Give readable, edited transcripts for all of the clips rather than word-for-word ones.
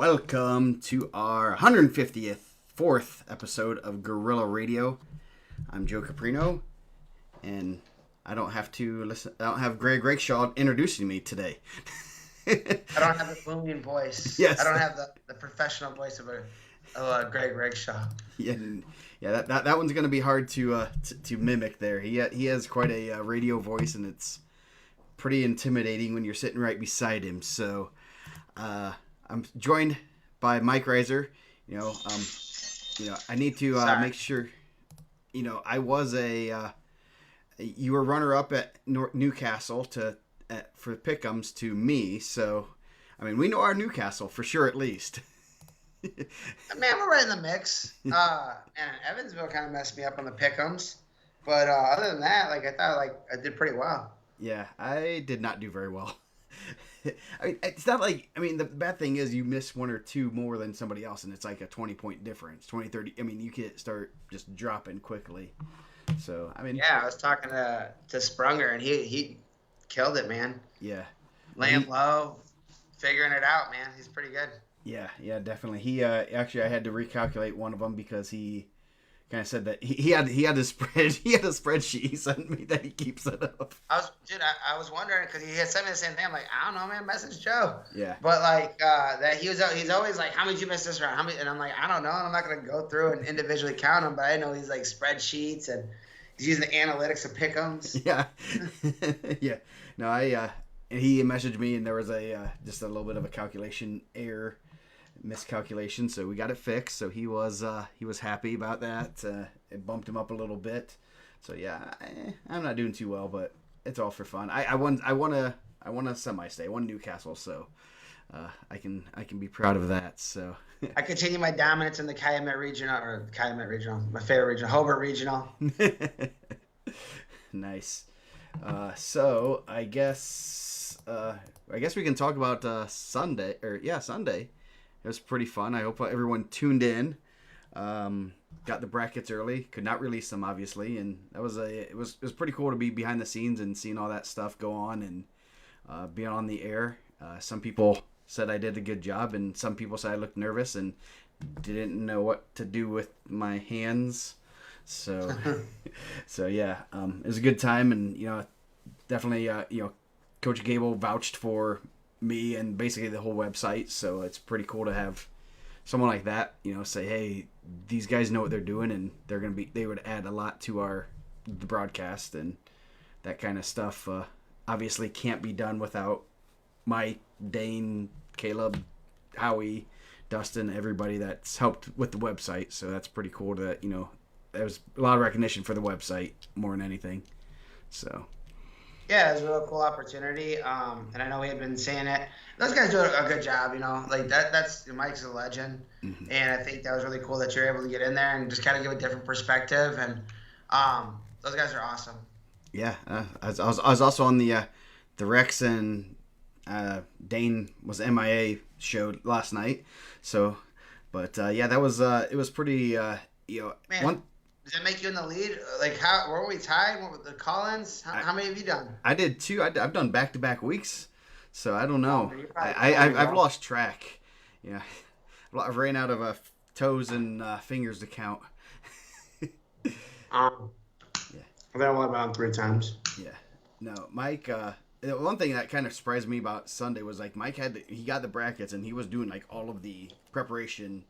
Welcome to our 150th, fourth episode of Gorilla Radio. I'm Joe Caprino, and I don't have Greg Rakeshaw introducing me today. I don't have the booming voice. Yes. I don't have the professional voice of Greg Rakeshaw. Yeah. That one's going to be hard to mimic there. He has quite a radio voice, and it's pretty intimidating when you're sitting right beside him. So, I'm joined by Mike Reiser. I need to make sure. I was you were runner-up at Newcastle for Pick'ems to me. So, I mean, we know our Newcastle for sure, at least. Man, we're right in the mix. And Evansville kind of messed me up on the Pick'ems, but other than that, I thought I did pretty well. Yeah, I did not do very well. It's not the bad thing is you miss one or two more than somebody else, and it's like a 20-point difference, 20, 30. I mean, you can start just dropping quickly. So, yeah, I was talking to Sprunger, and he killed it, man. Yeah. Laying low, figuring it out, man. He's pretty good. Yeah, definitely. He actually, I had to recalculate one of them because he kind of said that he had a spreadsheet he sent me that he keeps it up. I was wondering because he had sent me the same thing. I'm like, I don't know, man. Message Joe. Yeah. But that he's always like, how many did you miss this round? How many? And I'm like, I don't know. And I'm not gonna go through and individually count them, but I know he's like spreadsheets and he's using the analytics of Pick'ems. Yeah. Yeah. No, and he messaged me and there was just a little bit of a calculation error. Miscalculation, so we got it fixed. So he was happy about that. It bumped him up a little bit. So yeah, I'm not doing too well, but it's all for fun. I won a semi-state. I won Newcastle, so I can be proud of that. So I continue my dominance in the Calumet Regional, my favorite regional, Hobart Regional. Nice. So I guess we can talk about Sunday. Sunday. It was pretty fun. I hope everyone tuned in. Got the brackets early. Could not release them, obviously, and it was pretty cool to be behind the scenes and seeing all that stuff go on and being on the air. Some people said I did a good job, and some people said I looked nervous and didn't know what to do with my hands. So, yeah, it was a good time, and definitely Coach Gable vouched for me and basically the whole website, so it's pretty cool to have someone like that say, hey, these guys know what they're doing, and they would add a lot to the broadcast, and that kind of stuff obviously can't be done without Mike, Dane, Caleb, Howie, Dustin, everybody that's helped with the website. So that's pretty cool that there was a lot of recognition for the website more than anything. So yeah, it was a real cool opportunity, and I know we had been saying it. Those guys do a good job, that's Mike's a legend, mm-hmm. And I think that was really cool that you're able to get in there and just kind of give a different perspective, and those guys are awesome. Yeah, I was also on the Rex and Dane was MIA show last night, so, but that was it was pretty Man. Does that make you in the lead? Were we tied with the Collins? How many have you done? I did two. I've done back-to-back weeks, so I don't know. I've lost track. Yeah, I've ran out of toes and fingers to count. Yeah. I think I've only been 3 times. Yeah. No, Mike. The one thing that kind of surprised me about Sunday was Mike he got the brackets and he was doing all of the preparation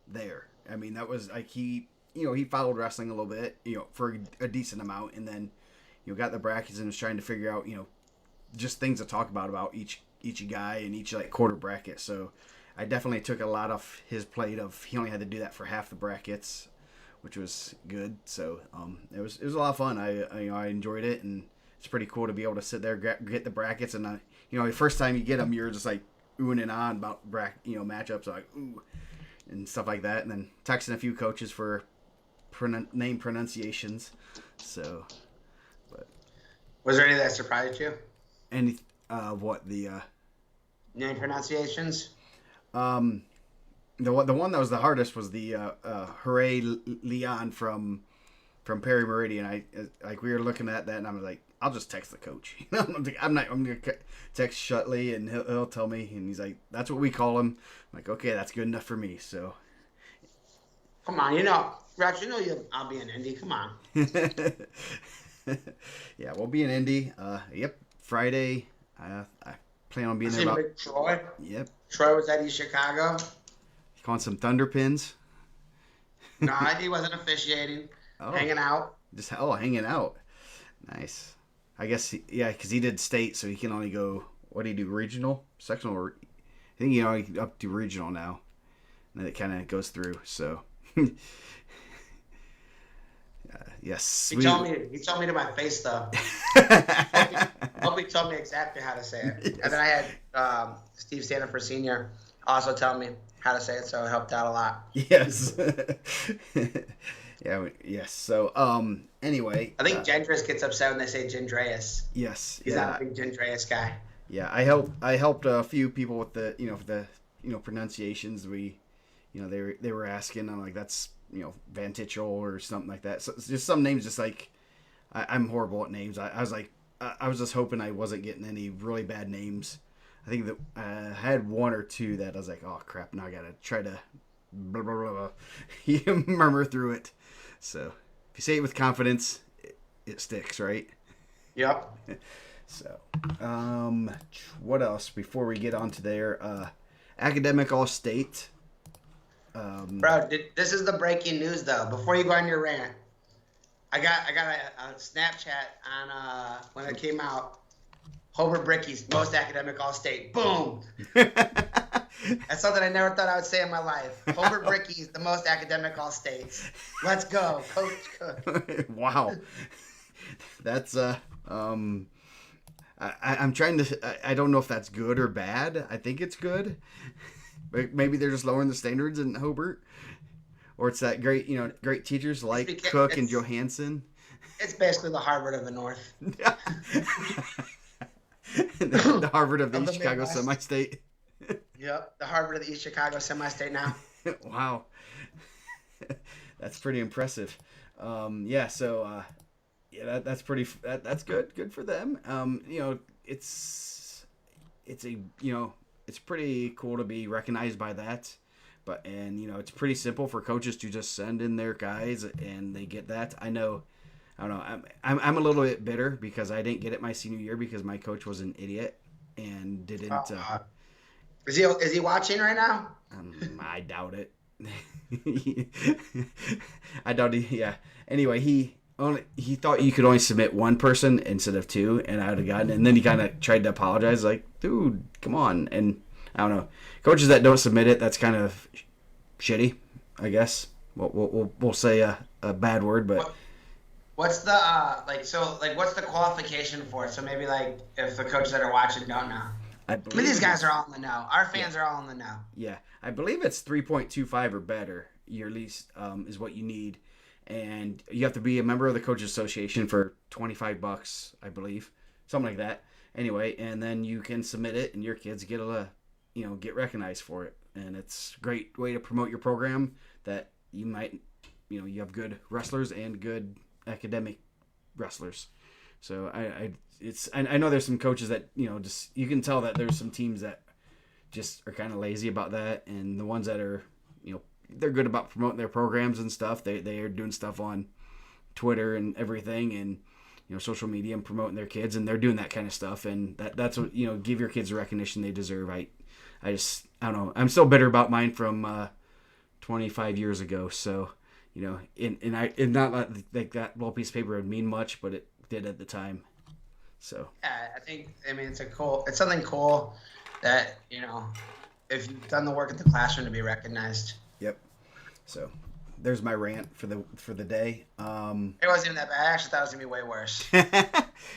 there. I mean, that was he followed wrestling a little bit, for a decent amount, and then, got the brackets and was trying to figure out, just things to talk about each guy and each quarter bracket. So I definitely took a lot off his plate of he only had to do that for half the brackets, which was good. So it was a lot of fun. I enjoyed it, and it's pretty cool to be able to sit there get the brackets, and the first time you get them, you're just oohing and on about matchups, ooh, and stuff like that, and then texting a few coaches for name pronunciations. So, but was there any that surprised you? Any what the name pronunciations? The one that was the hardest was the Hooray Leon from from Perry Meridian. We were looking at that, and I was like, I'll just text the coach. I'm gonna text Shutley, and he'll tell me. And he's like, that's what we call him. I'm like, okay, that's good enough for me. So, come on, Rex, I'll be in Indy. Come on. Yeah, we'll be in Indy. Yep, Friday. I plan on being there. Big Troy. Yep. Troy was at East Chicago. Calling some Thunder Pins. No, he wasn't officiating. Hanging out. Hanging out. Nice. I guess, because he did state, so he can only go, what do you do, regional? Sectional? I think he only up to regional now. And then it kind of goes through, so. Yes. He told me to my face, though. Hope he told me exactly how to say it. Yes. And then I had Steve Stanford Sr. also tell me how to say it, so it helped out a lot. Yes. Yes. So, anyway. I think Gendris gets upset when they say Gendreas. Yes. He's not a big Gendreas guy. Yeah, I helped a few people with the pronunciations. They were asking. I'm like, that's Van Tichel or something like that. So it's just some names. Just like I'm horrible at names. I was like, I was just hoping I wasn't getting any really bad names. I think that I had one or two that I was like, oh crap, now I gotta try to blah blah blah, blah. Murmur through it. So if you say it with confidence, it sticks, right? Yep. So, what else before we get on to their academic all-state? Bro, this is the breaking news though. Before you go on your rant, I got a Snapchat on when it came out. Hobart Bricky's most academic all-state. Boom. That's something I never thought I would say in my life. Hobart Bricky's the most academic all-states. Let's go, Coach Cook. Wow. That's I'm trying to. I don't know if that's good or bad. I think it's good. Maybe they're just lowering the standards in Hobart, or it's that great teachers like Cook and Johansson. It's basically the Harvard of the North. the Harvard of the East Chicago semi-state. Yep, the Harvard of the East Chicago semi-state now. Wow, that's pretty impressive. So that's pretty. That's good. Good for them. It's pretty cool to be recognized by that. But it's pretty simple for coaches to just send in their guys and they get that. I don't know. I'm a little bit bitter because I didn't get it my senior year because my coach was an idiot and didn't. Is he watching right now? I doubt it. I doubt he. Yeah. Anyway, he thought you could only submit one person instead of two, and I would have gotten it. And then he kind of tried to apologize, like, dude, come on. And I don't know. Coaches that don't submit it, that's kind of shitty, I guess. We'll say a bad word, but. What's the what's the qualification for it? So maybe if the coaches that are watching don't know. These guys are all in the know. Our fans are all in the know. Yeah, I believe it's 3.25 or better. Your least is what you need, and you have to be a member of the Coaches Association for $25, I believe, something like that. Anyway, and then you can submit it, and your kids get get recognized for it, and it's a great way to promote your program. That you might, you have good wrestlers and good academic wrestlers. So I know there's some coaches that just you can tell that there's some teams that just are kind of lazy about that, and the ones that are they're good about promoting their programs and stuff. They are doing stuff on Twitter and everything, and social media and promoting their kids, and they're doing that kind of stuff, and that's what give your kids the recognition they deserve. I don't know. I'm still bitter about mine from 25 years ago. So and not like that little piece of paper would mean much, but it did at the time. So yeah, it's something cool that if you've done the work in the classroom to be recognized. Yep. So there's my rant for the day. It wasn't even that bad. I actually thought it was gonna be way worse.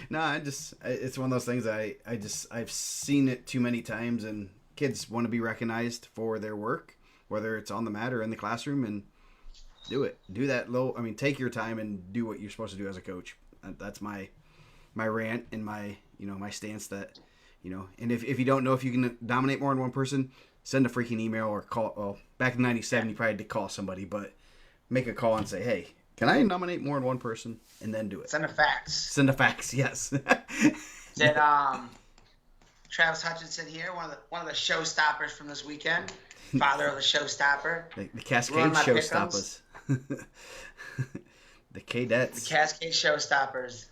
No, it's one of those things I've seen it too many times, and kids want to be recognized for their work, whether it's on the mat or in the classroom, and do that take your time and do what you're supposed to do as a coach. That's my rant and my my stance that and if you don't know if you can dominate more than one person, send a freaking email or call. Well, back in '97 you probably had to call somebody, but make a call and say, hey, Can I nominate more than one person and then do it? Send a fax. Send a fax, yes. Did Travis Hutchinson here, one of the showstoppers from this weekend, father of the showstopper. The Cascade Showstoppers. The Cadettes. The Cascade Showstoppers.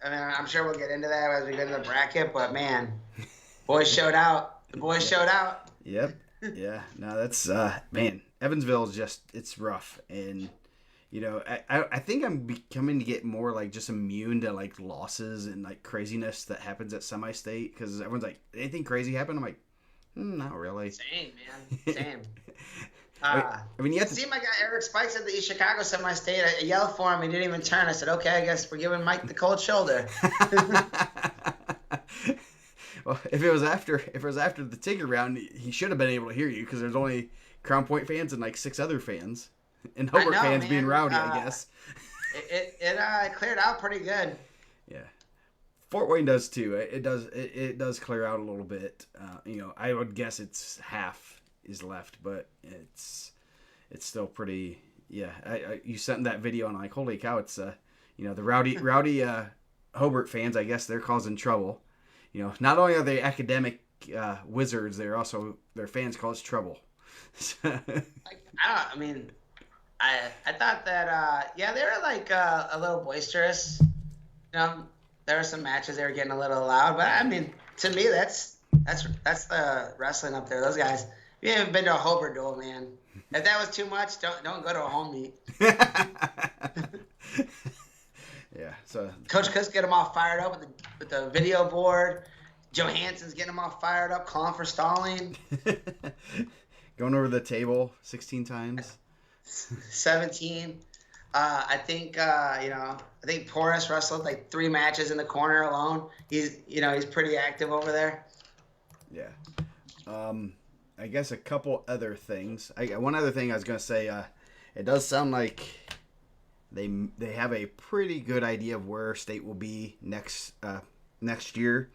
I mean, I'm sure we'll get into that as we get into the bracket, but man, boys showed out. The boys showed out. Yep. Yeah. No, that's man. Evansville is just, it's rough, and you know, I think I'm becoming to get more like just immune to like losses and like craziness that happens at semi-state, because everyone's like, anything crazy happen? I'm like, not really. Same, man. Same. I mean, you have to see my guy Eric Spikes at the East Chicago semi-state. I yelled for him. He didn't even turn. I said, okay, I guess we're giving Mike the cold shoulder. Well, if it was after the ticket round, he should have been able to hear you, because there's only Crown Point fans and like 6 other fans, and Hobart fans being rowdy, I guess. It cleared out pretty good. Yeah, Fort Wayne does too. It does clear out a little bit. You know, I would guess it's half is left, but it's still pretty. Yeah, you sent that video and I'm like, holy cow! It's you know, the rowdy Hobart fans. I guess they're causing trouble. You know, not only are they academic wizards, they're also, their fans cause trouble. I mean, I thought that they were like a little boisterous. You know, there were some matches they were getting a little loud, but I mean, to me, that's the wrestling up there. Those guys. If you haven't been to a Hobart duel, man. If that was too much, don't go to a home meet. Yeah. So Coach Kusk get them all fired up with the video board. Johansson's getting them all fired up, calling for stalling. Going over the table 16 times. 17. I think Porras wrestled like 3 matches in the corner alone. He's pretty active over there. Yeah. I guess a couple other things. One other thing I was gonna say. It does sound like they have a pretty good idea of where state will be next year.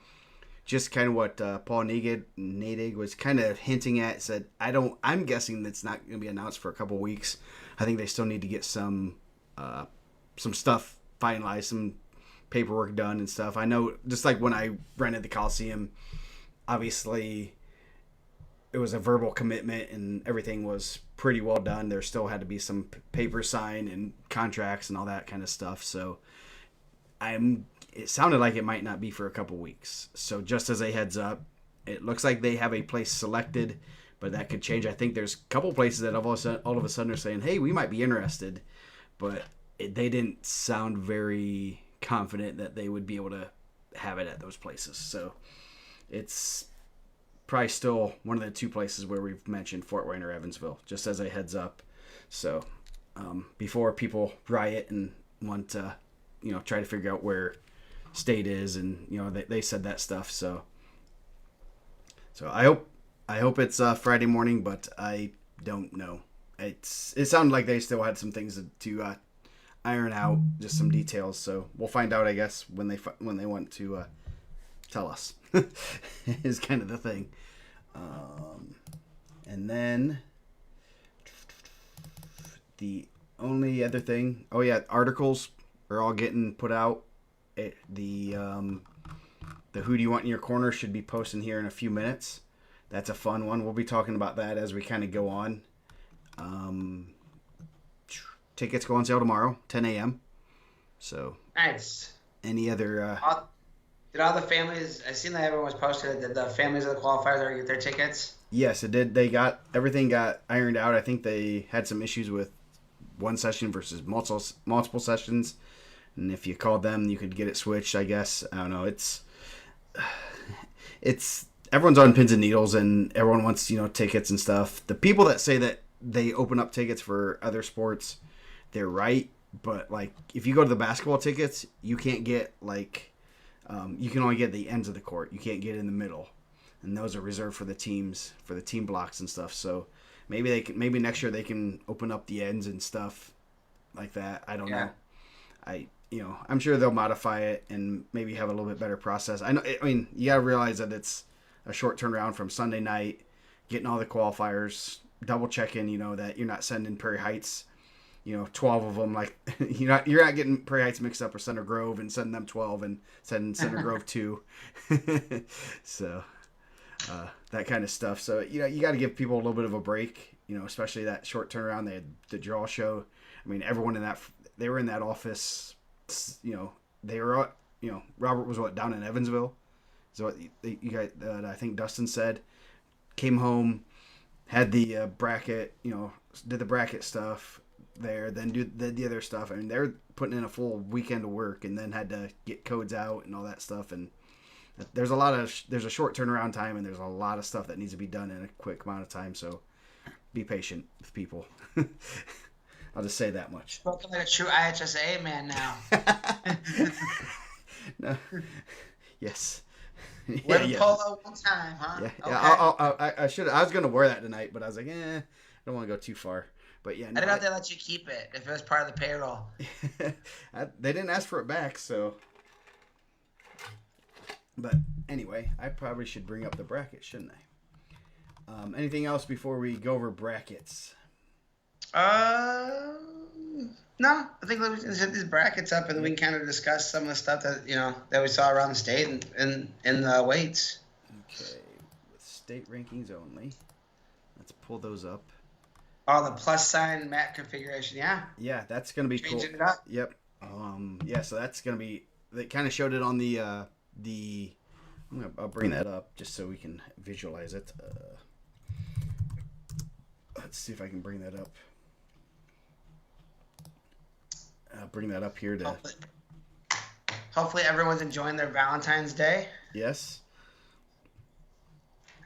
Just kind of what Paul Nadig was kind of hinting at. Said I'm guessing that's not going to be announced for a couple weeks. I think they still need to get some stuff finalized, some paperwork done and stuff. I know, just like when I rented the Coliseum, obviously it was a verbal commitment and everything was pretty well done. There still had to be some paper signed and contracts and all that kind of stuff. So it sounded like it might not be for a couple weeks. So just as a heads up, it looks like they have a place selected, but that could change. I think there's a couple places that all of a sudden are saying, hey, we might be interested, but they didn't sound very confident that they would be able to have it at those places. So it's probably still one of the 2 places where we've mentioned, Fort Wayne or Evansville, just as a heads up. So before people riot and want to, try to figure out where state is, and they said that stuff. So I hope it's Friday morning, but I don't know. It sounded like they still had some things to iron out, just some details. So we'll find out, I guess, when they want to tell us. Is kind of the thing. And then the only other thing, articles are all getting put out. The Who Do You Want in Your Corner should be posting here in a few minutes. That's a fun one. We'll be talking about that as we kind of go on. Tickets go on sale tomorrow, 10 a.m. So nice. Any other... Did all the families, I seen that everyone was posted, did the families of the qualifiers already get their tickets? Yes, it did. Everything got ironed out. I think they had some issues with one session versus multiple sessions. And if you called them, you could get it switched, I guess. I don't know. It's everyone's on pins and needles, and everyone wants, tickets and stuff. The people that say that they open up tickets for other sports, they're right. But, like, if you go to the basketball tickets, you can't get, like... you can only get the ends of the court. You can't get in the middle, and those are reserved for the teams, for the team blocks and stuff. So maybe next year they can open up the ends and stuff like that. I don't know. I'm sure they'll modify it and maybe have a little bit better process. I mean, you gotta realize that it's a short turnaround from Sunday night, getting all the qualifiers, double checking, that you're not sending Prairie Heights 12 of them. Like you're not getting Prairie Heights mixed up with Center Grove and sending them 12 and sending Center Grove 2. So that kind of stuff. So you got to give people a little bit of a break. Especially that short turnaround. They had the draw show. I mean, everyone they were in that office. They were. Robert was down in Evansville. So what you guys, I think Dustin said, came home, had the bracket. Did the bracket stuff there, then did the other stuff. I mean, they're putting in a full weekend of work, and then had to get codes out and all that stuff. And there's a short turnaround time, and there's a lot of stuff that needs to be done in a quick amount of time. So be patient with people. I'll just say that much. Spoken like a true IHSA man now. No. Yes. Wear the polo one time, huh? Yeah. Okay. I should. I was gonna wear that tonight, but I was like, I don't want to go too far. But yeah, I don't know if they let you keep it if it was part of the payroll. They didn't ask for it back, so. But anyway, I probably should bring up the bracket, shouldn't I? Anything else before we go over brackets? No. I think let's set these brackets up, and then we can kind of discuss some of the stuff that that we saw around the state and in the weights. Okay, with state rankings only. Let's pull those up. Oh, the plus sign mat configuration, yeah. Yeah, that's gonna be Changing cool. it up. Yep. Yeah, so that's gonna be. They kind of showed it on the. I'll bring that up just so we can visualize it. Let's see if I can bring that up. Bring that up here to. Hopefully everyone's enjoying their Valentine's Day. Yes.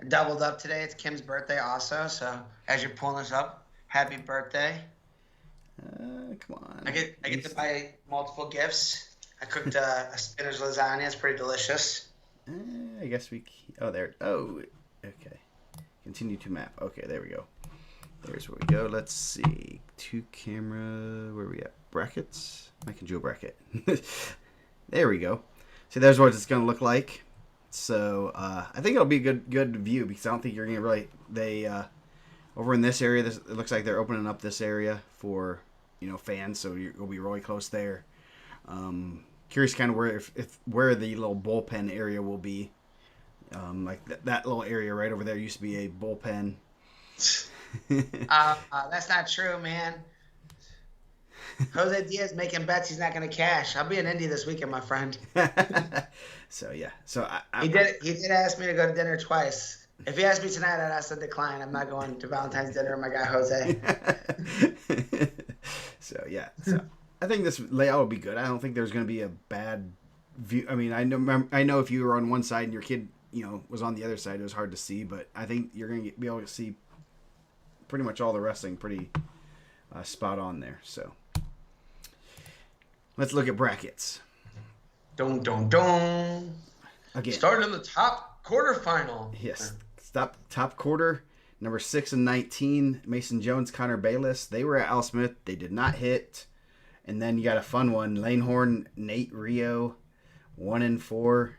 I doubled up today. It's Kim's birthday also, so as you're pulling this up, happy birthday. Come on. I get to buy multiple gifts. I cooked a spinach lasagna. It's pretty delicious. I guess we. Oh, there. Oh, okay. Continue to map. Okay, there we go. There's where we go. Let's see. 2 camera. Where are we at? Brackets. Mike and Joe bracket. There we go. See, there's what it's going to look like. So I think it'll be a good view because I don't think you're going to really. They over in this area. It looks like they're opening up this area for fans. So you'll be really close there. Curious kind of where the little bullpen area will be. Like that little area right over there used to be a bullpen. That's not true, man. Jose Diaz making bets he's not going to cash. I'll be in Indy this weekend, my friend. So yeah, so he did ask me to go to dinner twice. If he asked me tonight, I'd ask to decline. I'm not going to Valentine's dinner with my guy Jose. So yeah, so I think this layout will be good. I don't think there's going to be a bad view. I mean, I know if you were on one side and your kid, was on the other side, it was hard to see. But I think you're going to be able to see pretty much all the wrestling pretty spot on there. So let's look at brackets. Dun dun dun. Again, starting in the top quarterfinal. Yes, top quarter. Number 6 and 19, Mason Jones, Connor Bayless. They were at Al Smith. They did not hit. And then you got a fun one. Lanehorn, Nate Rio, 1 and 4.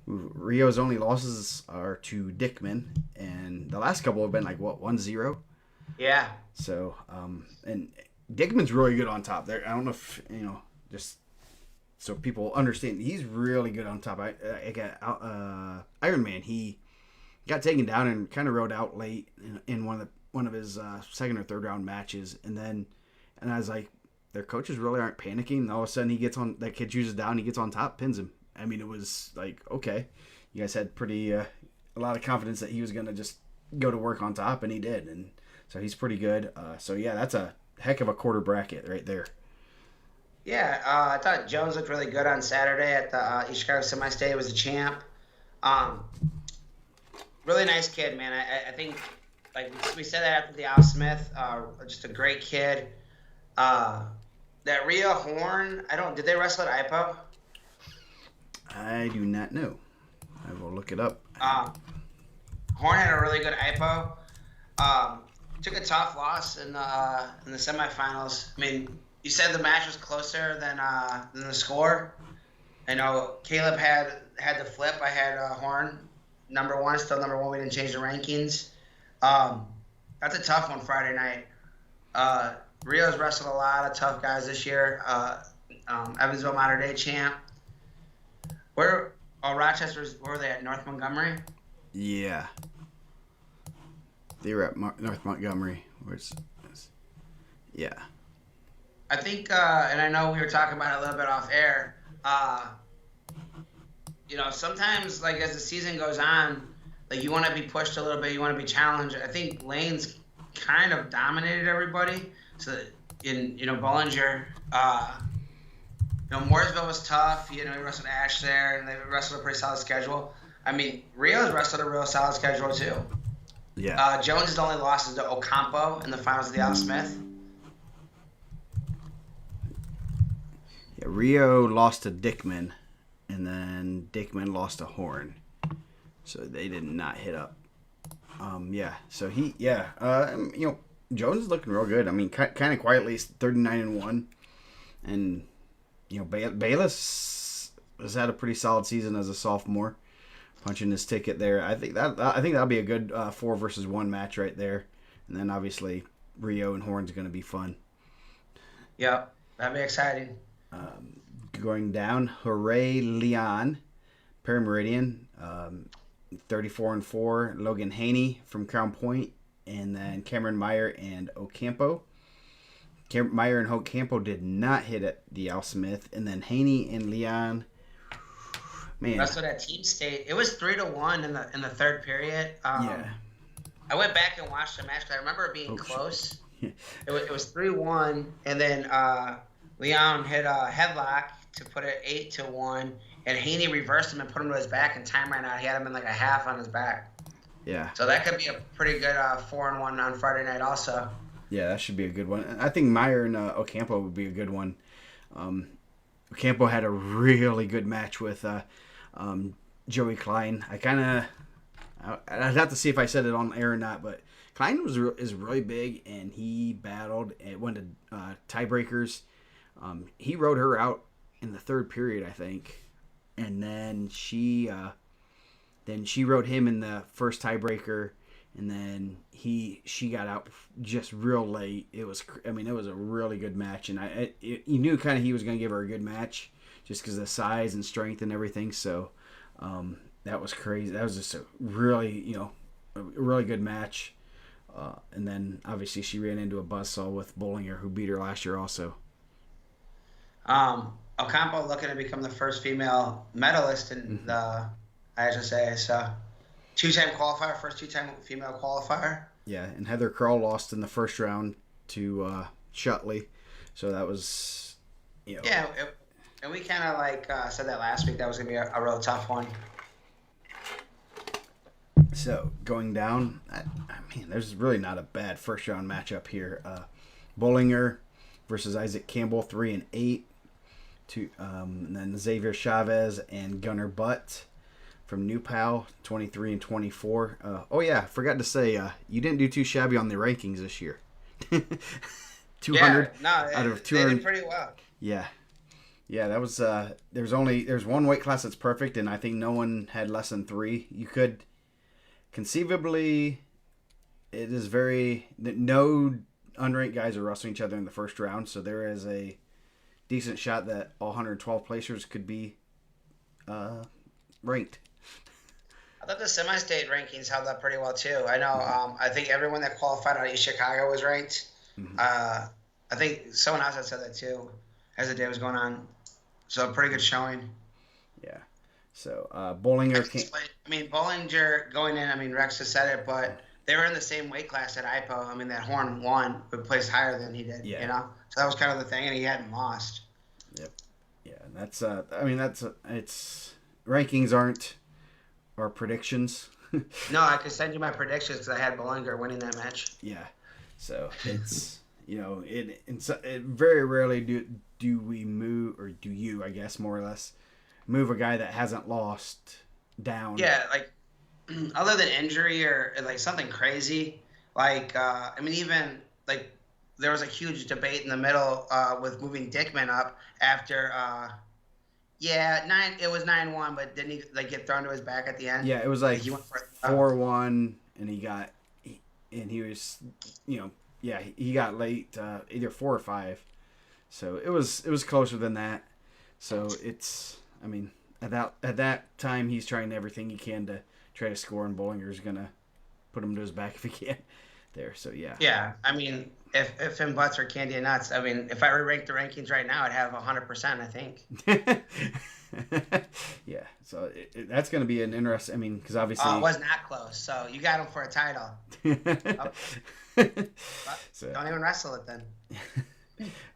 Rio's only losses are to Dickman. And the last couple have been 1-0? Yeah. So, and Dickman's really good on top there. I don't know if, just so people understand, he's really good on top. I got Iron Man, he got taken down and kind of rode out late in one of his second or third round matches, and I was like, their coaches really aren't panicking. And all of a sudden, that kid chooses down, he gets on top, pins him. I mean, it was like, okay, you guys had a lot of confidence that he was gonna just go to work on top, and he did, and so he's pretty good. So yeah, that's a heck of a quarter bracket right there. Yeah, I thought Jones looked really good on Saturday at the East Chicago Semi-State. He was a champ. Really nice kid, man. I think, we said that after the Al Smith, just a great kid. That Rhea Horn, did they wrestle at IPO? I do not know. I will look it up. Horn had a really good IPO. Took a tough loss in the semifinals. I mean, you said the match was closer than the score. I know Caleb had the flip. I had Horn number 1, still number 1. We didn't change the rankings. That's a tough one Friday night. Rio's wrestled a lot of tough guys this year. Evansville Mater Dei champ. Rochester's, where were they at? North Montgomery? Yeah. They were at North Montgomery. Yeah. I think, and I know we were talking about it a little bit off air, sometimes, like, as the season goes on, like, you want to be pushed a little bit, you want to be challenged. I think Lane's kind of dominated everybody. So, Bollinger, Mooresville was tough. He wrestled Ash there, and they wrestled a pretty solid schedule. I mean, Rio's wrestled a real solid schedule, too. Yeah. Jones' only loss is to Ocampo in the finals of the Al Smith. Yeah, Rio lost to Dickman, and then Dickman lost to Horn. So they did not hit up. Jones is looking real good. I mean, kind of quietly, 39-1, and Bayless has had a pretty solid season as a sophomore, punching his ticket there. I think that'll be a good 4-versus-1 match right there, and then obviously Rio and Horn's going to be fun. Yep, that'd be exciting. Going down, Hooray Leon, Perry Meridian, 34-4, Logan Haney from Crown Point, and then Cameron Meyer and Ocampo. Meyer and Ocampo did not hit at the Al Smith, and then Haney and Leon. Man, that's what that team state. It was 3-1 in the third period. Yeah. I went back and watched the match because I remember it being close. It was 3-1, and then Leon hit a headlock to put it 8-1, and Haney reversed him and put him to his back, and time ran out. He had him in like a half on his back. Yeah. So that could be a pretty good 4-1 on Friday night also. Yeah, that should be a good one. I think Meyer and Ocampo would be a good one. Ocampo had a really good match with Joey Klein. I'd have to see if I said it on air or not, but Klein is really big, and he battled and went to tiebreakers. He rode her out in the third period, I think, and then she rode him in the first tiebreaker, and then she got out just real late. It was a really good match, and you knew kind of he was going to give her a good match just because of the size and strength and everything. So that was crazy. That was just a really good match. And then obviously she ran into a buzzsaw with Bollinger, who beat her last year also. Ocampo looking to become the first female medalist in the IHSA. So, two-time qualifier, first two-time female qualifier. Yeah, and Heather Kroll lost in the first round to Shutley. So that was, Yeah, and we kind of said that last week. That was going to be a real tough one. So, going down, there's really not a bad first-round matchup here. Bollinger versus Isaac Campbell, 3-8. And then Xavier Chavez and Gunnar Butt from New Pal, 23-24. I forgot to say, you didn't do too shabby on the rankings this year. 200 out of 200. They did pretty well. Yeah. Yeah, that was there's one weight class that's perfect, and I think no one had less than 3. You could conceivably, it is no unranked guys are wrestling each other in the first round, so there is a decent shot that all 112 placers could be ranked. I thought the semi-state rankings held up pretty well too. I know. I think everyone that qualified out of East Chicago was ranked. Mm-hmm. I think someone else had said that too, as the day was going on. So a pretty good showing. Yeah. So Bollinger. Bollinger going in. Rex has said it, but they were in the same weight class at IPO. That Horn won, but placed higher than he did. Yeah. So that was kind of the thing, and he hadn't lost. Yep. Yeah, that's. It's rankings aren't our predictions. No, I could send you my predictions because I had Bollinger winning that match. Yeah. So it's it very rarely do we move, or do you, I guess, more or less move a guy that hasn't lost down. Yeah, other than injury or something crazy, even there was a huge debate in the middle with moving Dickman up after it was 9-1, but didn't he get thrown to his back at the end? Yeah, it was 4-1, and he was yeah, he got late, either 4 or 5. So it was closer than that. So it's, I mean, at that time he's trying everything he can to try to score, and Bollinger's gonna put him to his back if he can. There, so yeah. Yeah, I mean, if Finn Butts or Candy and Nuts, I mean, if I re-ranked the rankings right now, I'd have 100%, I think. Yeah, so that's going to be an interesting. I mean, because obviously it was not close. So you got him for a title. So, don't even wrestle it then.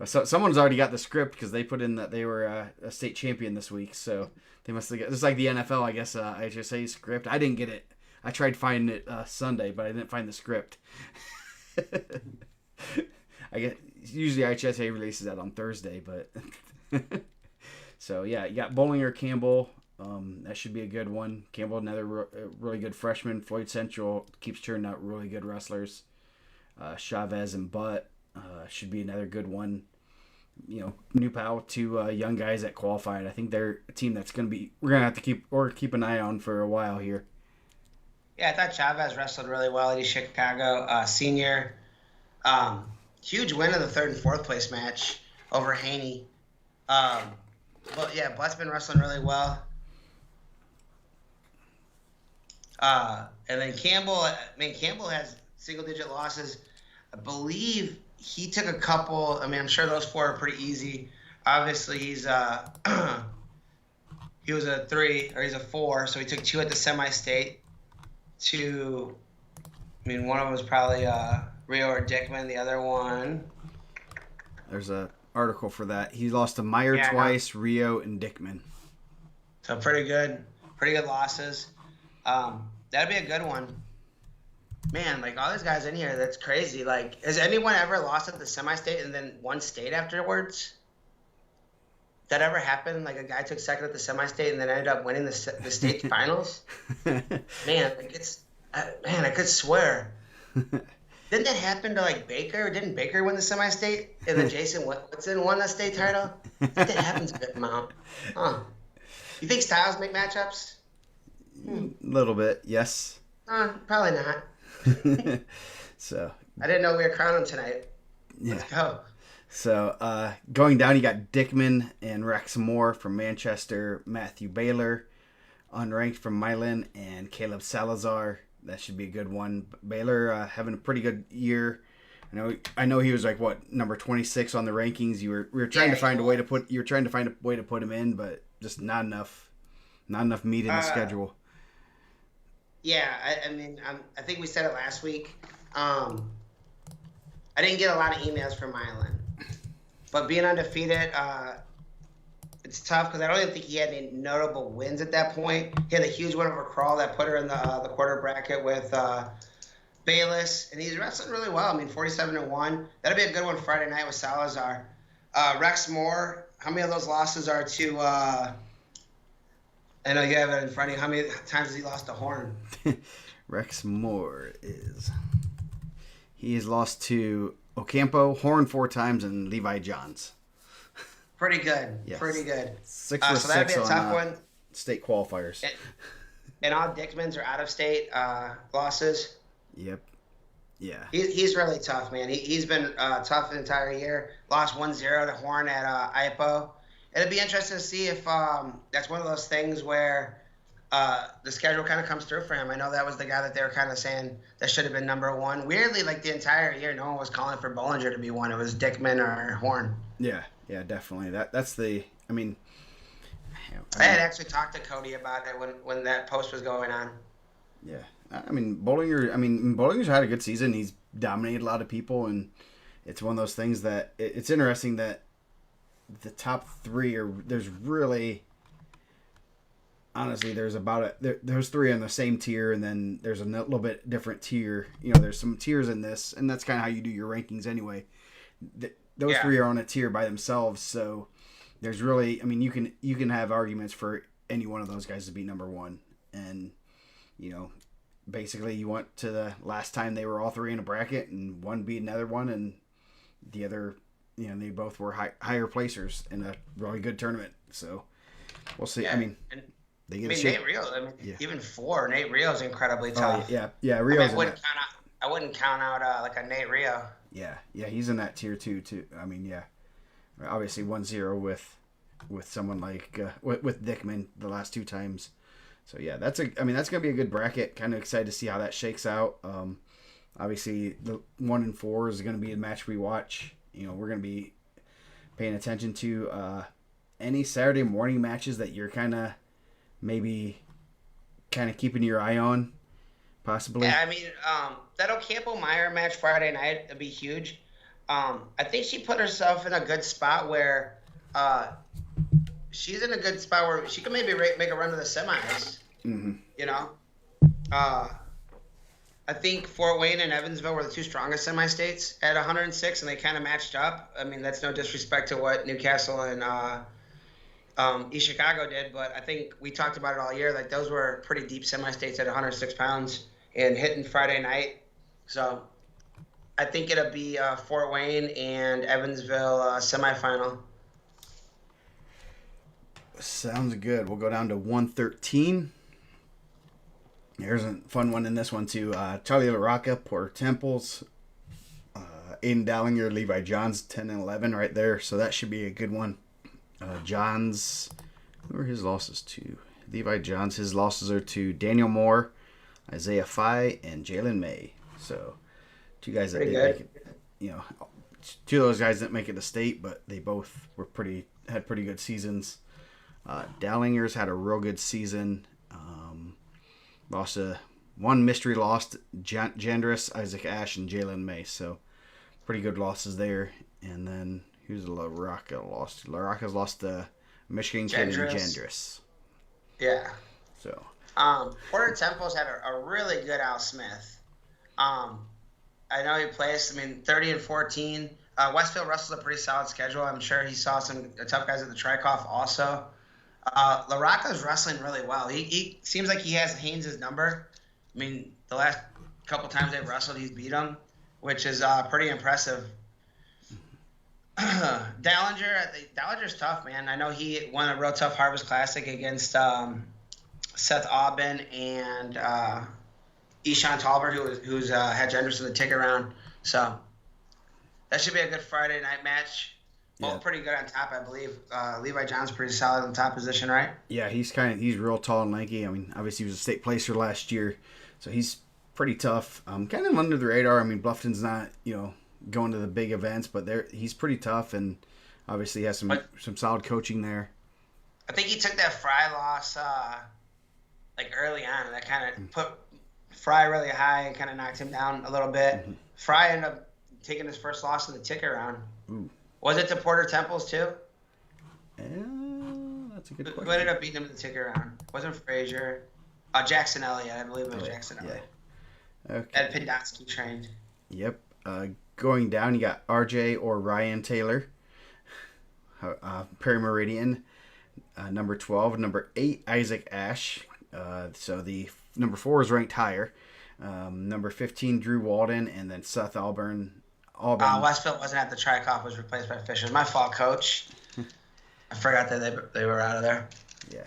So someone's already got the script because they put in that they were a state champion this week. So they must have got just like the NFL. I guess HSA script. I didn't get it. I tried finding it Sunday, but I didn't find the script. I get usually HSA releases that on Thursday, but so yeah, you got Bollinger, Campbell. That should be a good one. Campbell, another really good freshman. Floyd Central keeps turning out really good wrestlers. Chavez and Butt should be another good one. You know, New Pal, 2 young guys that qualified. I think they're a team that's going to be we're going to have to keep an eye on for a while here. Yeah, I thought Chavez wrestled really well at East Chicago. Senior. Huge win in the 3rd and 4th place match over Haney. But yeah, Butt's been wrestling really well. And then Campbell, Campbell has single-digit losses. I believe he took a couple. I mean, I'm sure those 4 are pretty easy. Obviously, he's he was a 3 or he's a 4, so he took 2 at the semi-state. 2. I mean, one of them was probably Rio or Dickman. The other one. There's a article for that. He lost to Meyer twice, Rio, and Dickman. So pretty good losses. That'd be a good one. Man, like all these guys in here, that's crazy. Like, has anyone ever lost at the semi-state and then won state afterwards? That ever happened? Like a guy took second at the semi-state and then ended up winning the state finals? Man, like I could swear. Didn't that happen to like Baker? Didn't Baker win the semi-state and then Jason Whitson won the state title? I think that happens a good amount. Huh. You think styles make matchups? A little bit, yes. Probably not. So I didn't know we were crowning tonight. Yeah. Let's go. So going down, you got Dickman and Rex Moore from Manchester, Matthew Baylor, unranked from Milan, and Caleb Salazar. That should be a good one. Baylor having a pretty good year. I know he was like number 26 on the rankings. We were trying to find a way to put him in, but just not enough meat in the schedule. Yeah, I mean, I think we said it last week. I didn't get a lot of emails from Milan, but being undefeated, it's tough because I don't even think he had any notable wins at that point. He had a huge win over Crawl that put her in the quarter bracket with Bayless, and he's wrestling really well. I mean, 47-1. That'll be a good one Friday night with Salazar. Rex Moore, how many of those losses are to I know you have it in front of you. How many times has he lost to Horn? Rex Moore he has lost to Ocampo, Horn 4 times, and Levi Johns. Pretty good. Yes. Pretty good. 6 for 6 so that'd be a tough one. State qualifiers. And all Dickmans are out-of-state losses. Yep. Yeah. He's really tough, man. He's been tough the entire year. Lost 1-0 to Horn at IPO. It'd be interesting to see if that's one of those things where the schedule kind of comes through for him. I know that was the guy that they were kind of saying that should have been number 1. Weirdly, like the entire year, no one was calling for Bollinger to be 1. It was Dickman or Horn. Yeah, definitely. That's the. I mean, I had actually talked to Cody about it when that post was going on. Yeah, I mean Bollinger's had a good season. He's dominated a lot of people, and it's one of those things that it's interesting that the top 3 are. There's really. Honestly, there's there's 3 on the same tier, and then there's a little bit different tier. You know, there's some tiers in this, and that's kind of how you do your rankings anyway. Those 3 are on a tier by themselves, so there's really, I mean, you can have arguments for any one of those guys to be number 1, and you know, basically you want to the last time they were all 3 in a bracket, and one beat another one, and the other, you know, they both were higher placers in a really good tournament. So we'll see. Yeah. I mean. Nate Rio. Even 4. Nate Rio is incredibly tough. Yeah. Rio's I wouldn't count out like a Nate Rio. Yeah, he's in that tier 2 too. I mean, yeah, obviously 1-0 with someone like with Dickman the last 2 times. So yeah, that's gonna be a good bracket. Kind of excited to see how that shakes out. Obviously the 1 and 4 is gonna be a match we watch. We're gonna be paying attention to any Saturday morning matches that you're maybe keeping your eye on, possibly. Yeah, I mean, that Ocampo-Meyer match Friday night would be huge. I think she put herself in a good spot where she's in a good spot where she can maybe make a run to the semis. I think Fort Wayne and Evansville were the 2 strongest semi-states at 106, and they kind of matched up. I mean, that's no disrespect to what Newcastle and East Chicago did, but I think we talked about it all year. Like, those were pretty deep semi-states at 106 pounds and hitting Friday night. So I think it'll be Fort Wayne and Evansville semifinal. Sounds good. We'll go down to 113. There's a fun one in this one too. Charlie LaRocca, Porter Temples, Aiden Dallinger, Levi Johns, 10 and 11 right there. So that should be a good one. Johns, who are his losses to? Levi Johns, his losses are to Daniel Moore, Isaiah Fye, and Jalen May. So 2 guys that did make it. 2 of those guys didn't make it to state, but they both had pretty good seasons. Dallinger's had a real good season. Lost one mystery loss, Jandris, Isaac Ash, and Jalen May. So pretty good losses there. And then who's LaRocca lost? LaRocca's lost to Michigan kid and Jandris. Yeah. So. Porter Temple's had a really good Al Smith. I know he plays. 30 and 14. Westfield wrestles a pretty solid schedule. I'm sure he saw some tough guys at the Trikoff also. LaRocca's wrestling really well. He seems like he has Haynes' number. The last couple times they've wrestled, he's beat him, which is pretty impressive. Dallinger's tough, man. I know he won a real tough Harvest Classic against Seth Aubin and Eshawn Talbert, who's had genders in the ticket round. So that should be a good Friday night match. Both pretty good on top, I believe. Levi John's pretty solid in the top position, right? Yeah, he's real tall and lanky. Obviously he was a state placer last year, so he's pretty tough. Kind of under the radar. Bluffton's not, going to the big events, but he's pretty tough, and obviously has some solid coaching there. I think he took that Fry loss early on, and that kind of put Fry really high and kind of knocked him down a little bit. Mm-hmm. Fry ended up taking his first loss in the ticket round. Ooh. Was it to Porter Temples too? That's a good question. Who ended up beating him in the ticket round? Wasn't Frazier? Jackson Elliott. I believe it was Jackson Elliott. Yeah. Okay. Ed Pendotsky trained. Yep. Going down, you got RJ or Ryan Taylor. Perry Meridian. Number 12. Number 8, Isaac Ash. So the number 4 is ranked higher. Number 15, Drew Walden, and then Seth Auburn. Westfield wasn't at the Trikoff, was replaced by Fisher. My fault, Coach. I forgot that they were out of there. Yeah.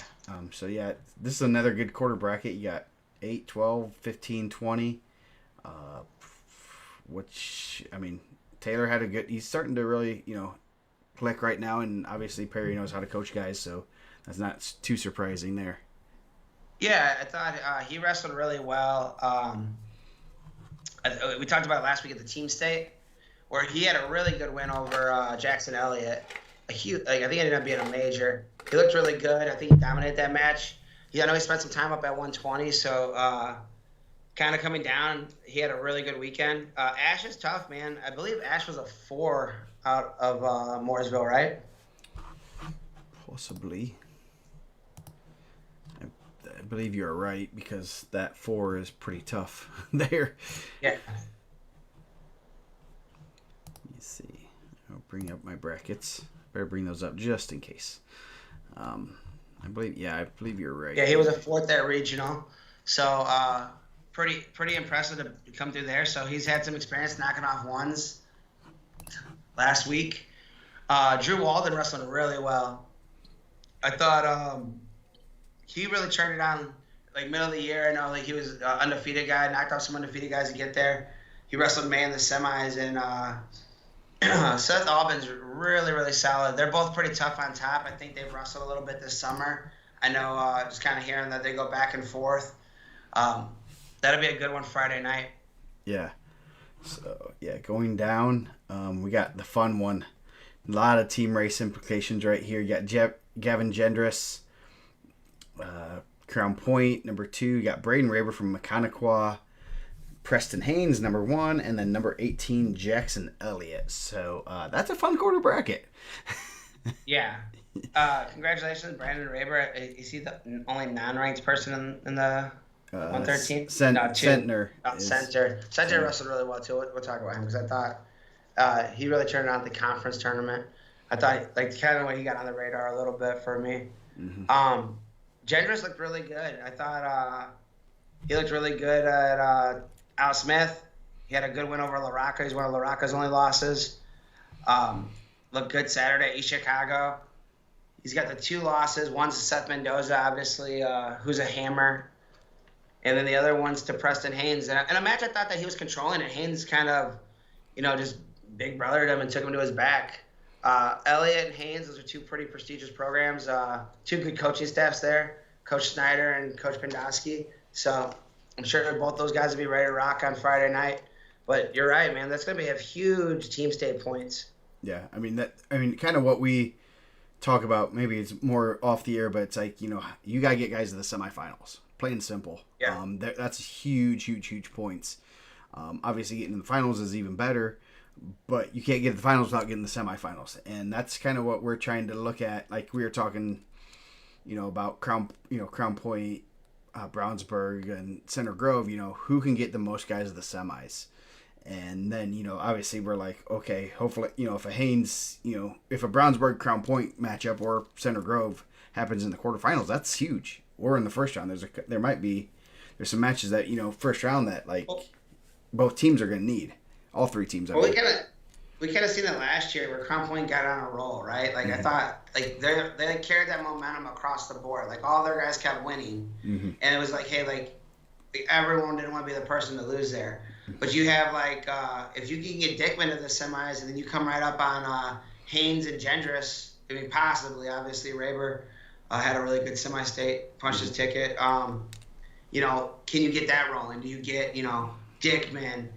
This is another good quarter bracket. You got 8, 12, 15, 20. Taylor had a good. He's starting to really, click right now, and obviously Perry knows how to coach guys, so that's not too surprising there. Yeah, I thought he wrestled really well. We talked about it last week at the team state, where he had a really good win over Jackson Elliott. I think it ended up being a major. He looked really good. I think he dominated that match. I know he spent some time up at 120, so kind of coming down. He had a really good weekend. Ash is tough, man. I believe Ash was a 4 out of Mooresville, right? Possibly. I believe you're right, because that 4 is pretty tough there. Yeah. Let me see. I'll bring up my brackets. Better bring those up just in case. I believe you're right. Yeah, he was a 4th at regional, so pretty impressive to come through there. So he's had some experience knocking off 1s last week. Drew Walden wrestling really well. I thought he really turned it on middle of the year. I know he was an undefeated guy, knocked off some undefeated guys to get there. he wrestled May in the semis, and Seth Albin's really, really solid. They're both pretty tough on top. I think they've wrestled a little bit this summer. I know, just kind of hearing that they go back and forth. That'll be a good one Friday night. Yeah. So, yeah, going down, we got the fun one. A lot of team race implications right here. You got Gavin Gendris, Crown Point, number 2. You got Braden Raber from Mechaniqua, Preston Haynes, number 1, and then number 18, Jackson Elliott. So that's a fun quarter bracket. Yeah. Congratulations, Brandon Raber. Is he the only non-ranked person in the 113? Centner. Center wrestled really well, too. We'll talk about him because I thought he really turned on at the conference tournament. I thought, like, kind of when he got on the radar a little bit for me. Mm-hmm. Gendris looked really good. I thought he looked really good at Al Smith. He had a good win over LaRocca. He's one of LaRocca's only losses. Looked good Saturday at East Chicago. He's got the 2 losses. One's to Seth Mendoza, obviously, who's a hammer. And then the other one's to Preston Haynes. And a match I thought that he was controlling it. Haynes kind of, just big brothered him and took him to his back. Elliott and Haynes, those are 2 pretty prestigious programs. 2 good coaching staffs there, Coach Snyder and Coach Pendowski. So I'm sure both those guys will be ready to rock on Friday night. But you're right, man. That's going to be a huge team state points. Yeah, kind of what we talk about. Maybe it's more off the air, but it's like, you got to get guys to the semifinals. Plain and simple. Yeah. That's huge points. Obviously, getting in the finals is even better, but you can't get to the finals without getting the semifinals. And that's kind of what we're trying to look at. Like we were talking, about Crown Point, Brownsburg, and Center Grove. Who can get the most guys to the semis. And then, obviously we're like, okay, hopefully, if a Haynes, if a Brownsburg Crown Point matchup or Center Grove happens in the quarterfinals, that's huge. Or in the first round, there's some matches that, first round that both teams are going to need. All 3 teams. Well, we kind of seen it last year where Crown Point got on a roll, right? Like I thought, like they carried that momentum across the board. Like all their guys kept winning, and it was like, hey, like everyone didn't want to be the person to lose there. But you have if you can get Dickman to the semis, and then you come right up on Haynes and Gendris. I mean, possibly, obviously, Raber had a really good semi-state, punched his ticket. Can you get that rolling? Do you get Dickman,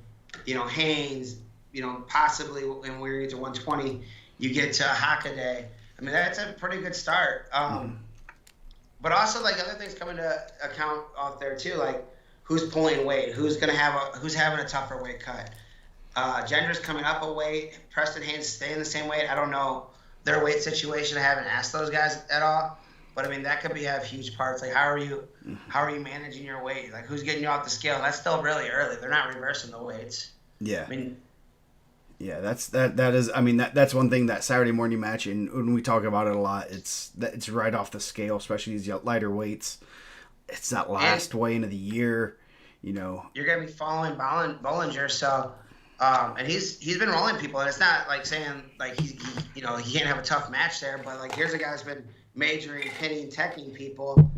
Haynes, possibly when we get to 120, you get to Hockaday. I mean, that's a pretty good start. But also, like, other things come into account off there too, like who's pulling weight, who's having a tougher weight cut. Gendris coming up a weight, Preston Haynes staying the same weight. I don't know their weight situation. I haven't asked those guys at all. But I mean, that could have huge parts. Like, how are you managing your weight? Like, who's getting you off the scale? That's still really early. They're not reversing the weights. Yeah. I mean, yeah, that's one thing, that Saturday morning match, and when we talk about it a lot, it's right off the scale, especially these lighter weights. It's that last weigh-in of the year, You're gonna be following Bollinger, so and he's been rolling people, and it's not like saying like he can't have a tough match there, but like here's a guy that's been majoring, pinning, teching people.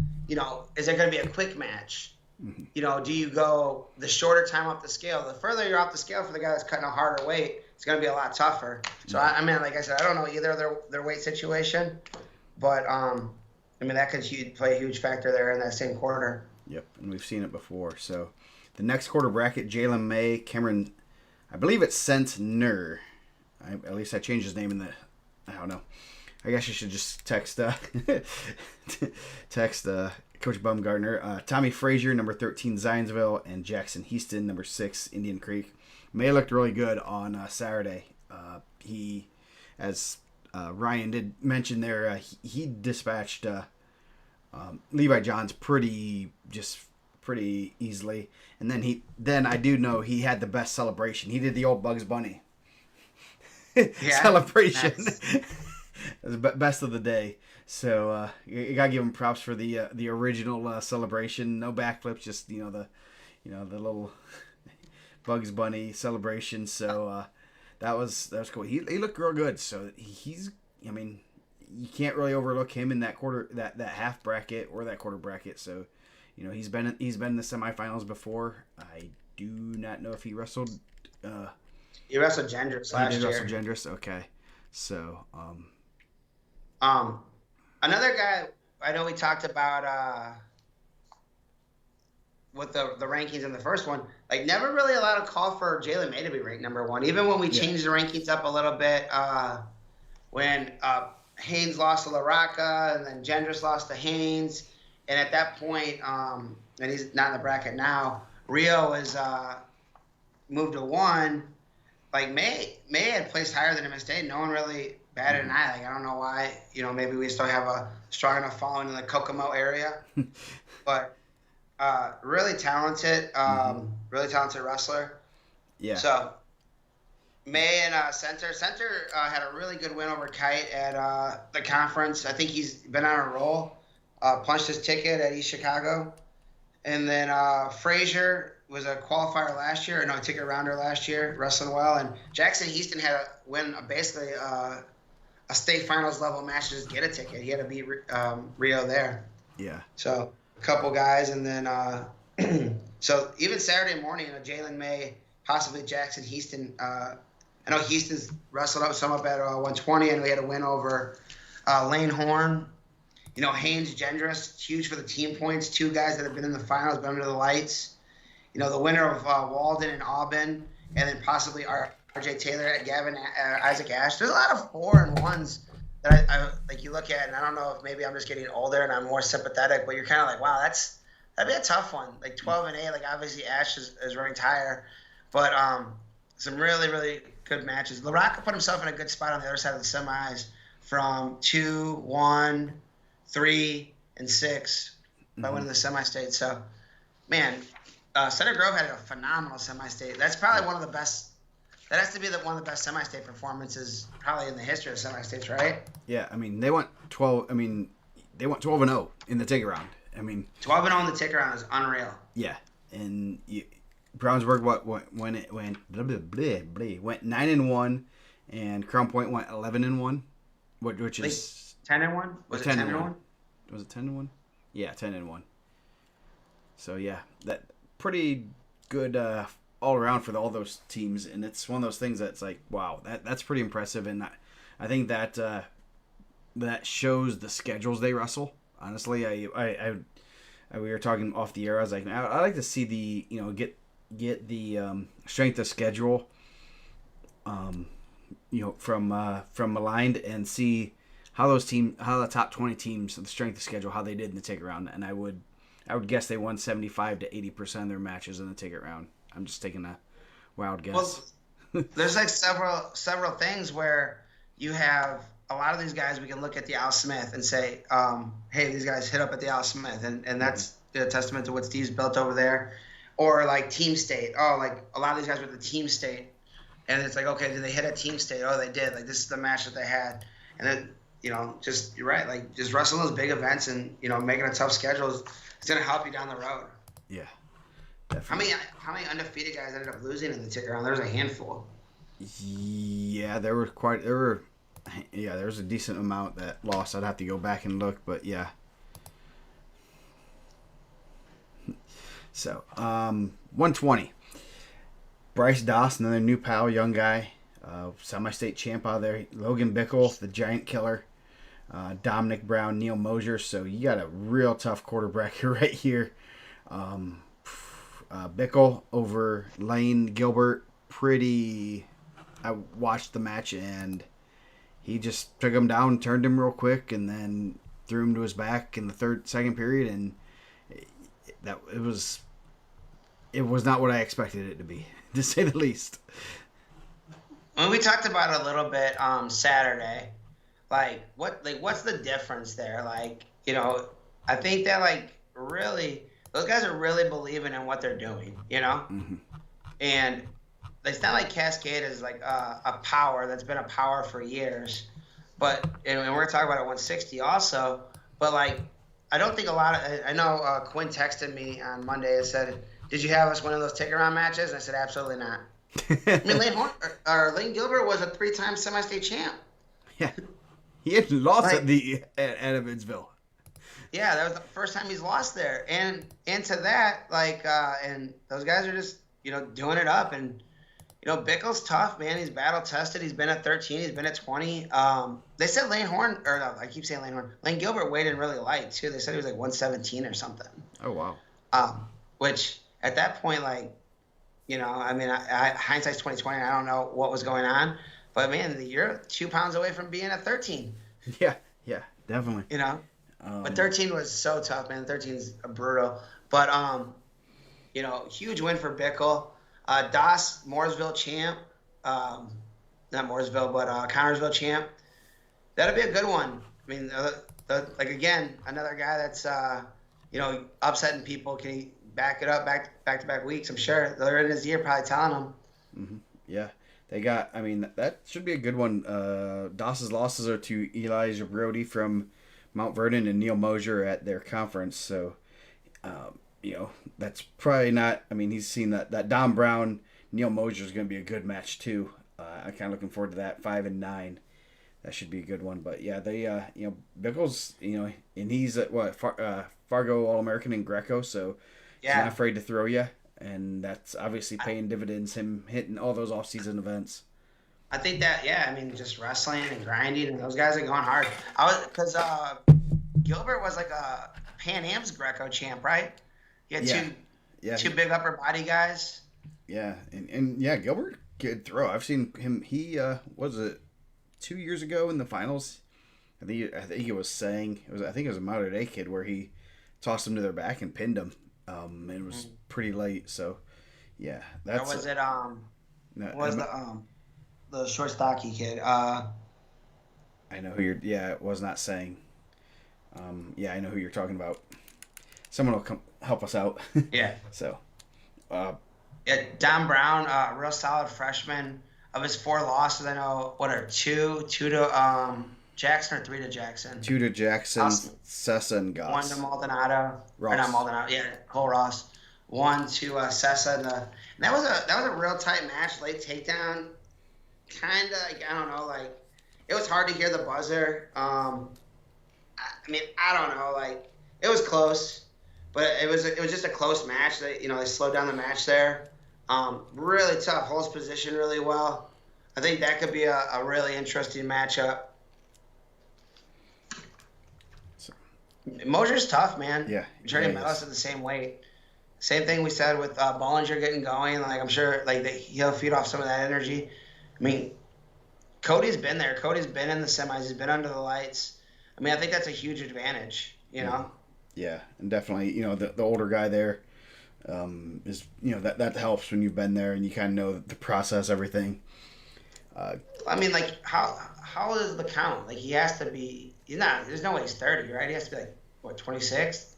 Is it gonna be a quick match? Mm-hmm. Do you go the shorter time off the scale? The further you're off the scale for the guy that's cutting a harder weight, it's going to be a lot tougher. So, I mean, like I said, I don't know either of their weight situation, but, that could play a huge factor there in that same quarter. Yep, and we've seen it before. So, the next quarter bracket, Jalen May, Cameron, I believe it's Sentner. At least I changed his name I don't know. I guess you should just text Coach Bumgardner. Tommy Frazier, number 13, Zionsville, and Jackson Heaston, number 6, Indian Creek. May looked really good on Saturday. He, as Ryan did mention there, he dispatched Levi Johns pretty easily. And then I do know he had the best celebration. He did the old Bugs Bunny celebration. The best of the day. So you gotta give him props for the original celebration. No backflips, just the little Bugs Bunny celebration. So that was cool. He looked real good. So you can't really overlook him in that quarter that half bracket or that quarter bracket. So he's been in the semifinals before. I do not know if he wrestled He wrestled Gendrous last year. He did wrestle Gendrous. Okay, so another guy I know we talked about with the rankings in the first one, like never really a lot of call for Jalen May to be ranked number one, even when we changed the rankings up a little bit. When Haynes lost to LaRocca and then Gendrous lost to Haynes, and at that point, and he's not in the bracket now, Rio was moved to 1. Like May had placed higher than him instead. No one really batted an eye. Like I don't know why. Maybe we still have a strong enough following in the Kokomo area, but really talented wrestler. Yeah. So May and Center had a really good win over Kite at the conference. I think he's been on a roll. Punched his ticket at East Chicago, and then Frazier was a qualifier last year, no, ticket rounder last year, wrestling well. And Jackson Houston had to win basically a state finals level match to just get a ticket. He had to beat Rio there. Yeah. So a couple guys, and then so even Saturday morning, Jalen May, possibly Jackson Houston. I know Houston's wrestled up some up at 120, and we had a win over Lane Horn. Haynes Gendrous, huge for the team points. 2 guys that have been in the finals, been under the lights. The winner of Walden and Aubin, and then possibly R.J. Taylor at Gavin Isaac Ash. There's a lot of 4-1s that I like. You look at, and I don't know if maybe I'm just getting older and I'm more sympathetic, but you're kind of like, wow, that'd be a tough one. Like 12-8, like obviously Ash is ranked higher, but some really really good matches. LaRocca put himself in a good spot on the other side of the semis from 2, 1, 3, and 6 by winning the semi-state. So, man. Center Grove had a phenomenal semi-state. That's probably one of the best. That has to be one of the best semi-state performances probably in the history of semi-states, right? Yeah, I mean they went 12. I mean they went 12-0 in the ticket round. I mean 12-0 in the ticket round is unreal. Yeah, and Brownsburg when it went went 9-1, and Crown Point went 11-1, which is 10-1. Was it 10-1? Was it 10-1? Yeah, 10-1. So yeah, that. Pretty good all around for all those teams, and it's one of those things that's like, wow, that's pretty impressive, and I think that that shows the schedules they wrestle. Honestly, I we were talking off the air. I was like, I like to see the get the strength of schedule, from Aligned, and see how the top 20 teams, the strength of schedule, how they did in the ticket round, and I would guess they won 75 to 80% of their matches in the ticket round. I'm just taking a wild guess. Well, there's like several things where you have a lot of these guys. We can look at the Al Smith and say, hey, these guys hit up at the Al Smith, and that's a testament to what Steve's built over there. Or like Team State. Oh, like a lot of these guys were the Team State, and it's like, okay, did they hit at Team State? Oh, they did. Like this is the match that they had, and then just you're right. Like just wrestling those big events and making a tough schedule. It's going to help you down the road. Yeah, definitely. How many undefeated guys ended up losing in the ticket round? There was a handful. Yeah, there was a decent amount that lost. I'd have to go back and look, but yeah. So, 120. Bryce Doss, another new pal, young guy, semi-state champ out there. Logan Bickle, the giant killer. Dominic Brown, Neil Mosier. So you got a real tough quarterback right here. Bickle over Lane Gilbert. I watched the match, and he just took him down, turned him real quick, and then threw him to his back in the second period, and it was not what I expected it to be, to say the least. When we talked about it a little bit Saturday, what's the difference there? I think that really those guys are really believing in what they're doing, Mm-hmm. And it's not like Cascade is like a power that's been a power for years, and we're gonna talk about it 160 also. But I don't think I know Quinn texted me on Monday and said, "Did you have us winning those ticket round matches?" And I said, "Absolutely not." I mean, Lane Gilbert was a 3-time semi-state champ. Yeah, he had lost at Evansville. Yeah, that was the first time he's lost there, and to that, and those guys are just doing it up, and Bickle's tough, man. He's battle tested. He's been at 13. He's been at 20. They said Lane Horn, or no, I keep saying Lane Horn. Lane Gilbert weighed in really light too. They said he was like 117 or something. Oh wow. Which at that point, I mean, hindsight's 2020. I don't know what was going on, but man, you're 2 pounds away from being at 13. Yeah, definitely. But 13 was so tough, man. 13's brutal. But huge win for Bickle. Das, Mooresville champ. Not Mooresville, but Connorsville champ. That'll be a good one. I mean, again, another guy that's upsetting people. Can he back it up back-to-back weeks? I'm sure they're in his ear probably telling him. Mm-hmm. Yeah, they got. I mean, that should be a good one. Das's losses are to Elijah Brody from Mount Vernon and Neil Mosier at their conference. So, that's probably not. I mean, he's seen that Don Brown, Neil Mosier is going to be a good match too. I'm kind of looking forward to that. 5-9, that should be a good one. But yeah, they Bickle's and he's Fargo All-American in Greco, so he's not afraid to throw you, and that's obviously paying dividends. Him hitting all those off-season events. I think that just wrestling and grinding, and those guys are going hard. Because Gilbert was like a Pan Am's Greco champ, right? He had two big upper body guys. Yeah, and Gilbert could throw. I've seen him. He was it 2 years ago in the finals. I think it was saying I think it was a Mater Dei kid where he tossed him to their back and pinned him. And it was pretty late. So yeah, that's. Or was it the short stocky kid? I know who you're. Yeah, it was not saying. I know who you're talking about. Someone will come help us out. Yeah. So. Don Brown, real solid freshman. Of his 4 losses, I know what are two to Jackson or 3 to Jackson. 2 to Jackson, Sessa and Goss. 1 to Maldonado. Ross. Or not Maldonado. Yeah, Cole Ross. 1 to Sessa, and that was a real tight match. Late takedown. Kind of I don't know, it was hard to hear the buzzer. I mean, I don't know, it was close, but it was just a close match. They slowed down the match there. Really tough, holds position really well. I think that could be a really interesting matchup. Mosier's tough, man. Yeah, Trey Mellis at the same weight. Same thing we said with Bollinger getting going. I'm sure he'll feed off some of that energy. I mean, Cody's been there. Cody's been in the semis. He's been under the lights. I mean, I think that's a huge advantage, Yeah, and definitely, the older guy there is, that helps when you've been there and you kind of know the process, everything. I mean, how is the count? He has to be, there's no way he's 30, right? He has to be 26?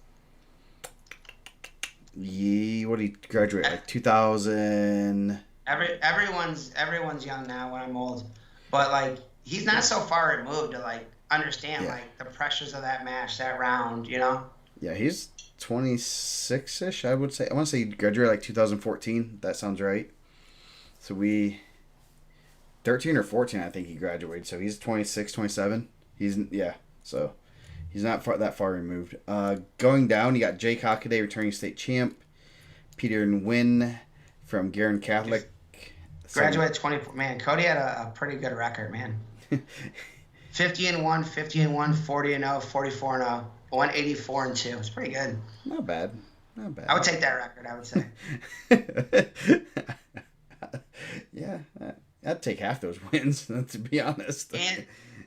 Yeah, what did he graduate, 2000? Everyone's young now when I'm old. But, he's not so far removed to, understand, the pressures of that match, that round, Yeah, he's 26-ish, I would say. I want to say he graduated 2014. That sounds right. So 13 or 14, I think he graduated. So he's 26, 27. So he's not that far removed. Going down, you got Jake Hockaday, returning state champ. Peter Nguyen from Guerin Catholic. Graduated 24. Man, Cody had a pretty good record, man. 50-1, 50-1, 40-0, 44-0, 184-2. It's pretty good. Not bad. I would take that record, I would say. Yeah, I'd take half those wins, to be honest.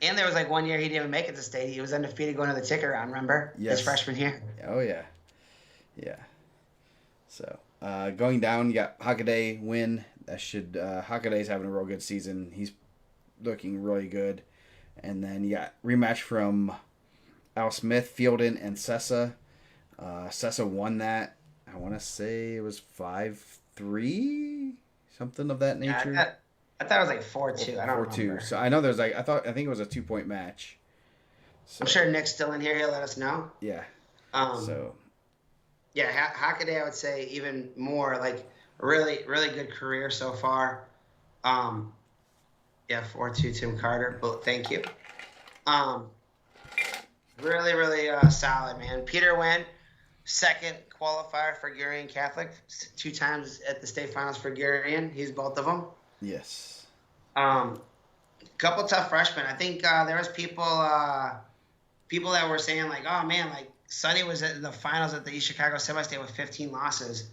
And there was 1 year he didn't even make it to state. He was undefeated going to the ticket round, remember? Yes. His freshman year. Oh, yeah. Yeah. So, going down, you got Hockaday win. Hockaday's having a real good season. He's looking really good. And then you got rematch from Al Smith, Fielden, and Sessa. Sessa won that. I want to say it was 5-3, something of that nature. Yeah, I thought it was 4-2. I don't remember. 4-2. So I know there's I think it was a 2-point match. So, I'm sure Nick's still in here. He'll let us know. Yeah. Yeah, Hockaday, I would say even more really, really good career so far. 4-2 Tim Carter. Well, thank you. Really, really solid, man. Peter Nguyen, second qualifier for Guerin Catholic, 2 times at the state finals for Guerin. He's both of them. Yes. Couple tough freshmen. I think there was people that were saying like, oh man, like Sonny was at the finals at the East Chicago Semi-State with 15 losses.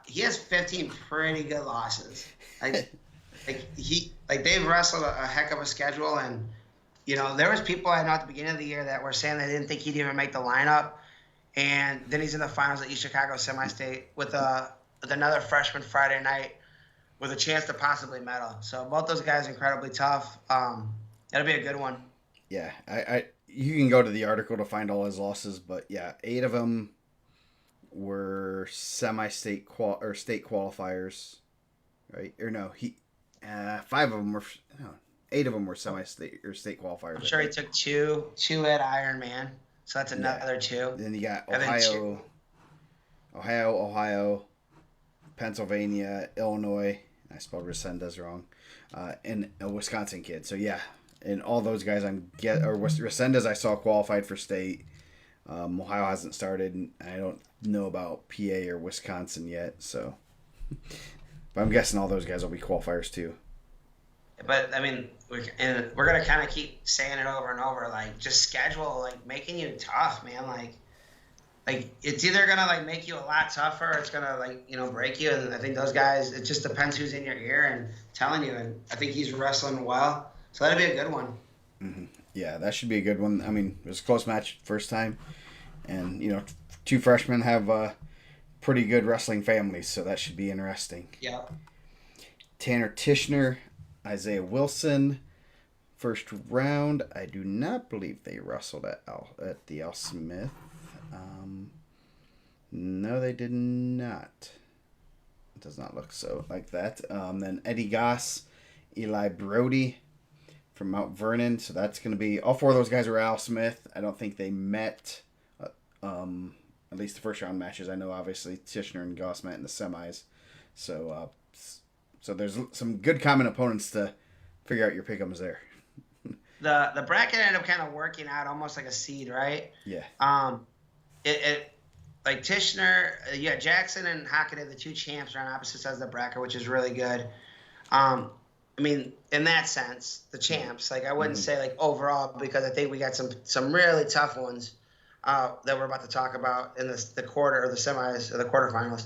He has 15 pretty good losses. They've wrestled a heck of a schedule, and there was people I know at the beginning of the year that were saying they didn't think he'd even make the lineup, and then he's in the finals at East Chicago Semi-State with another freshman Friday night with a chance to possibly medal. So both those guys are incredibly tough. That'll be a good one. Yeah, you can go to the article to find all his losses, but yeah, 8 of them were semi-state or state qualifiers, right? Or no, 5 of them were, no, 8 of them were semi-state or state qualifiers. I'm sure he took two at Ironman, so that's another 2. Then you got Ohio, Pennsylvania, Illinois. I spelled Resendez wrong, and a Wisconsin kid. So yeah. And all those guys Resendez I saw qualified for state. Ohio hasn't started. And I don't know about PA or Wisconsin yet. So, but I'm guessing all those guys will be qualifiers too. But I mean, we're gonna kind of keep saying it over and over. Like, just schedule, like making you tough, man. Like it's either gonna like make you a lot tougher, or it's gonna break you. And I think those guys, it just depends who's in your ear and telling you. And I think he's wrestling well. So that'd be a good one. Mm-hmm. Yeah, that should be a good one. I mean, it was a close match first time. And, 2 freshmen have pretty good wrestling families, so that should be interesting. Yeah. Tanner Tishner, Isaiah Wilson, first round. I do not believe they wrestled at the Al Smith. No, they did not. It does not look like that. Then Eddie Goss, Eli Brody from Mount Vernon. So that's going to be... All 4 of those guys are Al Smith. I don't think they met, at least the first round matches. I know, obviously, Tishner and Goss met in the semis. So there's some good common opponents to figure out your pick'ems there. The bracket ended up kind of working out almost like a seed, right? Yeah. Like Tishner, Jackson and Hockaday, the 2 champs, are on opposite sides of the bracket, which is really good. I mean, in that sense, the champs. Like, I wouldn't say like overall, because I think we got some really tough ones that we're about to talk about in the quarter or the semis or the quarterfinals.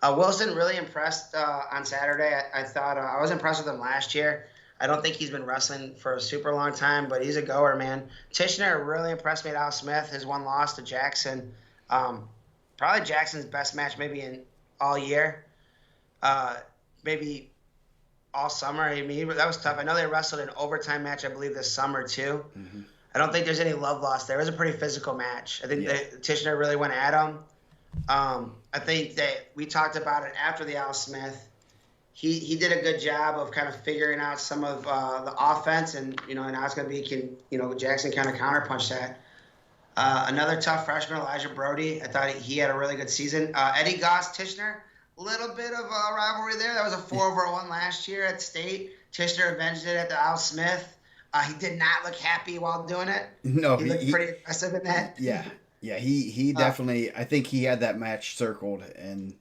Wilson really impressed on Saturday. I thought I was impressed with him last year. I don't think he's been wrestling for a super long time, but he's a goer, man. Tishner really impressed me at Al Smith. His 1 loss to Jackson. Probably Jackson's best match maybe in all year. Maybe all summer. I mean, that was tough. I know they wrestled an overtime match, I believe, this summer too. Mm-hmm. I don't think there's any love lost there. It was a pretty physical match. I think Tishner really went at him. I think that we talked about it after the Al Smith. He did a good job of kind of figuring out some of the offense, and now it's going to be Jackson kind of counterpunch that. Another tough freshman, Elijah Brody. I thought he had a really good season. Eddie Goss, Tishner. Little bit of a rivalry there. That was a 4-over-1 last year at state. Tishner avenged it at the Al Smith. He did not look happy while doing it. No, he looked pretty aggressive in that. Yeah. He definitely. I think he had that match circled, and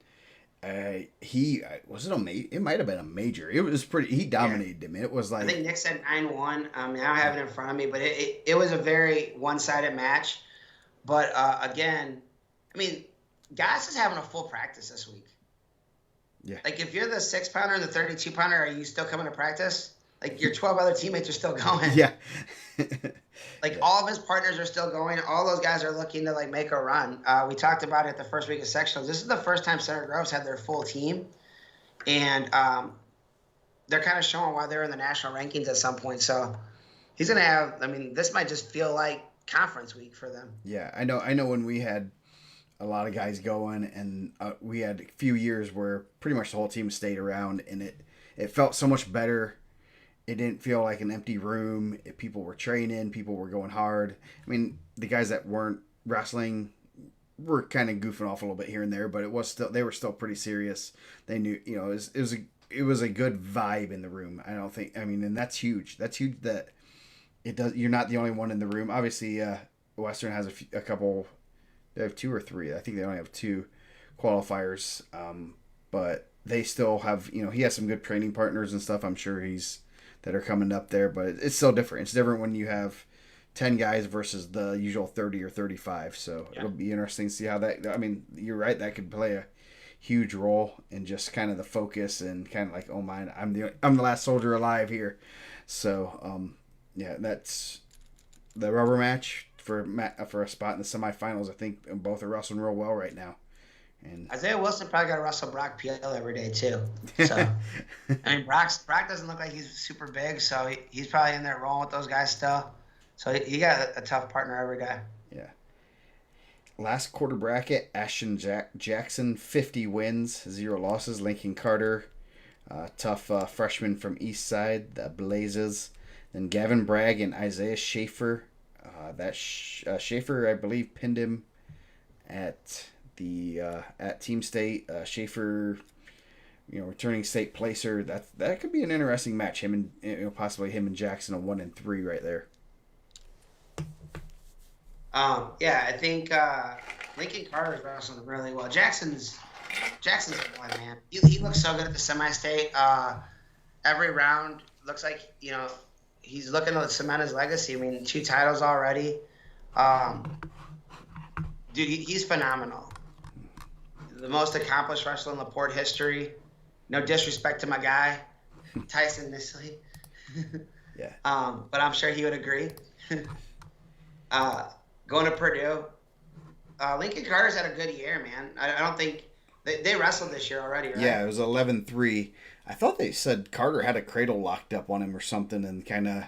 it might have been a major. It was pretty. He dominated him. It was like, I think Nick said 9-1. I don't have it in front of me, but it was a very one-sided match. But again, I mean, Goss is having a full practice this week. Yeah. Like, if you're the 6-pounder and the 32-pounder, are you still coming to practice? Like, your 12 other teammates are still going. Yeah. All of his partners are still going. All those guys are looking to, make a run. We talked about it the first week of sectionals. This is the first time Center Grove's had their full team. And they're kind of showing why they're in the national rankings at some point. So he's going to have – I mean, this might just feel like conference week for them. Yeah, I know when we had – a lot of guys going, and we had a few years where pretty much the whole team stayed around, and it felt so much better. It didn't feel like an empty room. People were training, people were going hard. I mean, the guys that weren't wrestling were kind of goofing off a little bit here and there, but they were still pretty serious. They knew, it was a good vibe in the room. And that's huge. That's huge that it does. You're not the only one in the room. Obviously, Western has a couple. They have 2 or 3. I think they only have 2 qualifiers. But they still have, he has some good training partners and stuff. I'm sure that are coming up there, but it's still different. It's different when you have 10 guys versus the usual 30 or 35. So it'll be interesting to see how that. I mean, you're right. That could play a huge role in just kind of the focus and kind of like, oh my, I'm the last soldier alive here. So that's the rubber match for a spot in the semifinals. I think both are wrestling real well right now. And Isaiah Wilson probably got to wrestle Brock Peel every day too. So I mean, Brock doesn't look like he's super big, so he's probably in there rolling with those guys still. So he got a tough partner every day. Yeah. Last quarter bracket: Ashton Jackson, 50 wins, 0 losses. Lincoln Carter, tough freshman from East Side, the Blazes. Then Gavin Bragg and Isaiah Schaefer. Schaefer, I believe, pinned him at Team State. Schaefer, returning state placer. That could be an interesting match. Him and possibly him and Jackson on 1 and 3 right there. I think Lincoln Carter is wrestling really well. Jackson's a boy, man. He looks so good at the semi-state. Every round looks like he's looking to cement his legacy. I mean, 2 titles already. Dude, he's phenomenal. The most accomplished wrestler in LaPorte history. No disrespect to my guy, Tyson Nisley. Yeah. But I'm sure he would agree. Going to Purdue. Lincoln Carter's had a good year, man. I don't think they wrestled this year already, right? Yeah, it was 11-3. I thought they said Carter had a cradle locked up on him or something, and kind of,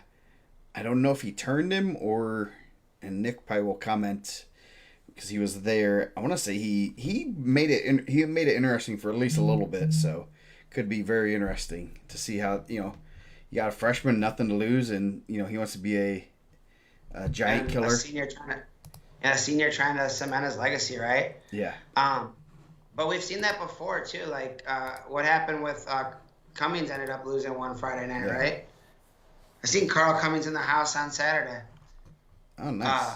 I don't know if he turned him and Nick probably will comment because he was there. I want to say he made it interesting for at least a little bit, so could be very interesting to see how you got a freshman, nothing to lose, and he wants to be a giant killer. A senior trying to cement his legacy, right? Yeah. But we've seen that before too. Like what happened with Cummings ended up losing one Friday night, right? I seen Carl Cummings in the house on Saturday. Oh, nice.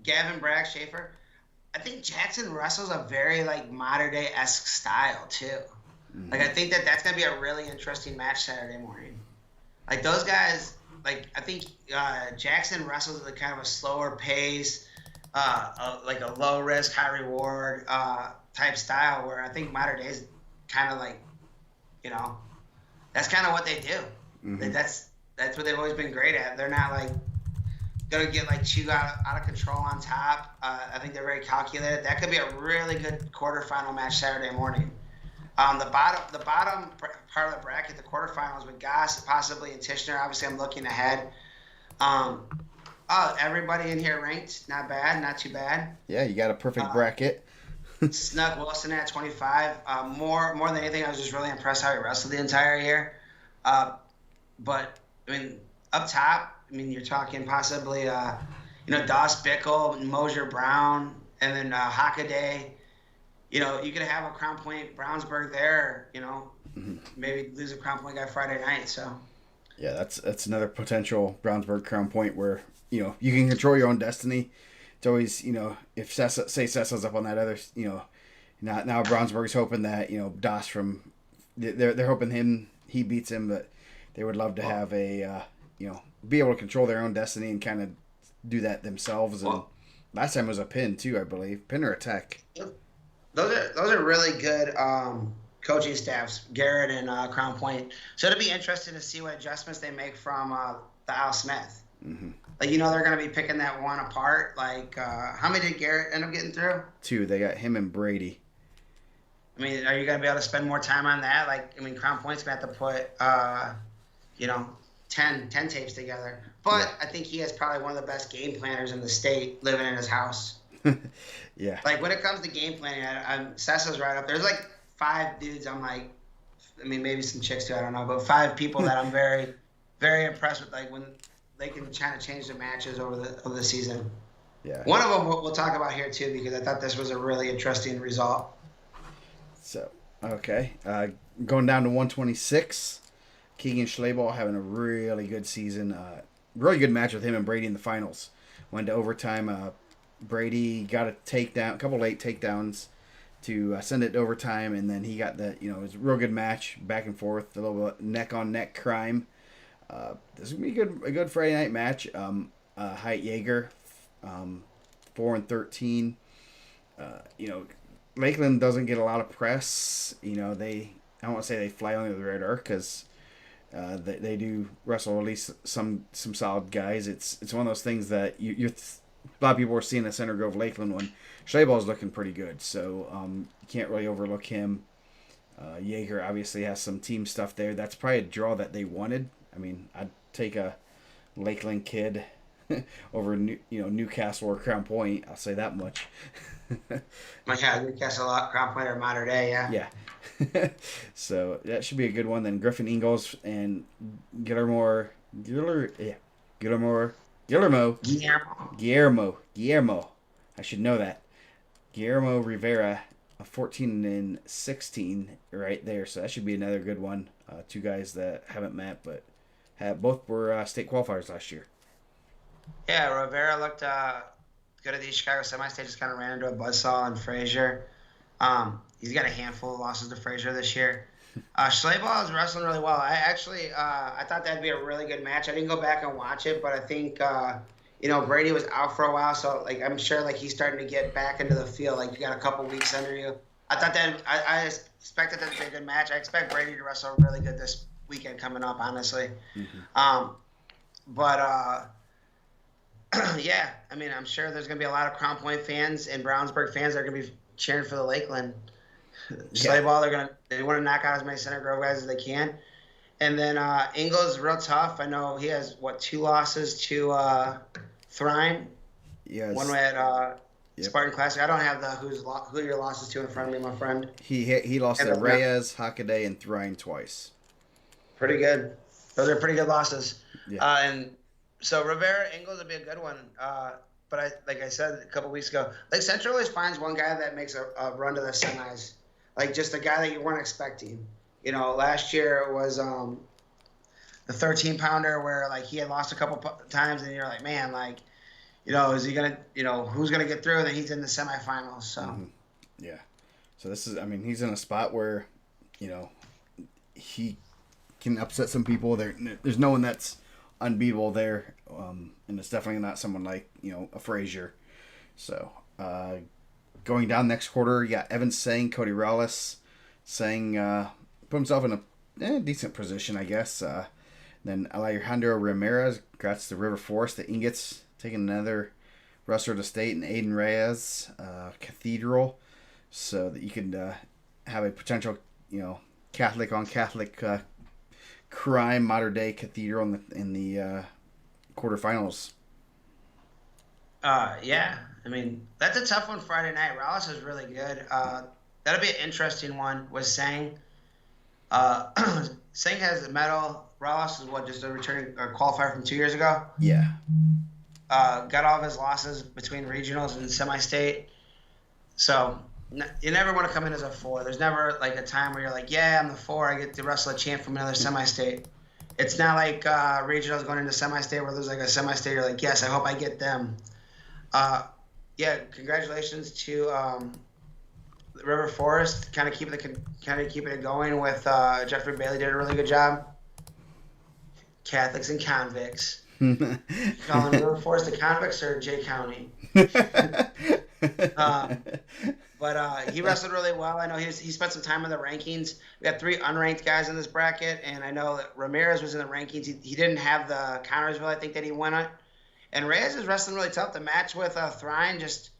Gavin Bragg, Schaefer. I think Jackson wrestles a very modern day esque style too. Mm-hmm. I think that's gonna be a really interesting match Saturday morning. Like those guys. I think Jackson wrestles at kind of a slower pace, like a low risk, high reward type style. Where I think modern day is kind of that's kind of what they do. Mm-hmm. That's what they've always been great at. They're not gonna get too out of control on top. I think they're very calculated. That could be a really good quarterfinal match Saturday morning. The bottom part of the bracket, the quarterfinals with Goss, possibly, and Tishner. Obviously, I'm looking ahead. Everybody in here ranked, not bad, not too bad. Yeah, you got a perfect bracket. Snug Wilson at 25. More than anything, I was just really impressed how he wrestled the entire year. But I mean, up top, you're talking possibly, Doss Bickle, Mosier Brown, and then Hockaday. You could have a Crown Point Brownsburg there, mm-hmm. Maybe lose a Crown Point guy Friday night. So, yeah, that's another potential Brownsburg Crown Point where, you can control your own destiny. It's always, if Cecil's up on that other, now Brownsburg's hoping that, Doss they're hoping he beats him, but they would love to have be able to control their own destiny and kind of do that themselves. And last time it was a pin too, I believe. Pin or attack. Those are really good coaching staffs, Garrett and Crown Point. So it'll be interesting to see what adjustments they make from the Al Smith. Mm-hmm. They're going to be picking that one apart. How many did Garrett end up getting through? 2. They got him and Brady. Are you going to be able to spend more time on that? Crown Point's going to have to put, 10 tapes together. But yeah. I think he has probably one of the best game planners in the state living in his house. Yeah. When it comes to game planning, Cecil's right up. There's 5 dudes I'm maybe some chicks too, I don't know, but 5 people that I'm very, very impressed with, when they can kind of change the matches over the season. Yeah. One of them we'll talk about here too, because I thought this was a really interesting result. So, okay. Going down to 126, Keegan Schlabel having a really good season. Really good match with him and Brady in the finals. Went to overtime. Brady got a takedown, a couple late takedowns to send it to overtime, and then he got it was a real good match, back and forth, a little bit neck on neck crime. This is gonna be a good Friday night match. Hyatt Yeager, 4-13. Lakeland doesn't get a lot of press. I don't want to say they fly under the radar because they do wrestle at least some solid guys. It's one of those things that a lot of people are seeing at Center Grove Lakeland when Schleiball's looking pretty good, so you can't really overlook him. Yeager obviously has some team stuff there. That's probably a draw that they wanted. I mean, I'd take a Lakeland kid over Newcastle or Crown Point. I'll say that much. Newcastle, Crown Point, or Mater Dei, yeah. Yeah. So that should be a good one. Then Griffin Ingalls and Guillermo. I should know that. Guillermo Rivera, 14-16 right there. So that should be another good one. Two guys that haven't met, but both were state qualifiers last year. Yeah, Rivera looked good at the Chicago semi-state. Just kind of ran into a buzzsaw in Frazier. He's got a handful of losses to Frazier this year. Schleiball is wrestling really well. I thought that'd be a really good match. I didn't go back and watch it, but I think Brady was out for a while, so I'm sure he's starting to get back into the field. You got a couple weeks under you. I thought that I expected that to be a good match. I expect Brady to wrestle really good this weekend coming up, honestly. Mm-hmm. Yeah, I mean, I'm sure there's going to be a lot of Crown Point fans and Brownsburg fans that are going to be cheering for the Lakeland. Schleiball, they want to knock out as many Center Grove guys as they can. And then Ingalls is real tough. I know he has, 2 losses to Thrine? Yes. One at Spartan Classic. I don't have who your losses to in front of me, my friend. He lost to Reyes, Hockaday, and Thrine twice. Pretty good. Those are pretty good losses. Yeah. And so Rivera Ingalls would be a good one. But like I said a couple weeks ago, Central always finds one guy that makes a run to the semis. Just a guy that you weren't expecting. Last year it was the 13-pounder where he had lost a couple times, and you're like, man, is he gonna, who's gonna get through? And then he's in the semifinals. So yeah. So this is, he's in a spot where, he can upset some people. There's no one that's unbeatable there, and it's definitely not someone like a Frazier. So going down next quarter, you got Evan Sang, Cody Rallis. Sang put himself in a decent position, I guess. Then Alejandro Ramirez got to River Forest. The Ingots taking another wrestler to state, and Aiden Reyes, Cathedral, so that you could have a potential Catholic on Catholic crime, Mater Dei Cathedral in the quarterfinals. Yeah, that's a tough one Friday night. Rallis is really good. That'll be an interesting one with Sang. Sang has a medal. Rallis is just a returning qualifier from 2 years ago. Yeah. Got all of his losses between regionals and semi-state. So you never want to come in as a 4. There's never a time where you're like, yeah, I'm the 4. I get to wrestle a champ from another semi-state. It's not like regionals going into semi-state where there's a semi-state. You're like, yes, I hope I get them. Yeah, congratulations to River Forest. Kind of keeping it going with Jeffrey Bailey. Did a really good job. Catholics and convicts. Calling River Forest the convicts or Jay County? But he wrestled really well. I know he spent some time in the rankings. We got 3 unranked guys in this bracket, and I know that Ramirez was in the rankings. He didn't have the Connorsville, I think, that he won it. And Reyes is wrestling really tough. The match with Thrine just,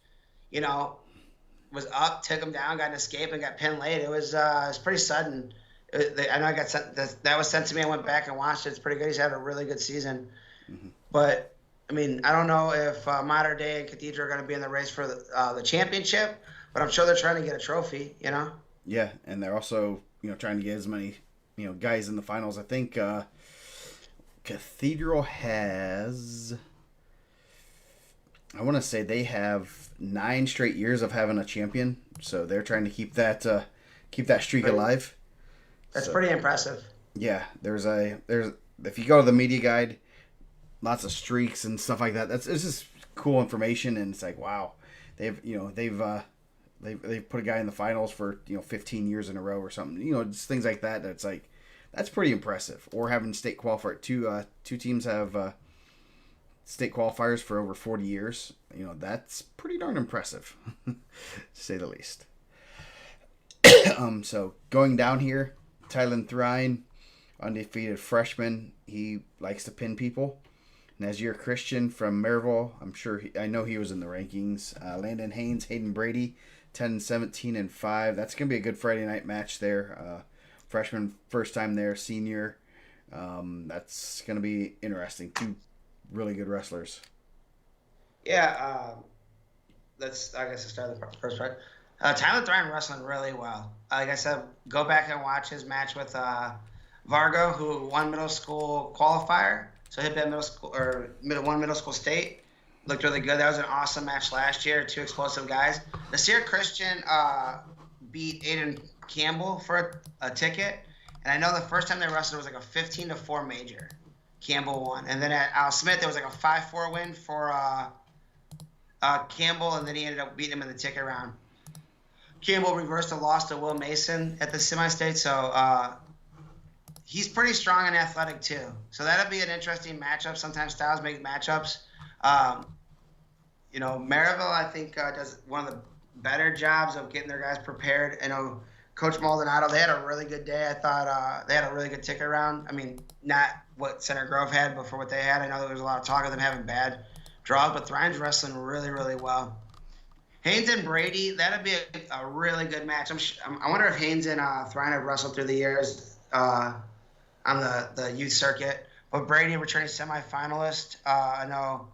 was up, took him down, got an escape, and got pinned late. It was pretty sudden. I know I got sent, that was sent to me. I went back and watched it. It's pretty good. He's had a really good season. Mm-hmm. But I don't know if Mater Dei and Cathedral are going to be in the race for the championship, but I'm sure they're trying to get a trophy. Yeah, and they're also trying to get as many guys in the finals. I think Cathedral has. I want to say they have 9 straight years of having a champion, so they're trying to keep that streak alive. That's pretty impressive. Yeah, there's if you go to the media guide, lots of streaks and stuff like that. It's just cool information, and it's like, wow, they've they put a guy in the finals for 15 years in a row or something. Just things like that. That's like that's pretty impressive. Or having state qualifier. Two teams have state qualifiers for over 40 years. That's pretty darn impressive, to say the least. So going down here, Tylen Thrine, undefeated freshman. He likes to pin people. Nazir Christian from Maryville. I know he was in the rankings. Landon Haynes, Hayden Brady, 10-17-5. That's gonna be a good Friday night match there. Freshman, first time there. Senior. That's gonna be interesting. Two really good wrestlers. Yeah. I guess let's start the first part. Tylen Thrine wrestling really well. Like I said, go back and watch his match with Vargo, who won middle school qualifier. So he'd been middle school state. Looked really good. That was an awesome match last year. Two explosive guys. Nasir Christian beat Aiden Campbell for a ticket. And I know the first time they wrestled was like a 15-4 major. Campbell won. And then at Al Smith, it was like a 5-4 win for Campbell, and then he ended up beating him in the ticket round. Campbell reversed a loss to Will Mason at the semi-state, so he's pretty strong and athletic too. So that'll be an interesting matchup. Sometimes styles make matchups. Maryville, I think, does one of the better jobs of getting their guys prepared. Coach Maldonado, they had a really good day. I thought they had a really good ticket round. I mean, not what Center Grove had, but for what they had, I know there was a lot of talk of them having bad draws, but Thrine's wrestling really, really well. Haynes and Brady, that'd be a really good match. I wonder if Haynes and Thrine have wrestled through the years on the youth circuit. But Brady, returning semifinalist, I know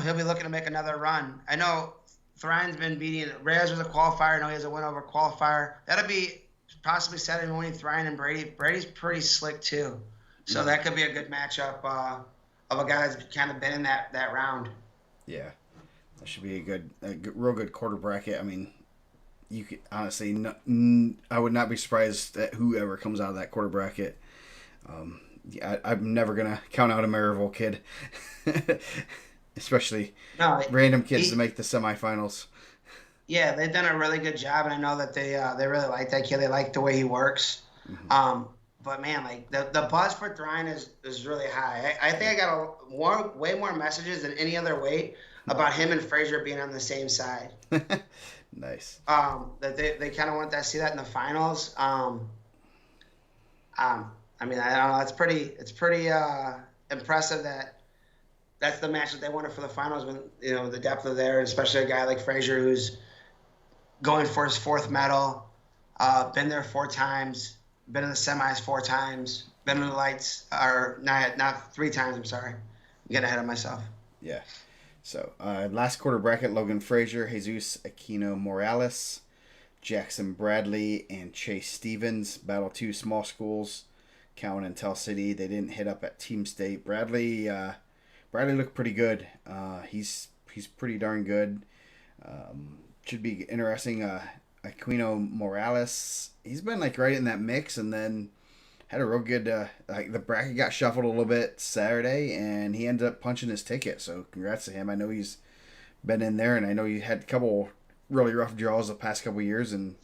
he'll be looking to make another run. I know Thrine's been beating Reyes was a qualifier. I know he has a win over qualifier. That'll be possibly Saturday morning. Thrine and Brady. Brady's pretty slick too, so that could be a good matchup of a guy that's kind of been in that round. Yeah, that should be a real good quarter bracket. I mean, you could honestly, I would not be surprised at whoever comes out of that quarter bracket. I'm never gonna count out a Maryville kid. Especially random kids to make the semifinals. Yeah, they've done a really good job, and I know that they really like that kid. They like the way he works. Mm-hmm. But man, like the buzz for Thrine is really high. I think I got way more messages than any other weight about him and Frazier being on the same side. Nice. That they kind of want to see that in the finals. I mean, I don't know. It's pretty impressive that that's the match that they wanted for the finals when, the depth of there, especially a guy like Frazier who's going for his fourth medal, been there 4 times, been in the semis 4 times, been in the lights, or not 3 times, I'm sorry. I'm getting ahead of myself. Yeah. So, last quarter bracket, Logan Frazier, Jesus Aquino Morales, Jackson Bradley, and Chase Stevens battle 2 small schools, Cowan and Tell City. They didn't hit up at Team State. Bradley looked pretty good. He's pretty darn good. Should be interesting. Aquino Morales, he's been like right in that mix, and then had a real good. The bracket got shuffled a little bit Saturday, and he ended up punching his ticket. So congrats to him. I know he's been in there, and I know he had a couple really rough draws the past couple years, and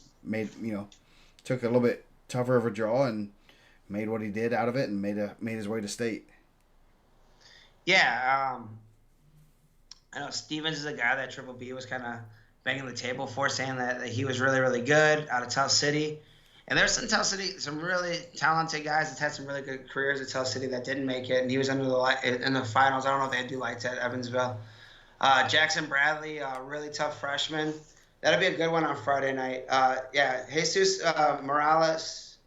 took a little bit tougher of a draw and made what he did out of it, and made his way to state. Yeah, I know Stevens is a guy that Triple B was kind of banging the table for, saying that he was really, really good out of Tell City. And there's some really talented guys that had some really good careers at Tell City that didn't make it, and he was in the finals. I don't know if they do lights at Evansville. Jackson Bradley, really tough freshman. That'll be a good one on Friday night. Jesus Morales,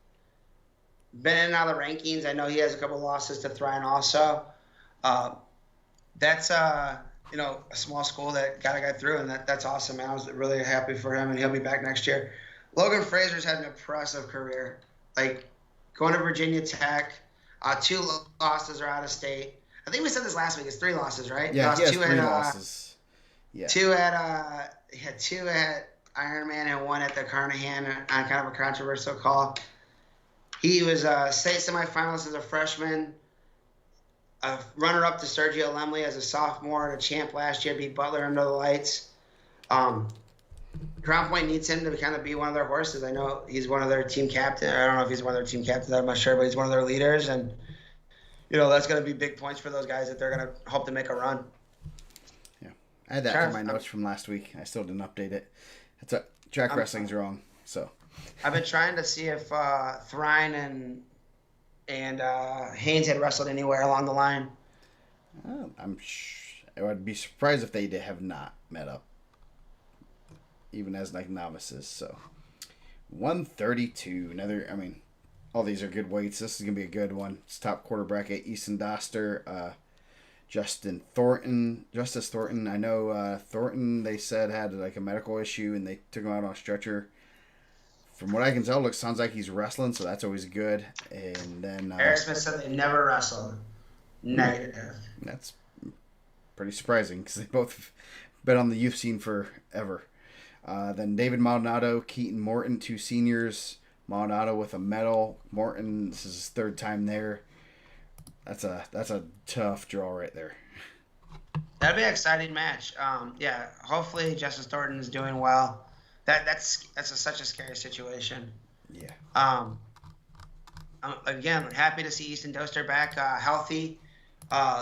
been in and out of the rankings. I know he has a couple losses to Thrine also. That's a small school that got a guy through, and that's awesome, man. I was really happy for him, and he'll be back next year. Logan Frazier's had an impressive career, like going to Virginia Tech. 2 losses are out of state. I think we said this last week. It's 3 losses, right? Yeah, he has 3 losses. Yeah. 2 at Ironman and 1 at the Carnahan on kind of a controversial call. He was state semifinalist as a freshman. A runner-up to Sergio Lemley as a sophomore, and a champ last year, beat Butler under the lights. Crown Point needs him to kind of be one of their horses. I know he's one of their team captain. I don't know if he's one of their team captains. I'm not sure, but he's one of their leaders, and that's going to be big points for those guys that they're going to hope to make a run. Yeah, I had that for my notes from last week. I still didn't update it. Track wrestling's wrong, so. I've been trying to see if Thrine and Haynes had wrestled anywhere along the line. I would be surprised if they have not met up, even as like novices. So 132. All these are good weights. This is gonna be a good one. It's top quarter bracket. Easton Doster, Justice Thornton. I know Thornton. They said had like a medical issue and they took him out on a stretcher. From what I can tell, sounds like he's wrestling, so that's always good. And then Eric Smith said they never wrestled. Negative. That's pretty surprising because they both been on the youth scene forever. Then David Maldonado, Keaton Morton, 2 seniors. Maldonado with a medal. Morton, this is his 3rd time there. That's a tough draw right there. That'd be an exciting match. Hopefully Justice Thornton is doing well. That's such a scary situation. Yeah. Again, happy to see Easton Doster back healthy.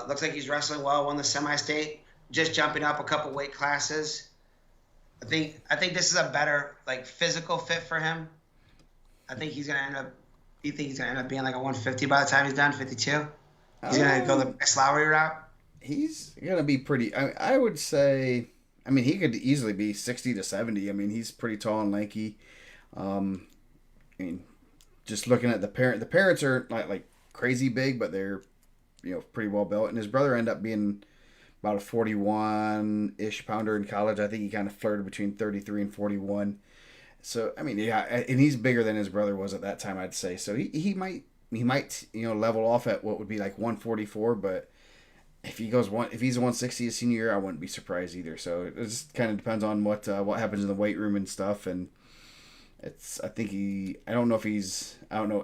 Looks like he's wrestling well. Won the semi-state. Just jumping up a couple weight classes. I think this is a better physical fit for him. I think he's gonna end up. You think he's gonna end up being like a 150 by the time he's done? 52. He's gonna go the Max Lowry route. He's gonna be pretty. I would say. He could easily be 60 to 70. He's pretty tall and lanky. Just looking at the parents are like crazy big, but they're pretty well built. And his brother ended up being about a 41-ish pounder in college. I think he kind of flirted between 33 and 41. So and he's bigger than his brother was at that time, I'd say. So he might level off at what would be like 144, but. If he's a 160 his senior year, I wouldn't be surprised either. So it just kind of depends on what happens in the weight room and stuff. And I don't know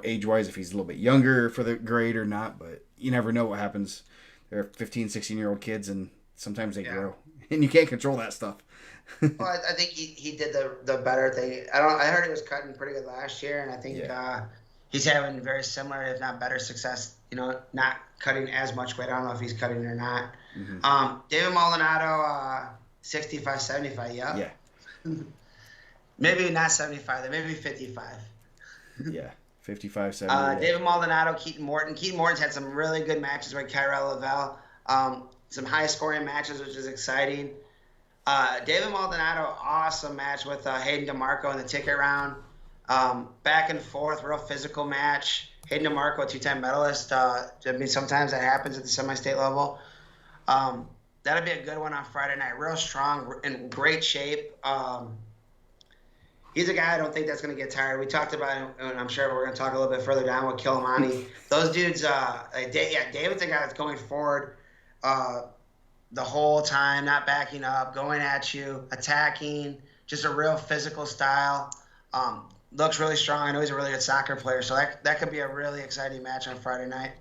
age wise if he's a little bit younger for the grade or not, but you never know what happens. They're 15, 16-year-old kids, and sometimes they grow, and you can't control that stuff. Well, I think he did the better thing. I heard he was cutting pretty good last year, and I think he's having very similar, if not better, success. Not cutting as much weight. I don't know if he's cutting or not. Mm-hmm. David Maldonado, 65, 75. Yeah. Maybe not 75. Maybe 55. Yeah, 55, 70. David Maldonado, Keaton Morton. Keaton Morton's had some really good matches with Kyrell Lavelle. Some high-scoring matches, which is exciting. David Maldonado, awesome match with Hayden DeMarco in the ticket round. Back and forth, real physical match. Hayden DeMarco, a 2-time medalist. Sometimes that happens at the semi-state level. That'll be a good one on Friday night. Real strong, in great shape. He's a guy I don't think that's going to get tired. We talked about him, and I'm sure we're going to talk a little bit further down with Kilimani. Those dudes, David's a guy that's going forward the whole time, not backing up, going at you, attacking, just a real physical style. Looks really strong. I know he's a really good soccer player, so that could be a really exciting match on Friday night.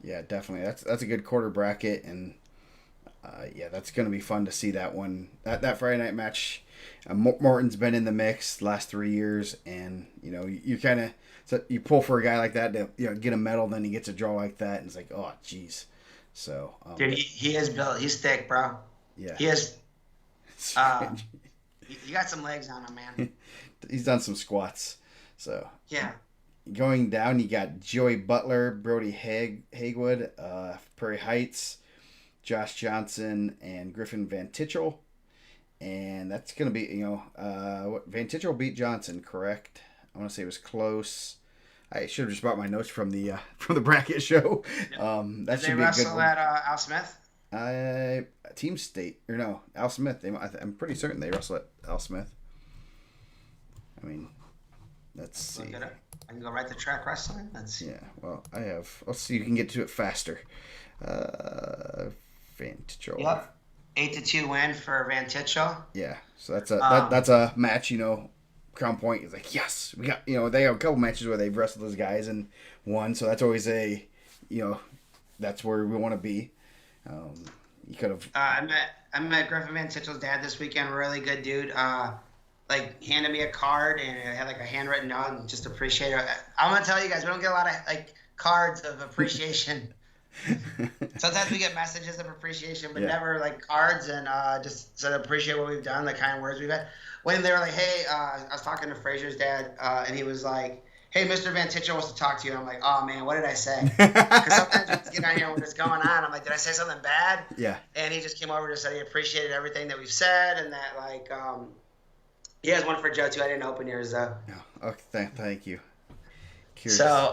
Yeah, definitely. That's a good quarter bracket, and that's going to be fun to see that one. That Friday night match. Morton's been in the mix the last 3 years, and you kind of you pull for a guy like that to get a medal, then he gets a draw like that, and it's like, oh, jeez. So dude, he is built. He's thick, bro. Yeah, he is. You got some legs on him, man. He's done some squats. So yeah. Going down, you got Joey Butler, Brody Hagwood, Prairie Heights, Josh Johnson, and Griffin Van Tichel. And that's going to be, Van Tichel beat Johnson, correct? I want to say it was close. I should have just brought my notes from the bracket show. That should be a good one. Did they wrestle at Al Smith? Team State, or no, Al Smith. I'm pretty certain they wrestle at Al Smith. Let's see. I can go right to track wrestling. Yeah, well, I have. Let's see if you can get to it faster. Van Tichel. Yep. 8-2 win for Van Tichel. Yeah, so that's a match. Crown Point is like, yes, we got. They have a couple matches where they've wrestled those guys and won. So that's always that's where we want to be. You could have. I met Griffin Van Tichel's dad this weekend. Really good dude. like handed me a card and it had like a handwritten note and just appreciate it. I'm gonna tell you guys, we don't get a lot of like cards of appreciation. Sometimes we get messages of appreciation, but never like cards, and just to appreciate what we've done, the kind words we've had. When they were like, hey, I was talking to Frazier's dad, and he was like, hey, Mr. Van Tichel wants to talk to you. And I'm like, oh, man, what did I say? Because sometimes we just get on here when it's going on. I'm like, did I say something bad? Yeah. And he just came over and just said he appreciated everything that we've said, and that, like, he has one for Joe, too. I didn't open yours, though. No. Okay, thank you. Curious. So,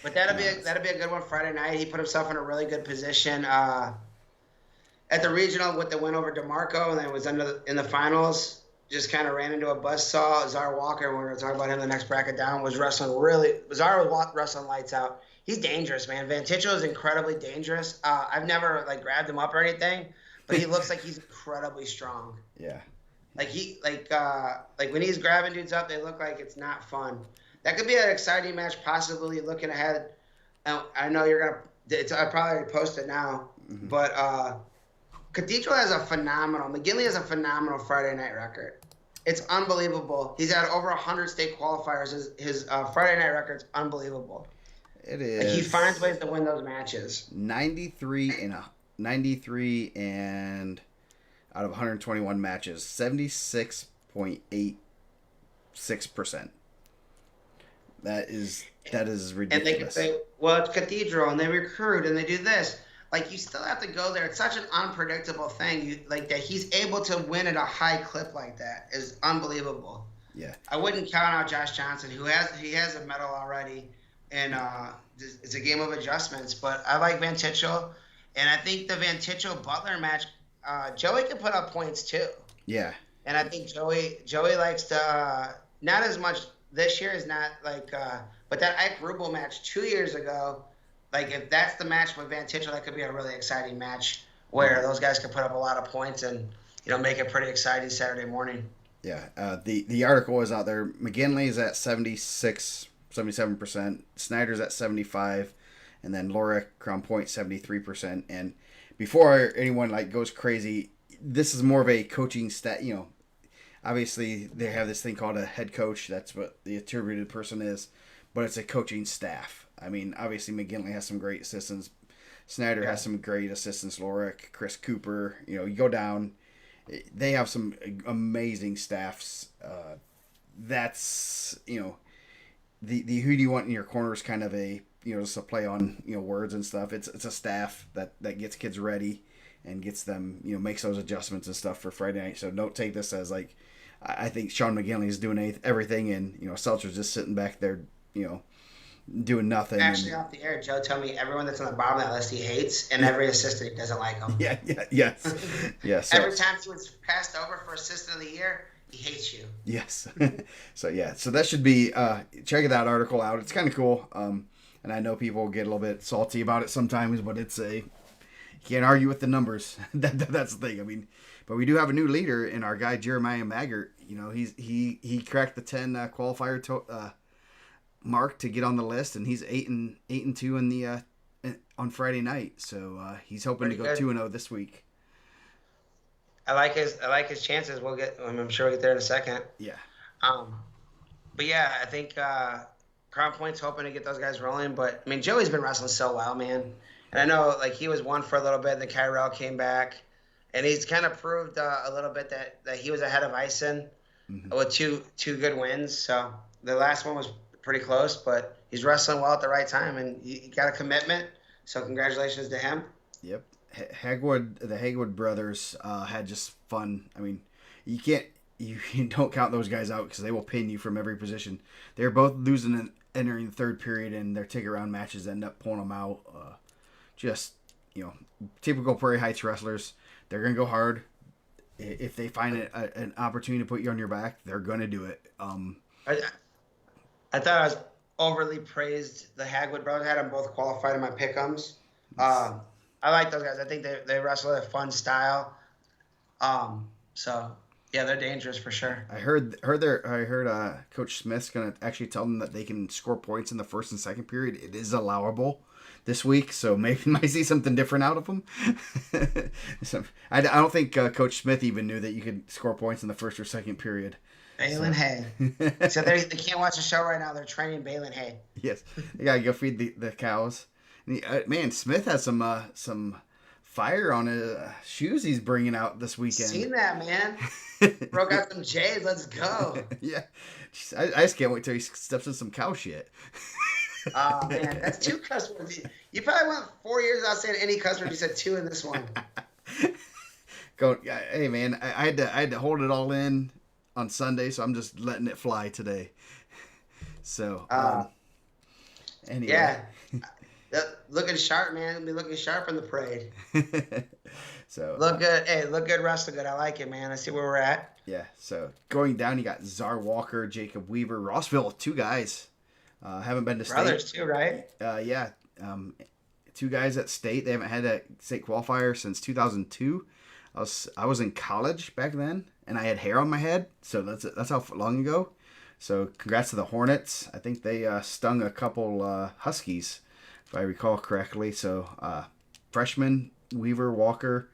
but that'll be a good one Friday night. He put himself in a really good position at the regional with the win over DeMarco, and then was in the finals. Just kind of ran into a buzzsaw. Zara Walker, when we were talking about him the next bracket down, was wrestling Zara was wrestling lights out. He's dangerous, man. Van Tichel is incredibly dangerous. I've never like grabbed him up or anything, but he looks like he's incredibly strong. Yeah. Like when he's grabbing dudes up, they look like it's not fun. That could be an exciting match, possibly looking ahead. I know you're gonna. I probably already posted now, but Cathedral has a phenomenal. McGinley has a phenomenal Friday night record. It's unbelievable. He's had over 100 state qualifiers. His Friday night record's unbelievable. It is. Like he finds ways to win those matches. 93 and out of 121 matches, 76.86%. That is ridiculous. And they can say, well, it's Cathedral, and they recruit, and they do this. Like, you still have to go there. It's such an unpredictable thing. That he's able to win at a high clip like that is unbelievable. Yeah. I wouldn't count out Josh Johnson, he has a medal already, and it's a game of adjustments. But I like Van Tichel, and I think the Van Tichel-Butler match, Joey can put up points too. Yeah. And I think Joey likes to not as much this year is not like but that Ike Rubel match 2 years ago. Like, if that's the match with Van Tichel, that could be a really exciting match where those guys could put up a lot of points and, make it pretty exciting Saturday morning. Yeah. The article is out there. McGinley's at 77%. Snyder's at 75%. And then Laura Crown Point, 73%. And before anyone, goes crazy, this is more of a coaching stat, Obviously, they have this thing called a head coach. That's what the attributed person is. But it's a coaching staff. I mean, obviously, McGinley has some great assistants. Snyder has some great assistants. Lorick, Chris Cooper. You go down. They have some amazing staffs. That's, the who do you want in your corner is kind of a, just a play on, words and stuff. It's a staff that gets kids ready and gets them, makes those adjustments and stuff for Friday night. So don't take this as I think Sean McGinley is doing everything, and Seltzer's just sitting back there, doing nothing. Actually, off the air, Joe told me everyone that's on the bottom of that list he hates, and every assistant he doesn't like them. Yes. So, every time he was passed over for assistant of the year, he hates you. Yes. So that should be check that article out. It's kind of cool. And I know people get a little bit salty about it sometimes, but you can't argue with the numbers. That's the thing. I mean, but we do have a new leader in our guy Jeremiah Maggart. He cracked the 10 qualifier mark to get on the list, and he's 8-2 in the on Friday night. So he's hoping to go 2-0 this week. I like his chances. I'm sure we'll get there in a second. Yeah. But yeah, I think Crown Point's hoping to get those guys rolling. But I mean, Joey's been wrestling so well, man. And I know he was one for a little bit, and then Kyrell came back, and he's kind of proved a little bit that he was ahead of Ison with two good wins. So the last one was pretty close, but he's wrestling well at the right time, and he got a commitment. So congratulations to him. Yep. The Hagwood brothers had just fun. I mean, you don't count those guys out because they will pin you from every position. They're both losing and entering the third period, and their take around matches end up pulling them out. Typical Prairie Heights wrestlers. They're gonna go hard. If they find an opportunity to put you on your back, they're gonna do it. I thought I was overly praised. The Hagwood brothers had them both qualified in my pick'ems. I like those guys. I think they wrestle a fun style. So yeah, they're dangerous for sure. I heard Coach Smith's gonna actually tell them that they can score points in the first and second period. It is allowable. this week, so maybe we might see something different out of him. So, I don't think Coach Smith even knew that you could score points in the first or second period. Balin Hay. So they can't watch the show right now. They're training Balin Hay. Yes, you gotta go feed the cows. And man, Smith has some fire on his shoes he's bringing out this weekend. Seen that, man. Broke out some J's. Let's go. Yeah, I just can't wait till he steps in some cow shit. Oh man, that's 2 cuss words. You probably went 4 years without saying any cuss words. You said 2 in this one. Hey man, I had to hold it all in on Sunday, so I'm just letting it fly today. So anyway. Yeah. Looking sharp, man. It'll be looking sharp in the parade. So look good. Hey, look good, wrestle good. I like it, man. I see where we're at. Yeah. So going down, you got Czar Walker, Jacob Weaver, Rossville, 2 guys. Haven't been to Brothers state. too, right? Yeah. 2 guys at state. They haven't had a state qualifier since 2002. I was in college back then, and I had hair on my head, so that's how long ago. So congrats to the Hornets. I think they stung a couple Huskies, if I recall correctly. So freshman Weaver, Walker,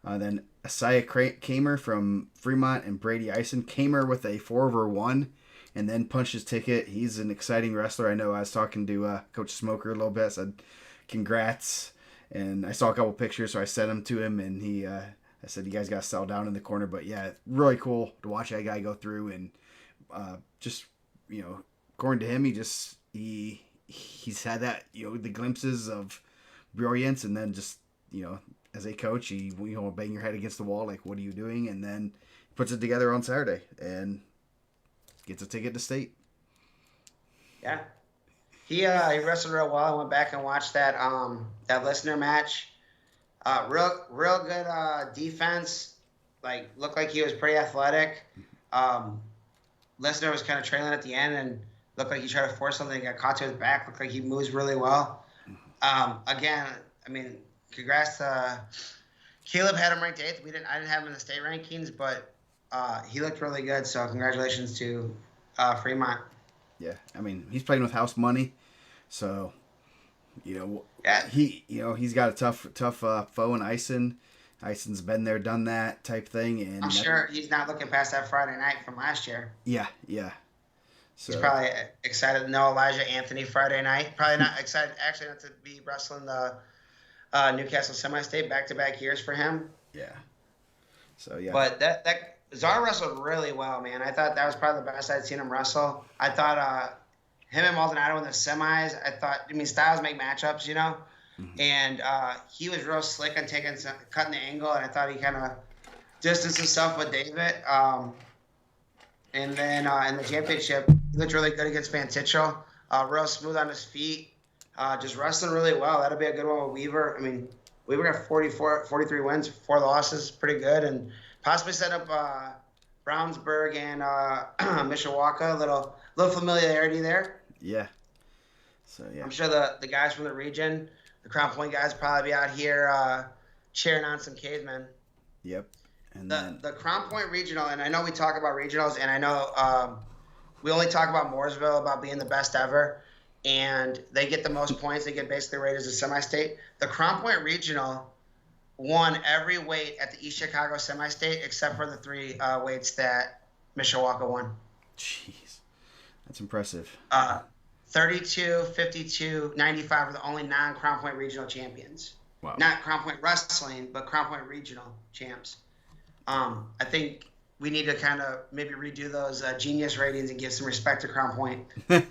then Asaya Kamer from Fremont, and Brady Ison. Kamer with a 4/1, and then punched his ticket. He's an exciting wrestler. I know I was talking to Coach Smoker a little bit. Said congrats, and I saw a couple pictures, so I sent them to him, and he. I said, you guys got to settle down in the corner. But, yeah, really cool to watch that guy go through. And just, according to him, he's had that, the glimpses of brilliance. And then just, as a coach, he bang your head against the wall, like, what are you doing? And then puts it together on Saturday and gets a ticket to state. Yeah. He wrestled real well. I went back and watched that listener match. Real good defense. Like, looked like he was pretty athletic. Listener was kind of trailing at the end and looked like he tried to force something. Got caught to his back. Looked like he moves really well. Again, I mean, congrats to Caleb. Had him ranked 8th. I didn't have him in the state rankings, but he looked really good. So congratulations to Fremont. Yeah, I mean, he's playing with house money, so. Yeah. He's got a tough foe in Ison. Ison's been there, done that type thing, and I'm sure he's not looking past that Friday night from last year. Yeah. So he's probably excited to know Elijah Anthony Friday night. Probably not excited, actually, not to be wrestling the Newcastle semi-state back-to-back years for him. Yeah. So yeah. But that Czar wrestled really well, man. I thought that was probably the best I'd seen him wrestle. I thought. Him and Maldonado in the semis, styles make matchups, Mm-hmm. And he was real slick on cutting the angle, and I thought he kind of distanced himself with David. And then in the championship, he looked really good against Van Tichel, real smooth on his feet, just wrestling really well. That'll be a good one with Weaver. I mean, Weaver got 43 wins, 4 losses, pretty good, and possibly set up Brownsburg and Mishawaka, a little familiarity there. Yeah. So yeah. I'm sure the guys from the region, the Crown Point guys, probably be out here cheering on some cavemen. Yep. And the Crown Point regional, and I know we talk about regionals, and I know we only talk about Mooresville about being the best ever, and they get the most points. They get basically rated as a semi-state. The Crown Point regional won every weight at the East Chicago semi-state except for the 3 weights that Mishawaka won. Jeez, that's impressive. 32, 52, 95 are the only non-Crown Point regional champions. Wow. Not Crown Point wrestling, but Crown Point regional champs. I think we need to kind of maybe redo those genius ratings and give some respect to Crown Point. It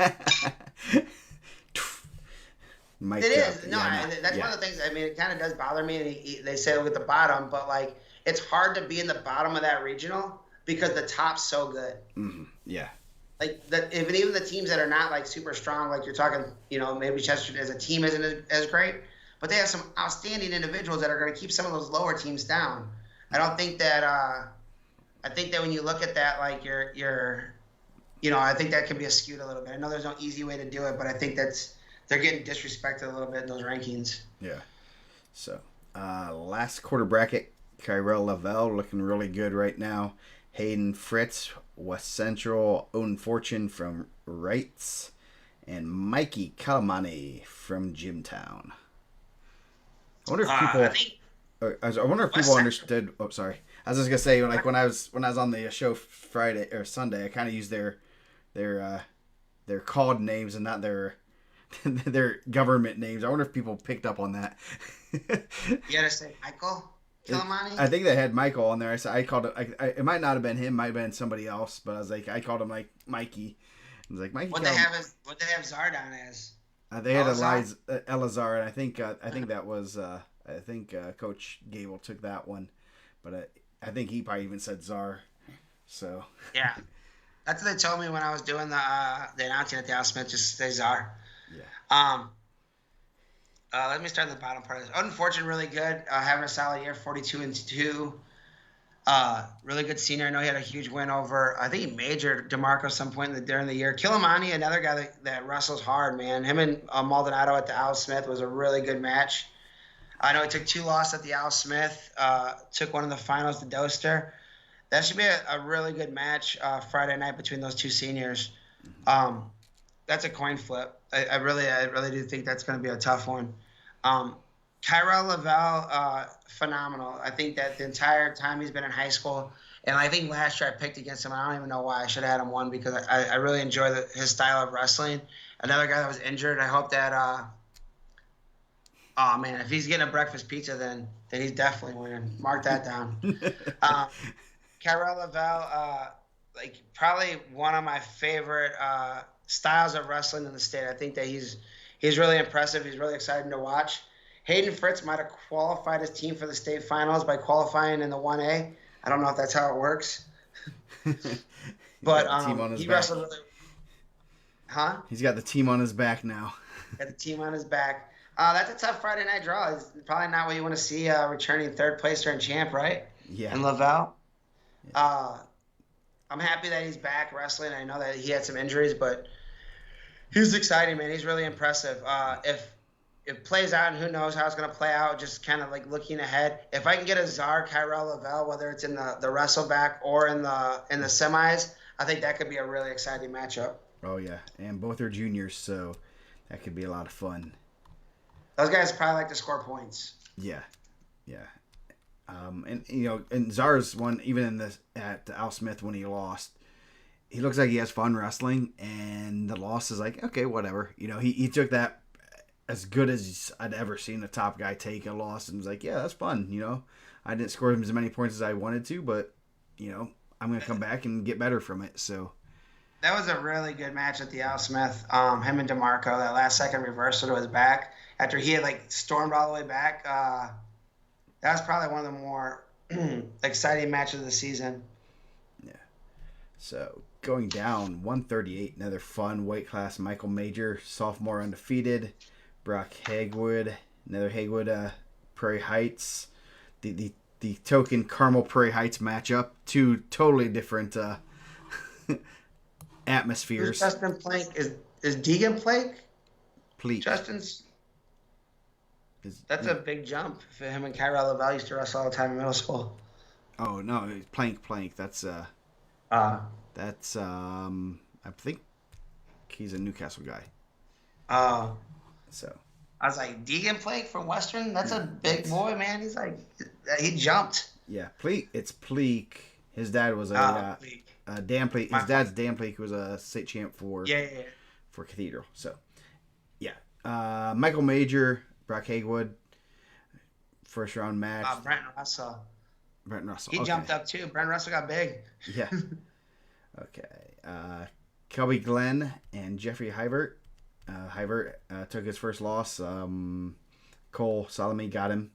is. No, that's one of the things. I mean, it kind of does bother me. And they say look at the bottom, but like it's hard to be in the bottom of that regional because the top's so good. Mm-hmm. Yeah. Like even the teams that are not like super strong, like you're talking, maybe Chester as a team isn't as great, but they have some outstanding individuals that are going to keep some of those lower teams down. I don't think that. I think that when you look at that, like I think that can be skewed a little bit. I know there's no easy way to do it, but I think they're getting disrespected a little bit in those rankings. Yeah. So last quarter bracket, Kyrell Lavelle looking really good right now. Hayden Fritz, West Central, Owen Fortune from Wrights, and Mikey Calamani from Jimtown. I wonder if I people. think I wonder if West people Central. understood. Oh, sorry. I was just gonna say, like when I was on the show Friday or Sunday, I kind of used their called names and not their their government names. I wonder if people picked up on that. You gotta say Michael Kilimani? I think they had Michael on there. I called it. It might not have been him. Might have been somebody else. But I called him like Mikey. I was like Mikey. What they have Zardon as? They had Elazar? Elazar, and I think that was Coach Gable took that one, but I think he probably even said Czar. So Yeah. That's what they told me when I was doing the announcing at the Al Smith, just say Czar. yeah. Let me start at the bottom part of this. Unfortunate, really good. Having a solid year, 42-2. Really good senior. I know he had a huge win over, I think he majored DeMarco some point during the year. Kilimani, another guy that wrestles hard, man. Him and Maldonado at the Al Smith was a really good match. I know he took 2 losses at the Al Smith. Took one in the finals to Doster. That should be a really good match Friday night between those 2 seniors. That's a coin flip. I really do think that's going to be a tough one. Kyrell Lavelle, phenomenal. I think that the entire time he's been in high school, and I think last year I picked against him. I don't even know why. I should have had him one because I really enjoy his style of wrestling. Another guy that was injured. I hope that oh man, if he's getting a breakfast pizza, then he's definitely winning. Mark that down. Kyrell Lavelle, like probably one of my favorite styles of wrestling in the state. I think that he's really impressive. He's really exciting to watch. Hayden Fritz might have qualified his team for the state finals by qualifying in the 1A. I don't know if that's how it works. But he wrestled really. Huh? He's got the team on his back now. Got the team on his back. That's a tough Friday night draw. It's probably not what you want to see returning third placer and champ, right? Yeah. And Lavelle. Yeah. I'm happy that he's back wrestling. I know that he had some injuries, but he's exciting, man. He's really impressive. If it plays out, and who knows how it's going to play out, just kind of like looking ahead. If I can get a Czar Kyrell Lavelle, whether it's in the wrestleback or in the semis, I think that could be a really exciting matchup. Oh yeah, and both are juniors, so that could be a lot of fun. Those guys probably like to score points. Yeah. And and Czar's one, even at Al Smith when he lost, he looks like he has fun wrestling, and the loss is like, okay, whatever. He took that as good as I'd ever seen a top guy take a loss, and was like, yeah, that's fun. I didn't score him as many points as I wanted to, but I'm gonna come back and get better from it. So that was a really good match at the Al Smith. Him and DeMarco, that last second reversal to his back after he had like stormed all the way back. That was probably one of the more exciting matches of the season. Yeah. So going down 138, another fun weight class. Michael Major, sophomore, undefeated. Brock Hagwood, another Hagwood, Prairie Heights. The token Carmel Prairie Heights matchup. 2 totally different atmospheres. Who's Justin Plank? Is Deegan Plank? Please. Justin's. That's a big jump for him and Kyrell Lavelle used to wrestle all the time in middle school. Oh no, Plank. That's I think he's a Newcastle guy. Oh. So. I was like, Deegan Plank from Western? That's a big boy, man. He's like, he jumped. Yeah, Pleak. It's Pleak. His dad was Dan Pleak. His dad's Dan Pleak, who was a state champ for Cathedral. So, yeah. Michael Major, Brock Hagwood, first round match. Brent Russell. He okay. jumped up too. Brent Russell got big. Yeah. Okay. Kelby Glenn and Jeffrey Hivert. Hivert took his first loss. Cole Salome got him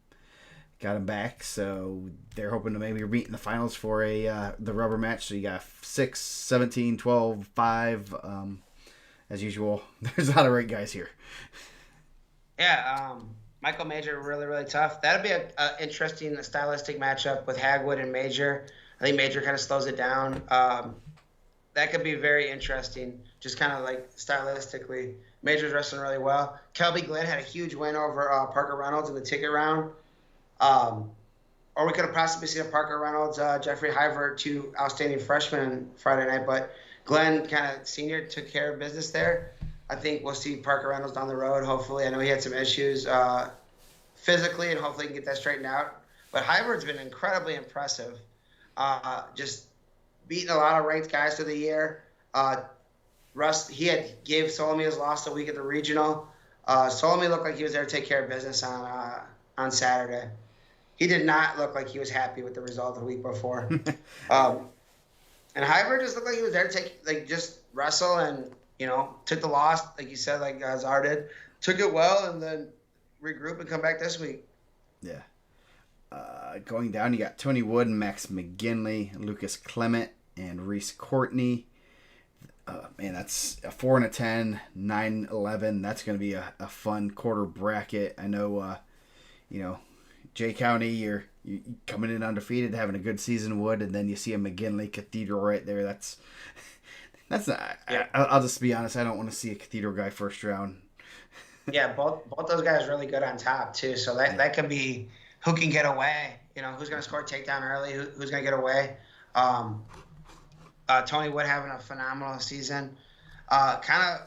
back. So they're hoping to maybe meet in the finals for the rubber match. So you got 6, 17, 12, 5. As usual, there's a lot of great guys here. Yeah, Michael Major really, really tough. That'd be an interesting stylistic matchup with Hagwood and Major. I think Major kind of slows it down. That could be very interesting, just kind of like stylistically. Major's wrestling really well. Kelby Glenn had a huge win over Parker Reynolds in the ticket round. Or we could have possibly seen Parker Reynolds, Jeffrey Hivert, 2 outstanding freshmen Friday night. But Glenn, kind of senior, took care of business there. I think we'll see Parker Reynolds down the road, hopefully. I know he had some issues physically, and hopefully he can get that straightened out. But Hybert's been incredibly impressive. Just beating a lot of ranked guys through the year. He gave Solomie his loss the week at the regional. Solomie looked like he was there to take care of business on Saturday. He did not look like he was happy with the result of the week before. And Hybrid just looked like he was there to just wrestle and, took the loss, like you said, like Czar did. Took it well and then regroup and come back this week. Yeah. Going down, you got Tony Wood, Max McGinley, Lucas Clement, and Reese Courtney. Man, that's a 4 and a 10, 9-11. That's going to be a fun quarter bracket. I know, Jay County, you're coming in undefeated, having a good season, Wood, and then you see a McGinley Cathedral right there. That's not. Yeah. I'll just be honest. I don't want to see a Cathedral guy first round. Yeah, both those guys really good on top too. So that could be who can get away. Who's going to score a takedown early? Who's going to get away? Tony Wood having a phenomenal season. Kind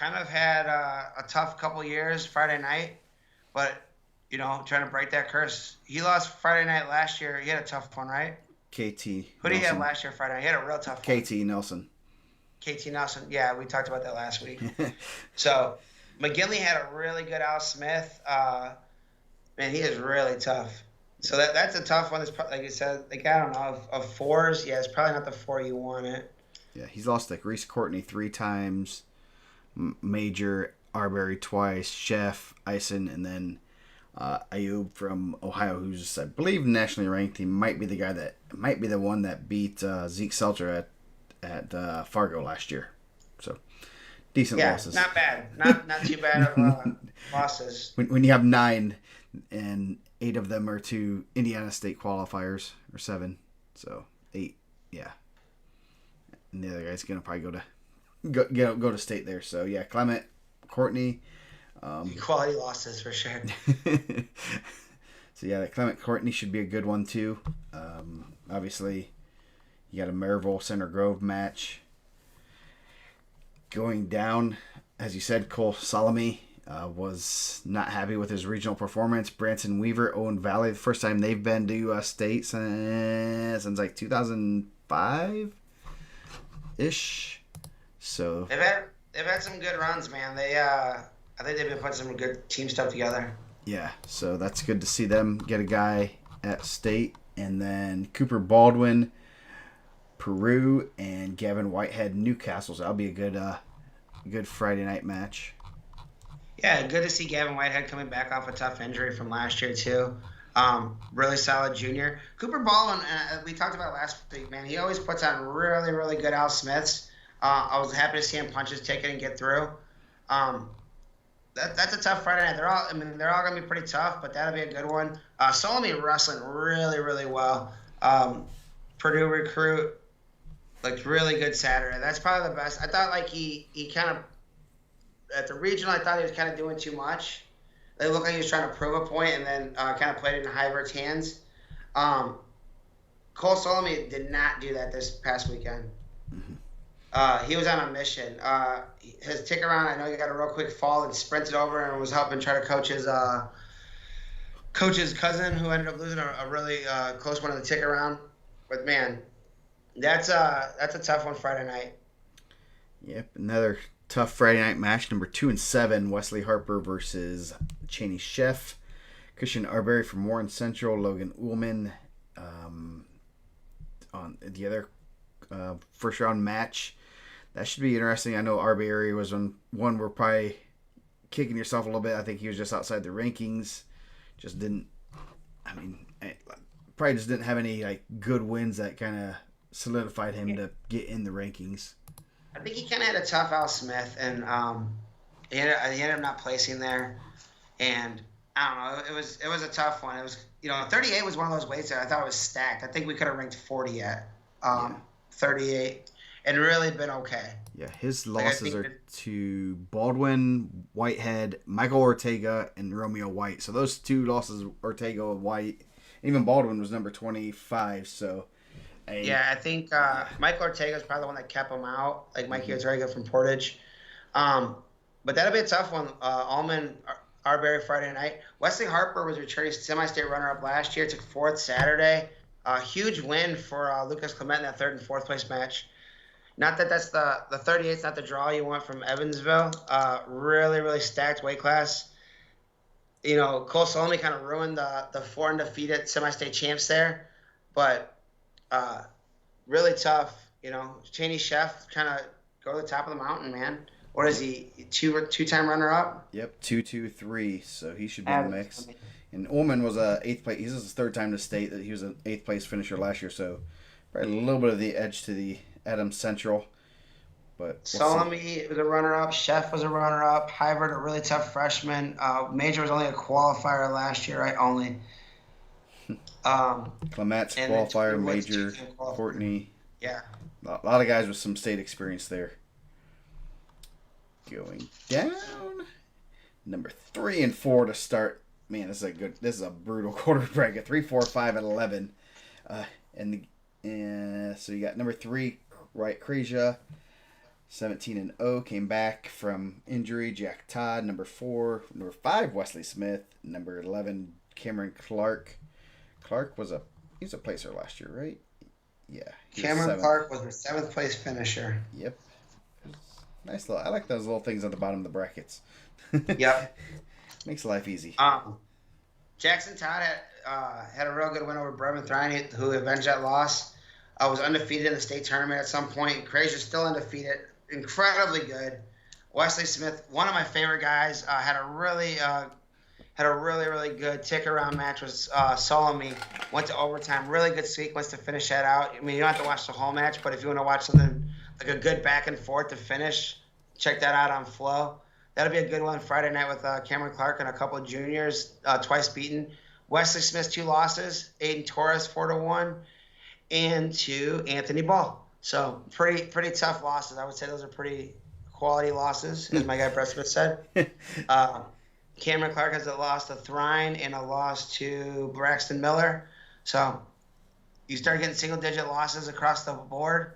of had a tough couple years Friday night, but trying to break that curse. He lost Friday night last year. He had a tough one, right? KT. Who did he have last year Friday night? He had a real tough one. KT Nelson. KT Nelson. Yeah, we talked about that last week. So McGinley had a really good Al Smith. Man, he is really tough. So that's a tough one. It's like you said, I don't know, of fours. Yeah, it's probably not the 4 you want it. Yeah, he's lost Reese Courtney 3 times, Major, Arbery twice, Chef, Eisen, and then Ayub from Ohio, who's I believe nationally ranked. He might be the one that beat Zeke Seltzer at Fargo last year. So decent losses. Not bad. Not too bad of losses. When you have 9 and 8 of them are to Indiana State qualifiers, or 7, so 8, yeah. And the other guy's gonna probably go to state there. So yeah, Clement, Courtney. Quality losses for sure. So yeah, the Clement Courtney should be a good one too. Obviously, you got a Maryville Center Grove match going down. As you said, Cole Solomie was not happy with his regional performance. Branson Weaver, Owen Valley, the first time they've been to state since like 2005 ish. So they've had some good runs, man. I think they've been putting some good team stuff together. Yeah, so that's good to see them get a guy at state. And then Cooper Baldwin, Peru, and Gavin Whitehead, Newcastle. So that'll be a good Friday night match. Yeah, good to see Gavin Whitehead coming back off a tough injury from last year too. Really solid junior. Cooper Baldwin, we talked about last week, man. He always puts on really, really good Al Smiths. I was happy to see him punches take it and get through. That's a tough Friday night. They're all gonna be pretty tough, but that'll be a good one. Solomie wrestling really, really well. Purdue recruit looked really good Saturday. That's probably the best. I thought he kind of at the regional. I thought he was kind of doing too much. It looked like he was trying to prove a point, and then kind of played it in Hybert's hands. Cole Solomie did not do that this past weekend. Mm-hmm. He was on a mission. His tick around, I know he got a real quick fall and sprinted over and was helping try to coach his cousin, who ended up losing a really close one in the tick around. But man, that's a tough one Friday night. Yep, another tough Friday night match, number 2 and 7, Wesley Harper versus Cheney Chef. Christian Arbery from Warren Central, Logan Ullman on the other first round match. That should be interesting. I know Arbery was one we're probably kicking yourself a little bit. I think he was just outside the rankings. Probably just didn't have any good wins that kind of solidified him to get in the rankings. I think he kind of had a tough Al Smith, and he ended up not placing there. And I don't know, it was a tough one. It was 38 was one of those weights that I thought was stacked. I think we could have ranked 40 at 38, and really been okay. Yeah, his losses are to Baldwin, Whitehead, Michael Ortega, and Romeo White. So those 2 losses, Ortega and White, even Baldwin was number 25. So. I think Michael Ortega is probably the one that kept him out, like Mikey Ortega from Portage. But that'll be a tough one. Arbery Friday night. Wesley Harper was returning semi-state runner-up last year. Took fourth Saturday. A huge win for Lucas Clement in that third and fourth place match. Not that that's the 38's not the draw you want from Evansville. Really, really stacked weight class. Cole Solomon kind of ruined the four undefeated semi-state champs there, but really tough. Cheney Chef kind of go to the top of the mountain, man. What is he? Two-time runner-up? Yep, 2-2-3. So he should be in the mix. And Ullman was a eighth place. He's his third time to state that he was an eighth place finisher last year. So probably a little bit of the edge to the Adams Central. But Solomon was a runner-up. Chef was a runner-up. Hyvert, a really tough freshman. Major was only a qualifier last year, right? Only. Clement's qualifier, Major, Courtney. Yeah. A lot of guys with some state experience there. Going down. Number 3 and 4 to start. Man, this is a brutal quarter bracket. 3, 4, 5, and 11. So you got number 3, right, Kreja. 17-0, came back from injury. Jack Todd, number 4. Number 5, Wesley Smith. Number 11, Cameron Clark. Clark was a placer last year, right? Yeah. Cameron Clark was the 7th place finisher. Yep. Nice little. I like those little things on the bottom of the brackets. Yep. Makes life easy. Jackson Todd had a real good win over Brevin Thryne, who avenged that loss. Was undefeated in the state tournament at some point. Crazier's still undefeated. Incredibly good. Wesley Smith, one of my favorite guys, had a really good tick-around match with Solomon. Went to overtime. Really good sequence to finish that out. I mean, you don't have to watch the whole match, but if you want to watch something like a good back and forth to finish, check that out on Flow. That'll be a good one Friday night with Cameron Clark and a couple of juniors, twice beaten. Wesley Smith, 2 losses. Aiden Torres, 4-1. And to Anthony Ball. So pretty tough losses. I would say those are pretty quality losses, as my guy Brett Smith said. Cameron Clark has a loss to Thryne and a loss to Braxton Miller. So you start getting single-digit losses across the board.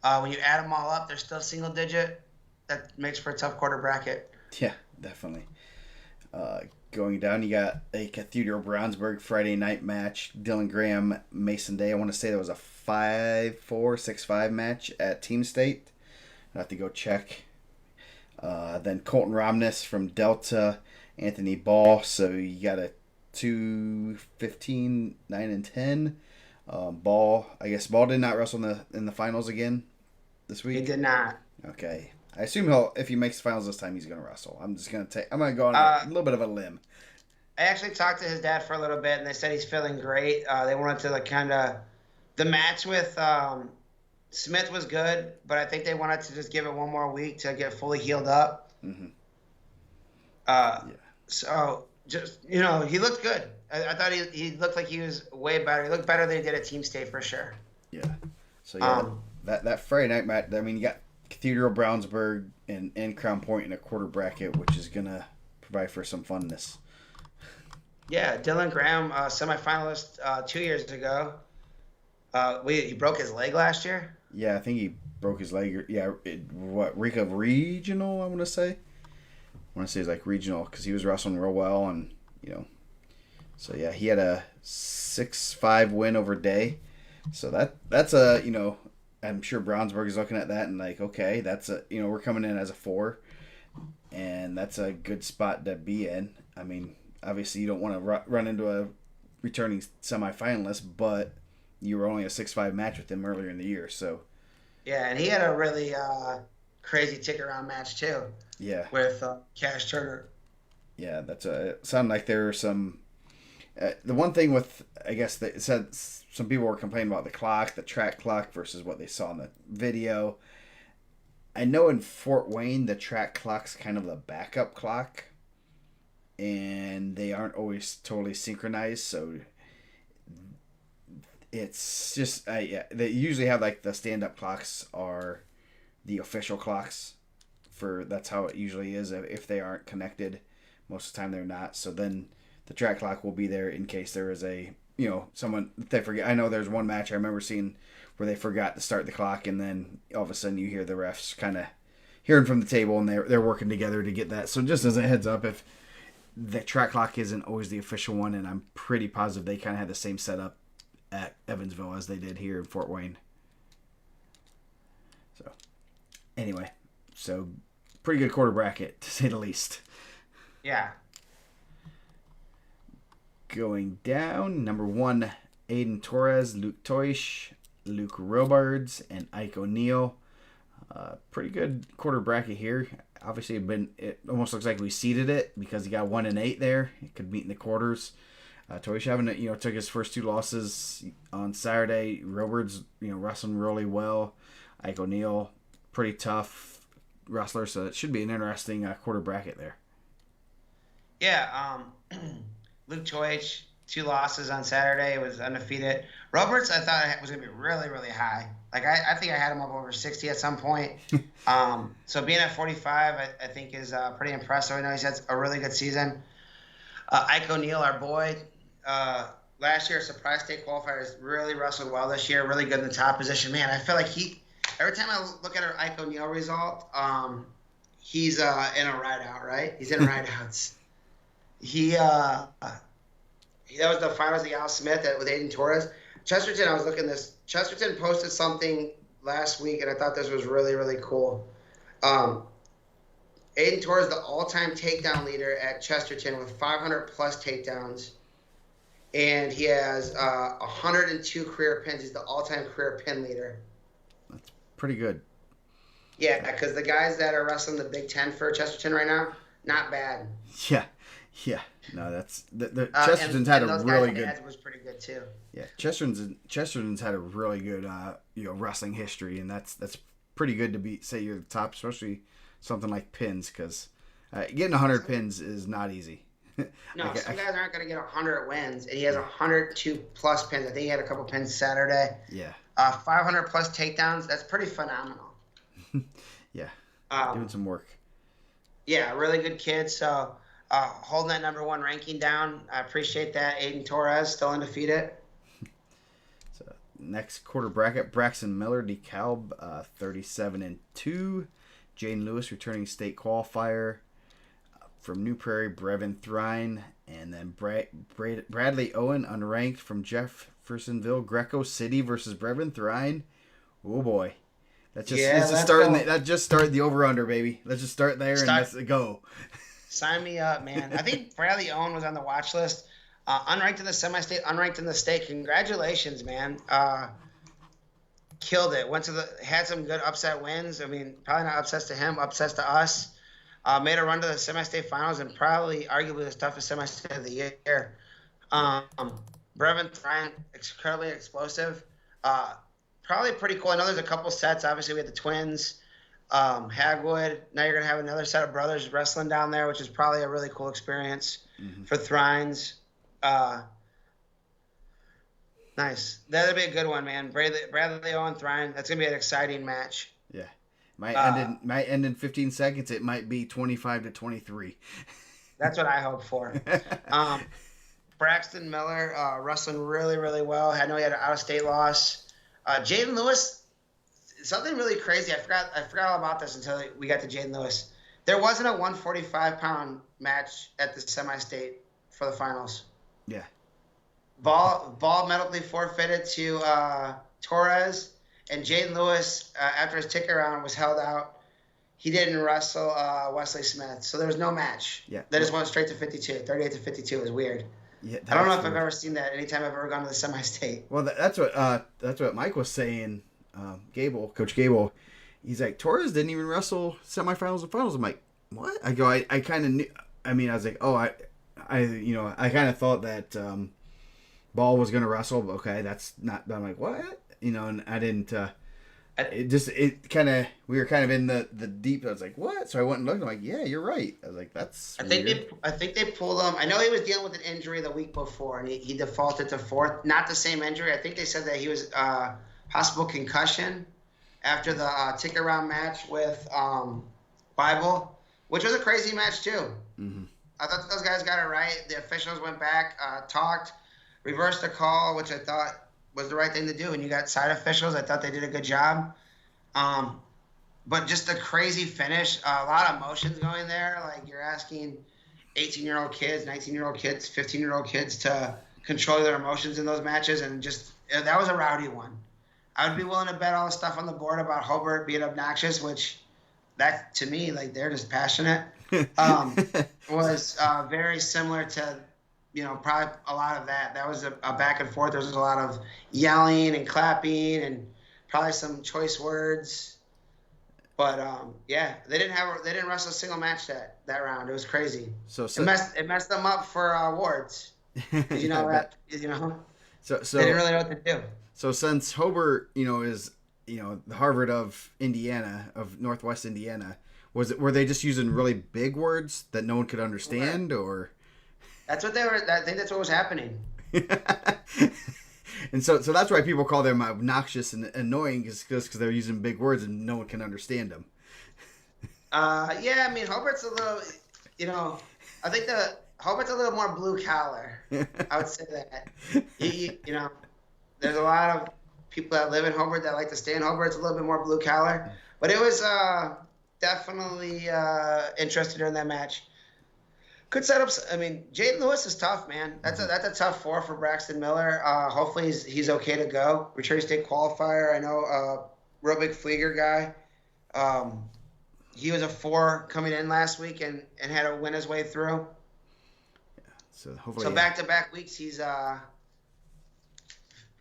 When you add them all up, they're still single-digit. That makes for a tough quarter bracket. Yeah, definitely. Going down, you got a Cathedral Brownsburg Friday night match. Dylan Graham, Mason Day. I want to say there was a 5-4, 6-5 match at Team State. I'll have to go check. Then Colton Romness from Delta, Anthony Ball. So you got a 2-15, 9-10. Ball did not wrestle in the finals again this week. He did not. Okay. I assume if he makes the finals this time, he's going to wrestle. I'm going to go on a little bit of a limb. I actually talked to his dad for a little bit, and they said he's feeling great. They wanted to the match with Smith was good, but I think they wanted to just give it one more week to get fully healed up. Mm-hmm. So just, he looked good. I thought he looked like he was way better. He looked better than he did at Team State for sure. Yeah. So that Friday night match, I mean, you got Cathedral Brownsburg and Crown Point in a quarter bracket, which is going to provide for some funness. Yeah, Dylan Graham, semifinalist 2 years ago. He broke his leg last year? Yeah, I think he broke his leg. Yeah, regional, I want to say. I want to say it's like regional because he was wrestling real well. And, so yeah, he had a 6-5 win over Day. So that's a, I'm sure Brownsburg is looking at that and like, okay, that's we're coming in as a 4, and that's a good spot to be in. I mean, obviously you don't want to run into a returning semifinalist, but you were only a 6-5 match with him earlier in the year, so. Yeah, and he had a really crazy tick-around match too. Yeah. With Cash Turner. Yeah, it sounded like there were some. The one thing with, I guess, they said some people were complaining about the track clock versus what they saw in the video. I know in Fort Wayne, the track clock's kind of the backup clock, and they aren't always totally synchronized, so it's just, they usually have, like, the stand-up clocks are the official clocks that's how it usually is if they aren't connected. Most of the time they're not, so then the track clock will be there in case there is someone they forget. I know there's one match I remember seeing where they forgot to start the clock, and then all of a sudden you hear the refs kind of hearing from the table, and they're working together to get that. So just as a heads up, if the track clock isn't always the official one, and I'm pretty positive they kind of had the same setup at Evansville as they did here in Fort Wayne. So, anyway, pretty good quarter bracket, to say the least. Yeah. Going down, number 1, Aiden Torres, Luke Toish, Luke Robards, and Ike O'Neill. Pretty good quarter bracket here. Obviously, it almost looks like we seeded it because he got 1 and 8 there. It could meet in the quarters. Toish took his first 2 losses on Saturday. Robards, wrestling really well. Ike O'Neill, pretty tough wrestler, so it should be an interesting quarter bracket there. Yeah, Luke Toich, 2 losses on Saturday, was undefeated. Roberts, I thought was going to be really, really high. Like, I think I had him up over 60 at some point. So being at 45, I think is pretty impressive. I know he's had a really good season. Ike O'Neill, our boy, last year, surprise state qualifiers, really wrestled well this year, really good in the top position. Man, I feel like every time I look at our Ike O'Neill result, he's in a ride-out, right? He's in ride-outs. That was the finals of Al Smith with Aiden Torres. Chesterton, I was looking this. Chesterton posted something last week, and I thought this was really, really cool. Aiden Torres, the all-time takedown leader at Chesterton with 500-plus takedowns, and he has 102 career pins. He's the all-time career pin leader. That's pretty good. Yeah, because the guys that are wrestling the Big Ten for Chesterton right now, not bad. Yeah. No, that's Chesterton's had a really good. Was pretty good too. Yeah, Chesterton's had a really good wrestling history, and that's pretty good to say you're the top, especially something like pins, because getting 100 pins is not easy. No, some guys aren't going to get 100 wins, and he has 102 plus pins. I think he had a couple pins Saturday. Yeah. 500 plus takedowns. That's pretty phenomenal. Yeah. Doing some work. Yeah, really good kid. So. Holding that number 1 ranking down. I appreciate that. Aiden Torres, still undefeated. So next quarter bracket, Braxton Miller, DeKalb, 37-2. Jane Lewis, returning state qualifier. From New Prairie, Brevin Thrine. And then Bradley Owen, unranked from Jeffersonville, Greco City versus Brevin Thrine. Oh boy. Let's just start the over-under, baby. Let's just start there and let's go. Sign me up, man. I think Bradley Owen was on the watch list. Unranked in the semi-state, unranked in the state. Congratulations, man. Killed it. Had some good upset wins. I mean, probably not upsets to him, upsets to us. Made a run to the semi-state finals and probably arguably the toughest semi-state of the year. Brevin Thrine, incredibly explosive. Probably pretty cool. I know there's a couple sets. Obviously, we had the twins. Hagwood. Now you're going to have another set of brothers wrestling down there, which is probably a really cool experience for Thrines. Nice. That'll be a good one, man. Bradley Owen Thrine. That's going to be an exciting match. Yeah. Might end in 15 seconds. It might be 25-23. That's what I hope for. Braxton Miller wrestling really, really well. I know he had an out-of-state loss. Jaden Lewis. Something really crazy. I forgot all about this until we got to Jaden Lewis. There wasn't a 145-pound match at the semi-state for the finals. Yeah. Ball medically forfeited to Torres, and Jaden Lewis, after his ticket round was held out, he didn't wrestle Wesley Smith. So there was no match. Yeah. They just went straight to 52. 38-52 is weird. Yeah, I don't know if I've ever seen that anytime I've ever gone to the semi-state. Well, that's what Mike was saying. Coach Gable, he's like, Torres didn't even wrestle semifinals and finals. I'm like, what? I go, I kind of knew. I mean, I was like, I kind of thought that Ball was gonna wrestle, but okay, that's not. But I'm like, what? And I didn't. We were kind of in the deep. I was like, what? So I went and looked. I'm like, yeah, you're right. I was like, that's. I think they pulled him. I know he was dealing with an injury the week before, and he defaulted to 4th. Not the same injury. I think they said that he was. Possible concussion after the ticket round match with Bible, which was a crazy match too. Mm-hmm. I thought those guys got it right. The officials went back, talked, reversed the call, which I thought was the right thing to do. And you got side officials. I thought they did a good job. But just a crazy finish, a lot of emotions going there. Like you're asking 18-year-old kids, 19-year-old kids, 15-year-old kids to control their emotions in those matches, and just that was a rowdy one. I would be willing to bet all the stuff on the board about Hobart being obnoxious, which that to me, like they're just passionate. Was very similar to, probably a lot of that. That was a back and forth. There was a lot of yelling and clapping and probably some choice words. But yeah, they didn't wrestle a single match that round. It was crazy. So it messed them up for awards. You know that So they didn't really know what to do. So since Hobart, is the Harvard of Indiana, of Northwest Indiana, were they just using really big words that no one could understand, or? That's what they were. I think that's what was happening. And so that's why people call them obnoxious and annoying, is because they're using big words and no one can understand them. Yeah, I mean Hobart's a little, I think Hobart's a little more blue collar. I would say that. There's a lot of people that live in Hobart that like to stay in Hobart. It's a little bit more blue collar, but it was definitely interested in that match. Good setups. I mean, Jaden Lewis is tough, man. That's a tough 4 for Braxton Miller. Hopefully he's okay to go. Returning state qualifier. I know real big Flieger guy. He was a 4 coming in last week and had to win his way through. Yeah. So hopefully. Back-to-back weeks he's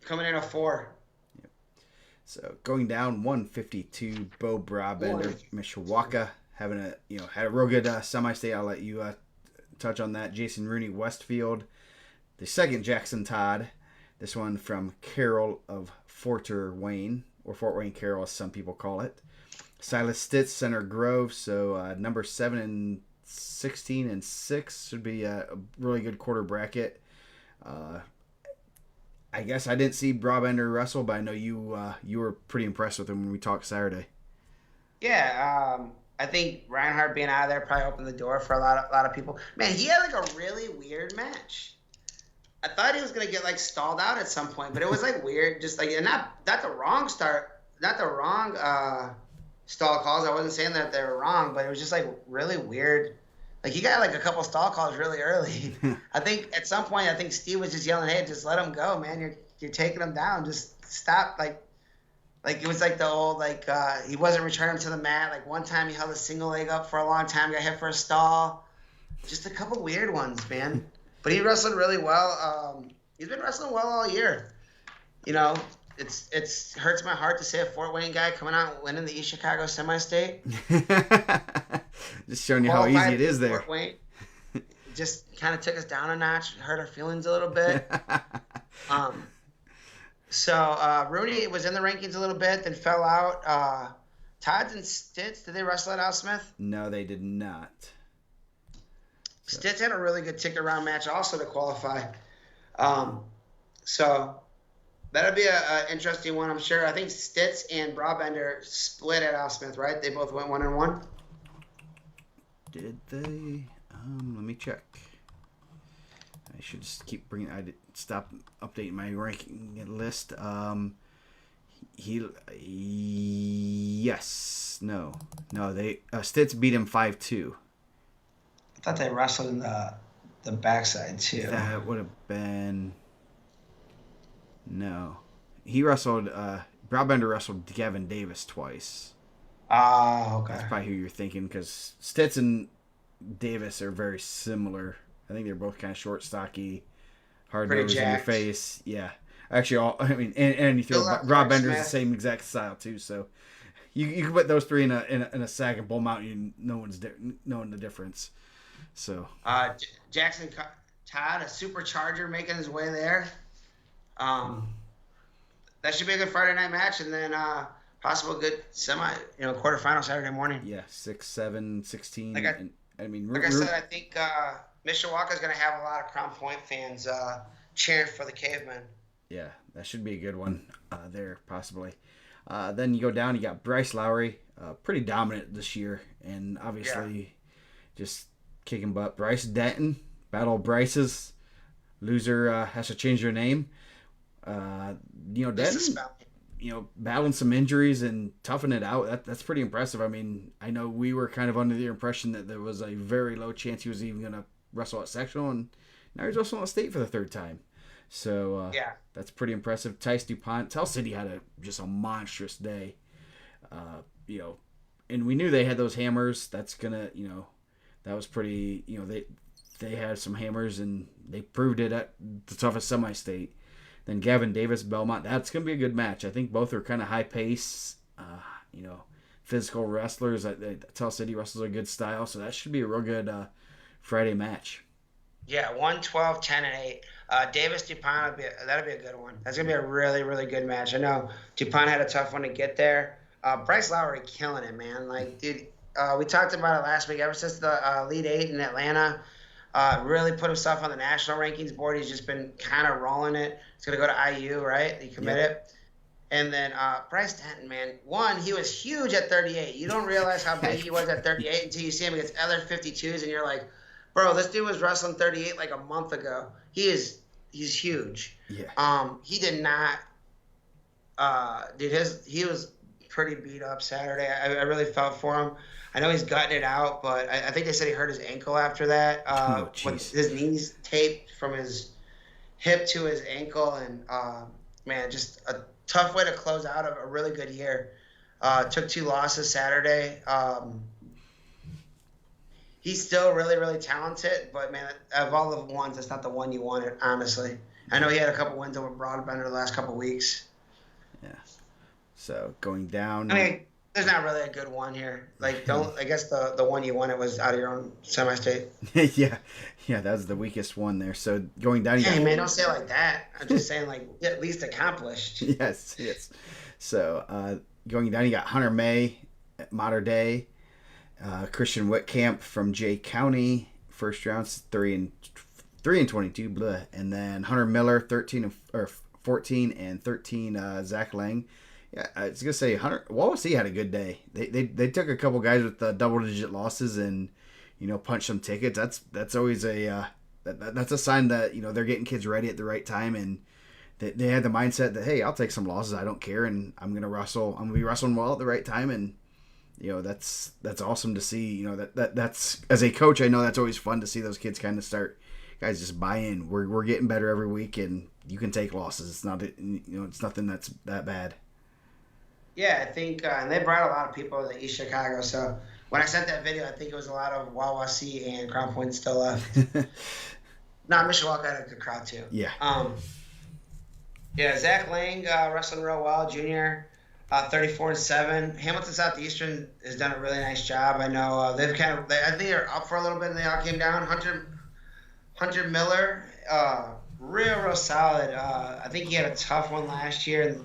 coming in a 4. Yep. So going down 152, Bo Brabender, Mishawaka having had a real good semi-state. I'll let you touch on that. Jason Rooney, Westfield. The second Jackson Todd. This one from Carroll of Fort Wayne, or Fort Wayne Carroll as some people call it. Silas Stitz, Center Grove. So number 7 and 16 and 6 should be a really good quarter bracket. I guess I didn't see Brabender wrestle, but I know you were pretty impressed with him when we talked Saturday. Yeah, I think Reinhardt being out of there probably opened the door for a lot of people. Man, he had like a really weird match. I thought he was gonna get like stalled out at some point, but it was like weird, just like, and not the wrong start, not the wrong stall calls. I wasn't saying that they were wrong, but it was just like really weird. Like he got like a couple stall calls really early. I think at some point, Steve was just yelling, "Hey, just let him go, man. You're taking him down. Just stop." Like it was like the old he wasn't returning him to the mat. Like one time he held a single leg up for a long time, got hit for a stall. Just a couple weird ones, man. But he wrestled really well. He's been wrestling well all year. It's hurts my heart to say a Fort Wayne guy coming out and winning the East Chicago semi-state. Just showing you how easy it is there. Fort Wayne. Just kind of took us down a notch, hurt our feelings a little bit. So Rooney was in the rankings a little bit, then fell out. Todd and Stitz, did they wrestle at Al Smith? No, they did not. Stitz had a really good ticket round match also to qualify. So that'll be an interesting one, I'm sure. I think Stitz and Brabender split at Al Smith, right? They both went 1-1. Did they? Let me check. I should just keep bringing. I did stop updating my ranking list. Yes. No. They Stitz beat him 5-2. I thought they wrestled in the backside too. That would have been. No, he wrestled. Brabender wrestled Gavin Davis twice. Okay. That's probably who you're thinking, because Stitz and Davis are very similar. I think they're both kind of short, stocky, hard nose in your face. Yeah, actually, and you throw Brabender's the same exact style too. So you can put those three in a sack and bull mount. No one's knowing the difference. So Jackson Todd, a supercharger, making his way there. That should be a good Friday night match, and then possible good quarterfinal Saturday morning. Yeah, 6, 7, 16. Like I said, I think Mishawaka is going to have a lot of Crown Point fans cheering for the Cavemen. Yeah, that should be a good one there, possibly. Then you go down, you got Bryce Lowry, pretty dominant this year, and obviously just kicking butt. Bryce Denton, Battle of Bryce's. Loser has to change their name. Denton, battling some injuries and toughing it out. That's pretty impressive. I mean, I know we were kind of under the impression that there was a very low chance he was even going to wrestle at sectional, and now he's wrestling at state for the third time. So that's pretty impressive. Tice DuPont, Tell City had just a monstrous day. And we knew they had those hammers. That's gonna, that was pretty. They had some hammers, and they proved it at the toughest semi-state. Then Gavin Davis, Belmont. That's gonna be a good match. I think both are kind of high pace. Physical wrestlers. Tell City wrestles a good style, so that should be a real good Friday match. Yeah, 1-12, 10-8. Davis DuPont that'll be a good one. That's gonna be a really, really good match. I know DuPont had a tough one to get there. Bryce Lowry killing it, man. Like, dude, we talked about it last week. Ever since the Elite Eight in Atlanta, really put himself on the national rankings board. He's just been kind of rolling it. He's gonna go to IU, right? He committed. And then Bryce Denton, man, he was huge at 38. You don't realize how big he was at 38 until you see him against other 52s, and you're like, bro, this dude was wrestling 38 like a month ago. He's huge. Yeah. He did not. He was pretty beat up Saturday. I really felt for him. I know he's gutting it out, but I think they said he hurt his ankle after that. With his knees taped from his hip to his ankle, and man, just a tough way to close out a really good year. Took 2 losses Saturday. He's still really, really talented, but man, of all the ones, it's not the one you wanted, honestly. I know he had a couple wins over Broadbender the last couple weeks. Yeah. So going down. I mean, there's not really a good one here. Like, I guess the one you wanted was out of your own semi-state. Yeah, that was the weakest one there. So going down. Hey, man, don't say it like that. I'm just saying, like, at least accomplished. Yes. So going down, you got Hunter May at Mater Dei, Christian Whitcamp from Jay County, first round 3-22, blah, and then Hunter Miller 14 and 13. Zach Lang. Yeah, I was gonna say Wallace had a good day. They took a couple guys with double-digit losses and punched some tickets. That's always that's a sign that they're getting kids ready at the right time, and they had the mindset that, hey, I'll take some losses, I don't care, and I'm gonna be wrestling well at the right time, and that's awesome to see. That's as a coach, I know that's always fun to see those kids kind of start, guys, just buy in. We're getting better every week, and you can take losses. It's not it's nothing that's that bad. Yeah, I think, and they brought a lot of people to East Chicago. So when I sent that video, I think it was a lot of Wawasee and Crown Point still left. No, Mishawaka had a good crowd too. Yeah. Zach Lang wrestling real well, junior, 34-7. Hamilton Southeastern has done a really nice job. I know I think they're up for a little bit, and they all came down. Hunter Miller, real solid. I think he had a tough one last year.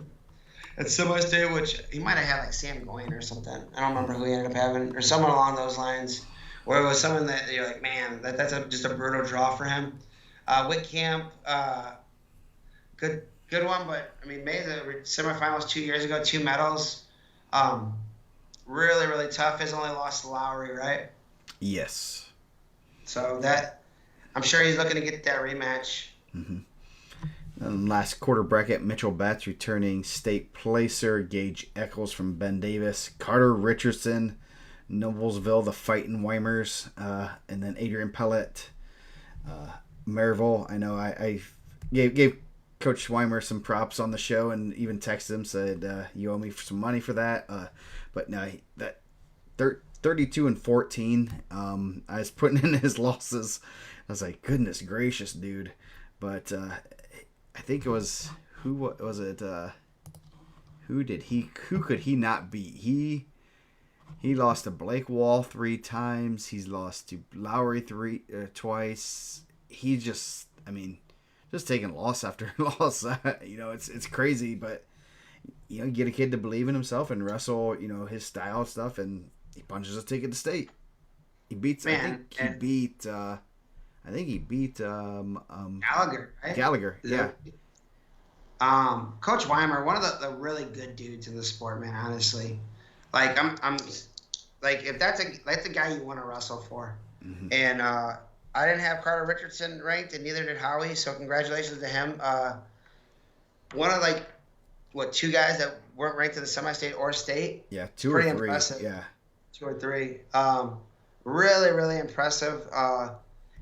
At semi-state, which he might have had like Sam Goyen or something. I don't remember who he ended up having, or someone along those lines, where it was someone that you're like, man, that's just a brutal draw for him. Whitcamp, good one, but I mean, made the semifinals 2 years ago, 2 medals. Really, really tough. His only lost to Lowry, right? Yes. So I'm sure he's looking to get that rematch. Mm-hmm. Last quarter bracket, Mitchell Betts returning state placer, Gage Eccles from Ben Davis, Carter Richardson, Noblesville, the Fightin' Weimers, and then Adrian Pellet, Maryville. I know I gave Coach Weimer some props on the show and even texted him, said, you owe me some money for that. But no, that 32-14, I was putting in his losses. I was like, goodness gracious, dude. But I think it was, who was it? Who could he not beat? He lost to Blake Wall 3 times. He's lost to Lowry twice. He just taking loss after loss. It's crazy, but you get a kid to believe in himself and wrestle, his style stuff, and he punches a ticket to state. He beats. Man, I think he beat Gallagher. Right? Gallagher, yeah. Coach Weimer, one of the really good dudes in the sport, man. Honestly, like I'm like, if that's a guy you want to wrestle for. Mm-hmm. And I didn't have Carter Richardson ranked, and neither did Howie. So congratulations to him. One of 2 guys that weren't ranked in the semi-state or state. Yeah, 2 Pretty or 3. Impressive. Yeah, 2 or 3. Really, really impressive.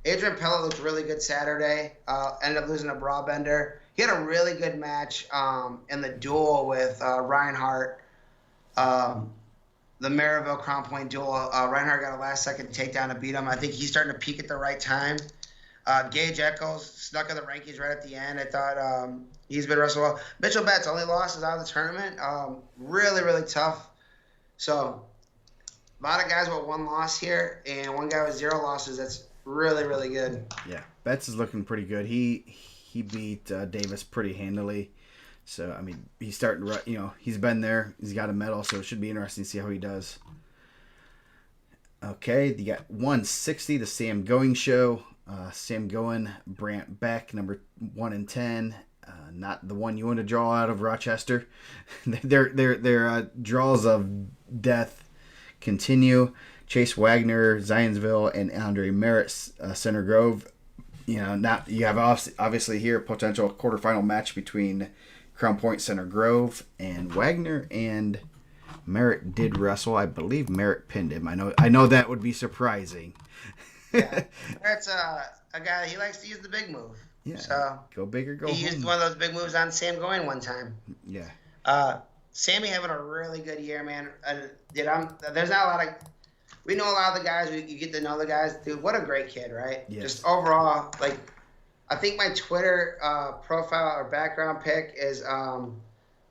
Adrian Pellet looked really good Saturday. Ended up losing a brawl bender. He had a really good match in the duel with Reinhardt. The Maryville Crown Point duel. Reinhardt got a last-second takedown to beat him. I think he's starting to peak at the right time. Gage Echols snuck in the rankings right at the end. I thought he's been wrestling well. Mitchell Betts only lost is out of the tournament. Really, really tough. So a lot of guys with one loss here, and one guy with 0 losses. That's really, really good. Yeah, Betts is looking pretty good. He beat Davis pretty handily. So, I mean, he's starting to, he's been there. He's got a medal, so it should be interesting to see how he does. Okay, you got 160, the Sam Going Show. Sam Going, Brant Beck, number 1 and 10. Not the one you want to draw out of Rochester. Their draws of death continue. Chase Wagner, Zionsville, and Andre Merritt, Center Grove. Now you have obviously here a potential quarterfinal match between Crown Point, Center Grove, and Wagner and Merritt did wrestle. I believe Merritt pinned him. I know that would be surprising. Yeah, Merritt's a guy. He likes to use the big move. Yeah. So go big or go home. He used one of those big moves on Sam Going one time. Yeah. Sammy having a really good year, man. There's not a lot of. We know a lot of the guys. You get to know the guys. Dude, what a great kid, right? Yes. Just overall, like, I think my Twitter profile or background pic is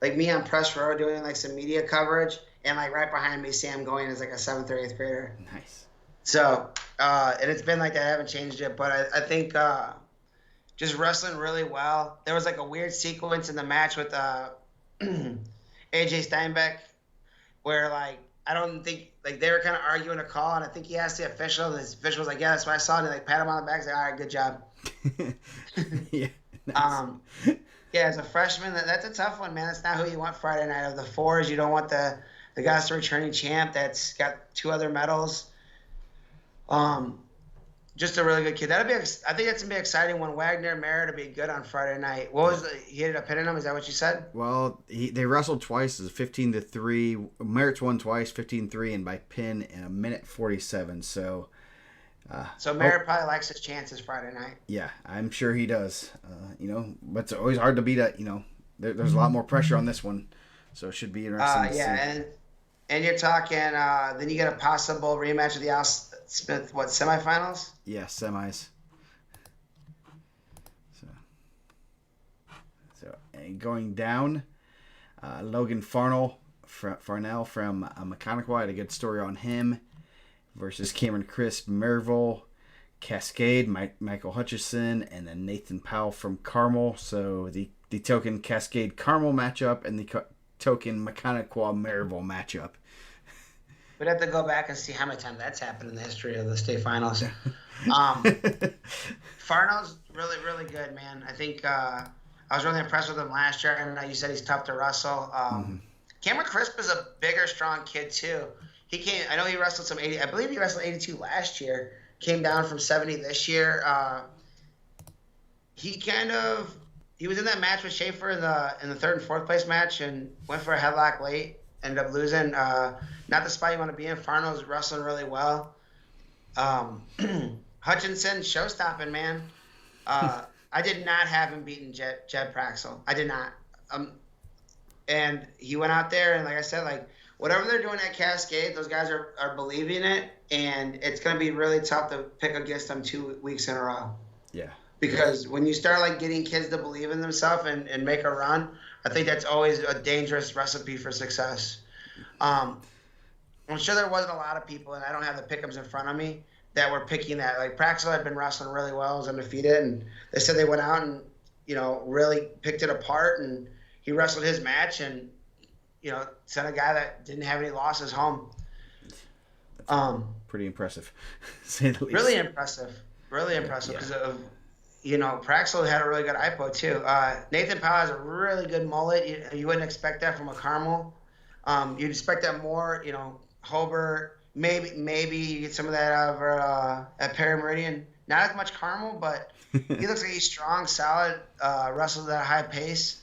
like me on press row doing like some media coverage, and like right behind me, Sam Going is like a 7th or 8th grader. Nice. So, and it's been like that. I haven't changed it, but I think just wrestling really well. There was like a weird sequence in the match with AJ Steinbeck where like I don't think like they were kind of arguing a call, and I think he asked the official, and his official was like, "Yeah, that's what I saw." And they like pat him on the back, and say, "All right, good job." Yeah. Nice. Yeah, as a freshman, that's a tough one, man. That's not who you want Friday night. Of the 4s, you don't want the guy that's the returning champ that's got 2 other medals. Just a really good kid. I think that's gonna be exciting when Wagner and Merritt will be good on Friday night. He ended up hitting him? Is that what you said? Well, they wrestled twice. It's 15-3. Merritt's won twice, 15-3, and by pin in 1:47. So. So Merritt probably likes his chances Friday night. Yeah, I'm sure he does. But it's always hard to beat that. There's a lot more pressure on this one, so it should be interesting. Yeah, and you're talking. Then you get a possible rematch of the Al Smith semifinals? Yeah, semis. So and going down, Logan Farnell from Mechanical. I had a good story on him. Versus Cameron Crisp, Maryville, Cascade, Michael Hutchison, and then Nathan Powell from Carmel. So the token Cascade Carmel matchup and the token Mechanical Maryville matchup. We'd have to go back and see how many times that's happened in the history of the state finals. Farnell's really, really good, man. I think I was really impressed with him last year. I know you said he's tough to wrestle. Cameron Crisp is a bigger, strong kid, too. I know he wrestled some 80. I believe he wrestled 82 last year. Came down from 70 this year. He was in that match with Schaefer in the 3rd and 4th place match and went for a headlock late. Ended up losing. Not the spot you want to be in. Farnell's wrestling really well. Hutchinson, show-stopping, man. I did not have him beating Jed Praxel. I did not. And he went out there, and like I said, like, whatever they're doing at Cascade, those guys are believing it, and it's going to be really tough to pick against them 2 weeks in a row. Yeah. Because when you start, like, getting kids to believe in themselves and make a run, I think that's always a dangerous recipe for success. I'm sure there wasn't a lot of people, and I don't have the pick'ems in front of me, that were picking that. Like, Praxel had been wrestling really well, was undefeated, and they said they went out and, really picked it apart, and he wrestled his match, and sent a guy that didn't have any losses home. That's pretty impressive, to say the least. Really impressive because of, Praxel had a really good IPO too. Nathan Powell has a really good mullet. You wouldn't expect that from a Carmel. You'd expect that more, Hobart. Maybe you get some of that over at Perry Meridian. Not as much Carmel, but he looks like he's strong, solid, wrestles at a high pace.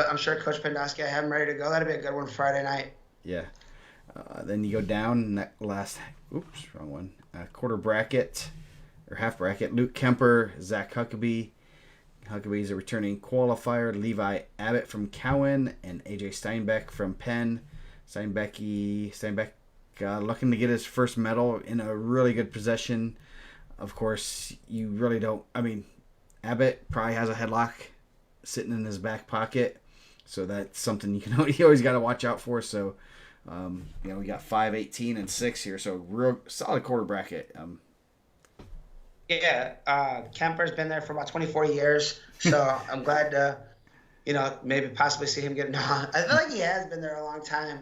I'm sure Coach Pendowski, I have him ready to go. That'll be a good one Friday night. Yeah. Then you go down wrong one. Quarter bracket. or half bracket. Luke Kemper, Zach Huckabee. Huckabee is a returning qualifier. Levi Abbott from Cowan and AJ Steinbeck from Penn. Steinbeck looking to get his first medal in a really good possession. Of course, you really don't. I mean, Abbott probably has a headlock sitting in his back pocket, so that's something you always got to watch out for. So, we got 5, 18, and 6 here, so real solid quarter bracket. Kemper's been there for about 24 years, so I'm glad to, maybe possibly see him get. No, I feel like he has been there a long time.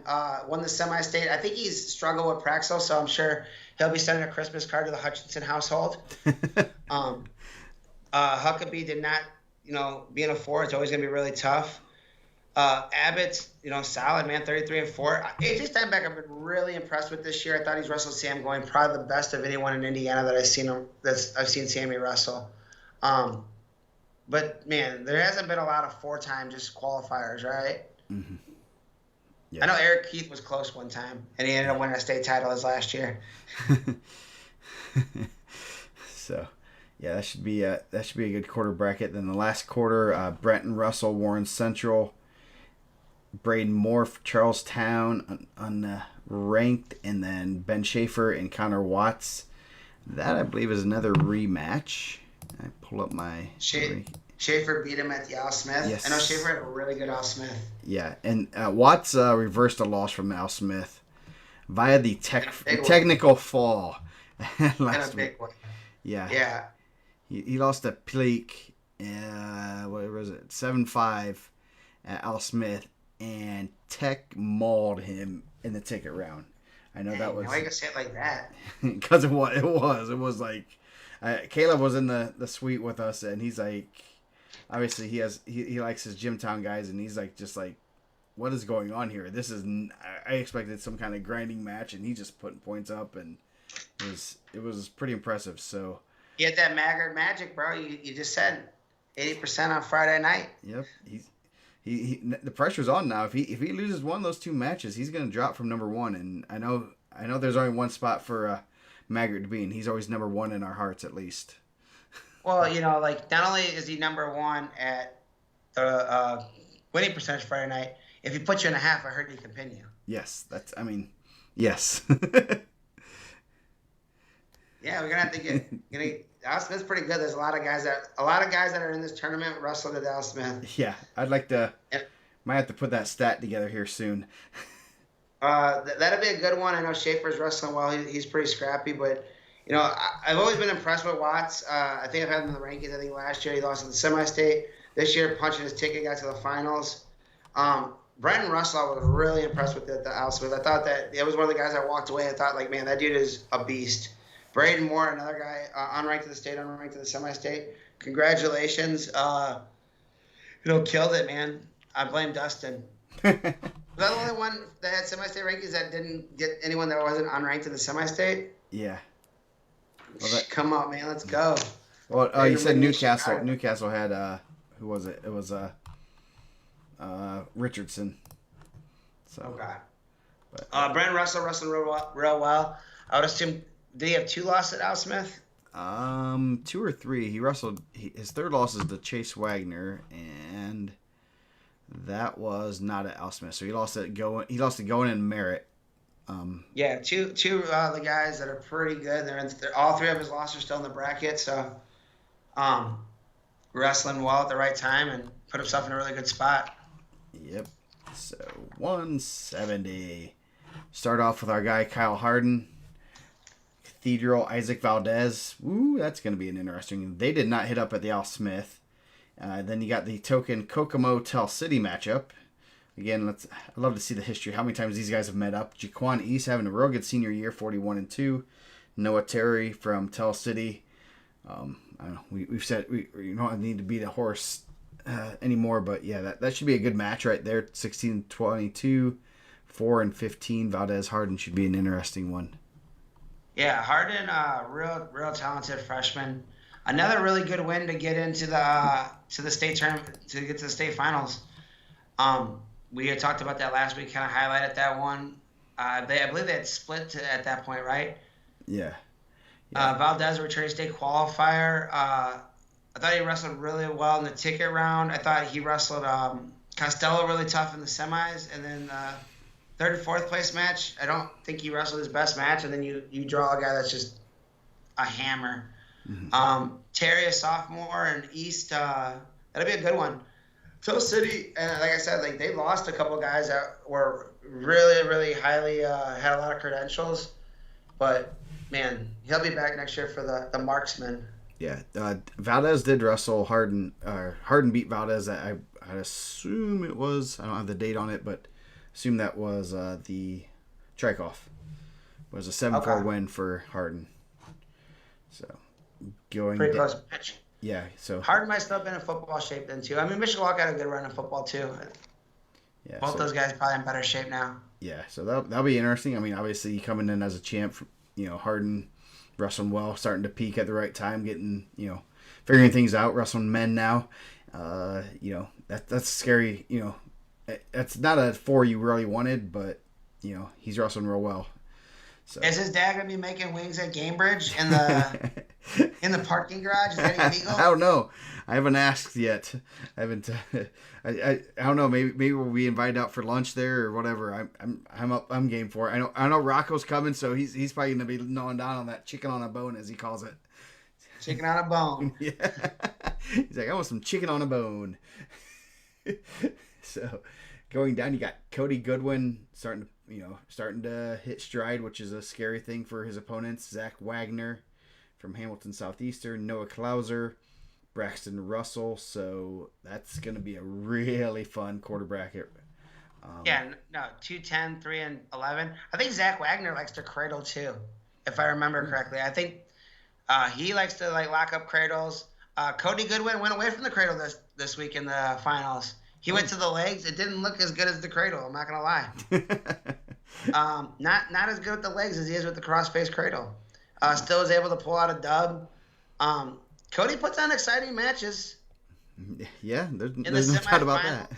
Won the semi-state. I think he's struggled with Praxel, so I'm sure he'll be sending a Christmas card to the Hutchinson household. Huckabee did not, being a 4, it's always going to be really tough. Abbott's, solid, man, 33 and 4. AJ Steinbeck, I've been really impressed with this year. I thought he's wrestled Sam going probably the best of anyone in Indiana that I've seen Sammy wrestle. But man, there hasn't been a lot of 4-time just qualifiers, right? Mm-hmm. Yeah. I know Eric Keith was close one time, and he ended up winning a state title his last year. So, yeah, that should be a good quarter bracket. Then the last quarter, Brenton Russell, Warren Central. Braden Moore, Charlestown, unranked, and then Ben Schaefer and Connor Watts. That, I believe, is another rematch. I pull up my... Schaefer beat him at the Al Smith. Yes. I know Schaefer had a really good Al Smith. Yeah, and Watts reversed a loss from Al Smith via the technical fall last week. Big one. Yeah. Yeah. He lost to Pleak, what was it, 7-5 at Al Smith, and Tech mauled him in the ticket round. I know that was... Why you gonna say it like that? Because of what it was. It was like... Caleb was in the suite with us, and he's like... Obviously, he likes his Gymtown guys, and he's like, just like, what is going on here? This is... I expected some kind of grinding match, and he's just putting points up, and it was pretty impressive, so... You had that Maggard magic, bro. You just said 80% on Friday night. Yep. He the pressure's on now. If he loses one of those 2 matches, he's going to drop from number 1. And I know there's only one spot for Maggard to be, and he's always number 1 in our hearts at least. Well, not only is he number 1 at the winning percentage Friday night, if he puts you in a half, I heard he can pin you. Yes, yes. Yeah, we're gonna have to get. Al Smith's pretty good. There's a lot of guys that are in this tournament wrestled at Al Smith. Yeah, I'd like to. Might have to put that stat together here soon. That'd be a good one. I know Schaefer's wrestling well. He's pretty scrappy, but I've always been impressed with Watts. I think I've had him in the rankings. I think last year he lost in the semi-state. This year, punching his ticket, got to the finals. Brenton Russell, I was really impressed with the Al Smith. I thought that it was one of the guys I walked away and thought, like, man, that dude is a beast. Braden Moore, another guy, unranked to the state, unranked to the semi-state. Congratulations. Killed it, man. I blame Dustin. Was that the only one that had semi-state rankings that didn't get anyone that wasn't unranked in the semi-state? Yeah. Well, come on, man. Let's go. Well, you said Newcastle. Newcastle had, who was it? It was Richardson. So. Okay. But, Brandon Russell wrestling real well. I would assume... Did he have 2 losses at Al Smith? 2 or 3. He wrestled. His third loss is to Chase Wagner, and that was not at Al Smith. So he lost to Goen and Merritt. Yeah, two the guys that are pretty good. They're all 3 of his losses are still in the bracket. So, wrestling well at the right time and put himself in a really good spot. Yep. So 170. Start off with our guy Kyle Harden. Cathedral, Isaac Valdez. Ooh, that's going to be an interesting. They did not hit up at the Al Smith. Then you got the token Kokomo Tell City matchup. Again, I'd love to see the history. How many times these guys have met up? Jaquan East having a real good senior year, 41-2. Noah Terry from Tell City. I don't know. We've said we don't need to beat a horse anymore, but yeah, that should be a good match right there. 16-22, 4-15. Valdez Harden should be an interesting one. Yeah, Harden, real talented freshman. Another really good win to get into the state tournament, to get to the state finals. We had talked about that last week, kind of highlighted that one. I believe they had split at that point, right? Yeah. Yeah. Valdez, returning state qualifier. I thought he wrestled really well in the ticket round. I thought he wrestled Costello really tough in the semis. And then third and fourth place match, I don't think he wrestled his best match. And then you draw a guy that's just a hammer. Mm-hmm. Terry, a sophomore, and East, that'll be a good one. Phil City, and like I said, like they lost a couple guys that were really, really highly had a lot of credentials. But man, he'll be back next year for the marksman. Yeah, Valdez did wrestle Harden. Harden beat Valdez. I assume it was. I don't have the date on it, but assume that was the Trikoff. It was a 7-4 win for Harden. So going pretty close match. Yeah, so Harden might still have been in football shape then too. I mean, Mishawaka had a good run in football too. Yeah, both those guys probably in better shape now. Yeah, so that'll be interesting. I mean, obviously coming in as a champ, Harden wrestling well, starting to peak at the right time, getting figuring things out, wrestling men now. That's scary. That's not a 4 you really wanted, but he's wrestling real well. So. Is his dad gonna be making wings at Gamebridge in the in the parking garage? Is that illegal? I don't know. I haven't asked yet. I haven't. I don't know. Maybe we'll be invited out for lunch there or whatever. I'm up. I'm game for it. I know Rocco's coming, so he's probably gonna be gnawing down on that chicken on a bone, as he calls it. Chicken on a bone. Yeah. He's like, I want some chicken on a bone. So, going down, you got Cody Goodwin starting to hit stride, which is a scary thing for his opponents. Zach Wagner from Hamilton Southeastern, Noah Klauser, Braxton Russell. So that's going to be a really fun quarter bracket. 2-10, 3 and 11. I think Zach Wagner likes to cradle too, if I remember correctly. I think he likes to lock up cradles. Cody Goodwin went away from the cradle this week in the finals. He went to the legs. It didn't look as good as the cradle. I'm not gonna lie. Not as good with the legs as he is with the cross-face cradle. Still was able to pull out a dub. Cody puts on exciting matches. Yeah, there's no doubt about that.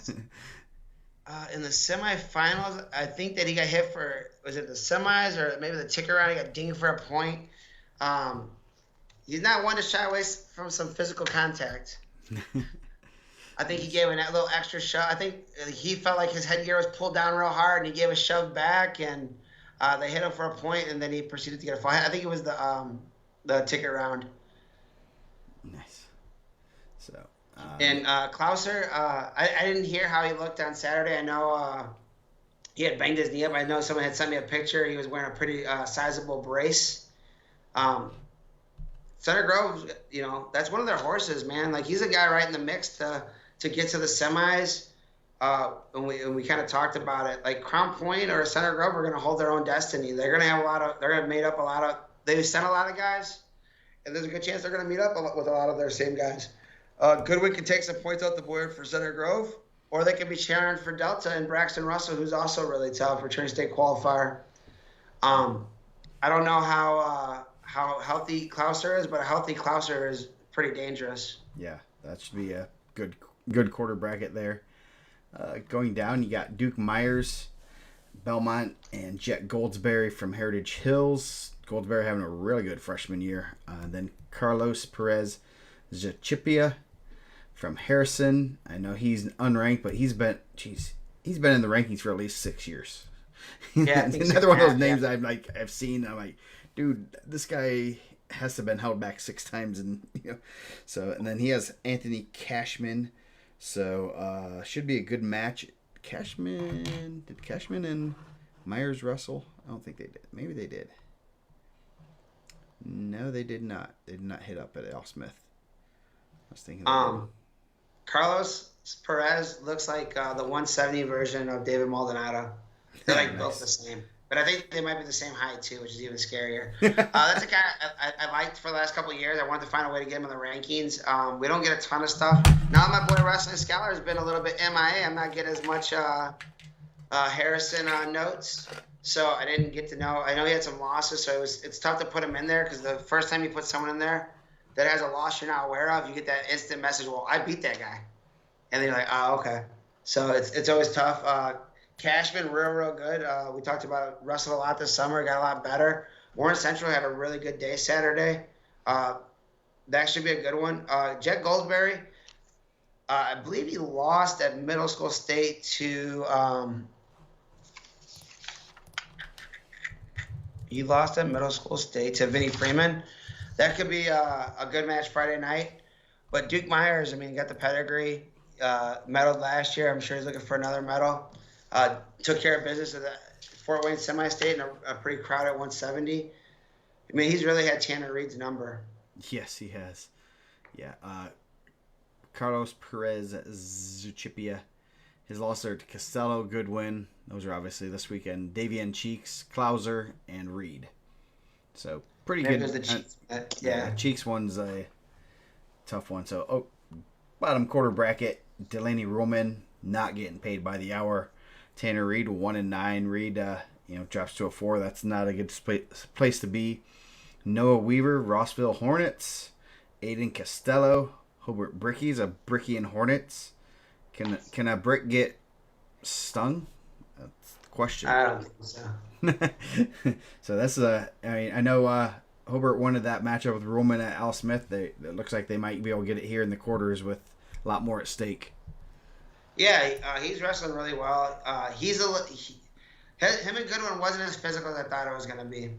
In the semifinals, I think that he got hit for, was it the semis or maybe the ticker round? He got dinged for a point. He's not one to shy away from some physical contact. I think he gave a little extra shove. I think he felt like his headgear was pulled down real hard, and he gave a shove back, and they hit him for a point, and then he proceeded to get a fall. I think it was the ticket round. Nice. So. And Klauser, I didn't hear how he looked on Saturday. I know he had banged his knee up. I know someone had sent me a picture. He was wearing a pretty sizable brace. Center Grove, that's one of their horses, man. Like, he's a guy right in the mix to get to the semis. And we kind of talked about it. Like, Crown Point or Center Grove are going to hold their own destiny. They're going to have they're going to meet up a lot of, they've sent a lot of guys, and there's a good chance they're going to meet up with a lot of their same guys. Goodwin can take some points off the board for Center Grove, or they could be cheering for Delta and Braxton Russell, who's also really tough, returning state qualifier. I don't know how healthy Klauser is, but a healthy Klauser is pretty dangerous. Yeah, that should be a good quarter bracket there. Going down, you got Duke Myers, Belmont, and Jet Goldsberry from Heritage Hills. Goldsberry having a really good freshman year. Then Carlos Perez Zachipia from Harrison. I know he's unranked, but he's been in the rankings for at least 6 years. Yeah, another one of those names I've seen. I'm like, dude, this guy has to have been held back 6 times, and so. And then he has Anthony Cashman, so should be a good match. Did Cashman and Myers wrestle? I don't think they did. Maybe they did. No, they did not. They did not hit up at Al Smith. I was thinking. Carlos Perez looks like the 170 version of David Maldonado. They're nice. Both the same. But I think they might be the same height, too, which is even scarier. That's a guy I liked for the last couple of years. I wanted to find a way to get him in the rankings. We don't get a ton of stuff. Now my boy Wrestling Scholar has been a little bit MIA. I'm not getting as much Harrison notes. So I didn't get to know. I know he had some losses, so it's tough to put him in there because the first time you put someone in there that has a loss you're not aware of, you get that instant message, well, I beat that guy. And then you're like, oh, okay. So it's always tough. Cashman, real good. We talked about wrestled a lot this summer, got a lot better. Warren Central had a really good day Saturday. That should be a good one. Jet Goldsberry, I believe he lost at middle school state to Vinnie Freeman. That could be a good match Friday night. But Duke Myers, I mean, got the pedigree, medaled last year. I'm sure he's looking for another medal. Took care of business at the Fort Wayne semi-state in a pretty crowded 170. I mean, he's really had Tanner Reed's number. Yes, he has. Yeah. Carlos Perez Zuchipia. His loss are to Costello, good win. Those are obviously this weekend. Davian Cheeks, Klauser, and Reed. So pretty good. The Cheeks. Cheeks one's a tough one. So bottom quarter bracket, Delaney Roman not getting paid by the hour. Tanner Reed 1-9. Reed drops to a 4. That's not a good place to be. Noah Weaver, Rossville Hornets. Aiden Costello, Hobart Brickies, a Bricky and Hornets. Can a brick get stung? That's the question. I don't think so. So that's I know Hobart wanted that matchup with Roman at Al Smith. It looks like they might be able to get it here in the quarters with a lot more at stake. Yeah, he's wrestling really well. Him and Goodwin wasn't as physical as I thought it was going to be.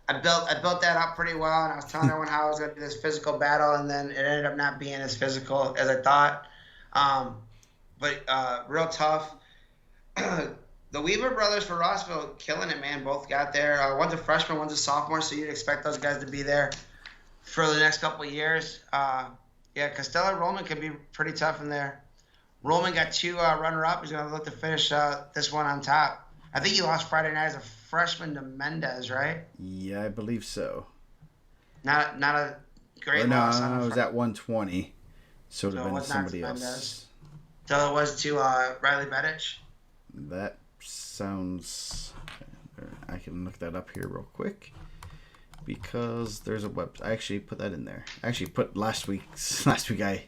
I built that up pretty well, and I was telling everyone how it was going to be this physical battle, and then it ended up not being as physical as I thought. But real tough. The Weaver brothers for Rossville, killing it, man. Both got there. One's a freshman, one's a sophomore, so you'd expect those guys to be there for the next couple of years. Costello Roman could be pretty tough in there. Roman got 2 runner-up. He's going to look to finish this one on top. I think he lost Friday night as a freshman to Mendez, right? Yeah, I believe so. Not a great loss. No, it was at 120. So it would have been somebody else. Mendez. So it was to Riley Bedich? That sounds... I can look that up here real quick. Because there's a web... I actually put that in there. I actually put last week I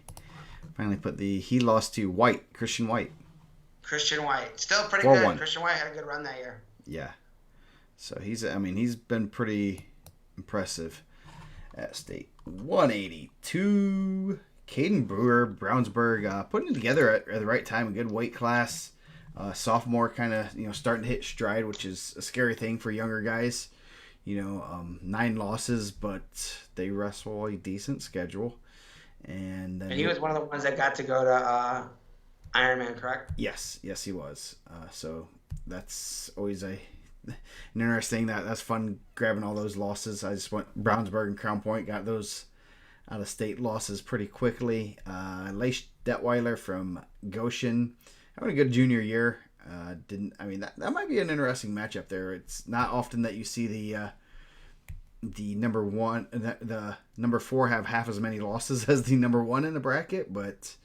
finally put he lost to Christian White. Still pretty good. 4-1. Christian White had a good run that year. Yeah. So he's been pretty impressive at state. 182. Caden Brewer, Brownsburg, putting it together at the right time. A good weight class. Sophomore kind of, starting to hit stride, which is a scary thing for younger guys. 9 losses, but they wrestle a decent schedule. And he was one of the ones that got to go to Ironman, correct? Yes, he was. So that's always an interesting. That's fun grabbing all those losses. I just went Brownsburg and Crown Point, got those out of state losses pretty quickly. Leish Detweiler from Goshen, having a good junior year. That might be an interesting matchup there. It's not often that you see the number 1, the number 4 have half as many losses as the number 1 in the bracket, but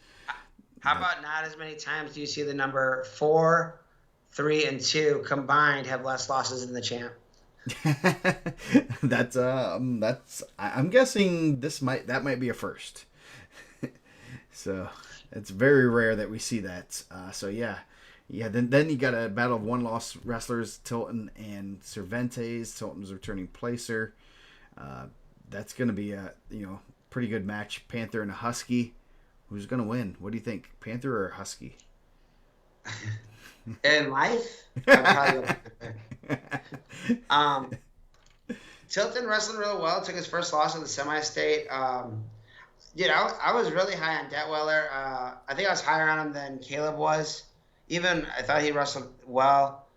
how about not as many times do you see the number 4, 3, and 2 combined have less losses than the champ? that's I'm guessing that might be a first. So it's very rare that we see that. Then you got a battle of 1-loss wrestlers, Tilton and Cervantes. Tilton's returning placer. That's going to be a pretty good match. Panther and a Husky. Who's going to win? What do you think, Panther or Husky? In life, I'm probably Tilton wrestling real well. Took his first loss in the semi-state. I was really high on Detweiler. I think I was higher on him than Caleb was. Even I thought he wrestled well.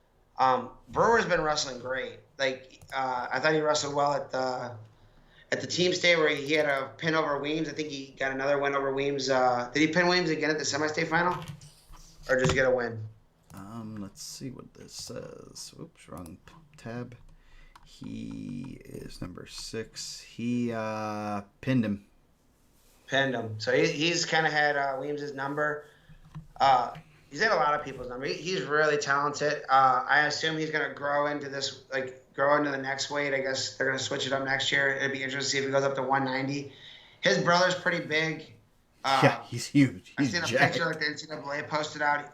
Brewer's been wrestling great. I thought he wrestled well at the team state where he had a pin over Weems. I think he got another win over Weems. Did he pin Weems again at the semi-state final? Or just get a win? Let's see what this says. Oops, wrong tab. He is number 6. He pinned him. So he's kind of had Weems' number. He's had a lot of people's number. He's really talented. I assume he's going to grow into the next weight. I guess they're going to switch it up next year. It'd be interesting to see if he goes up to 190. His brother's pretty big. Yeah, he's huge. I've seen a picture the NCAA posted out.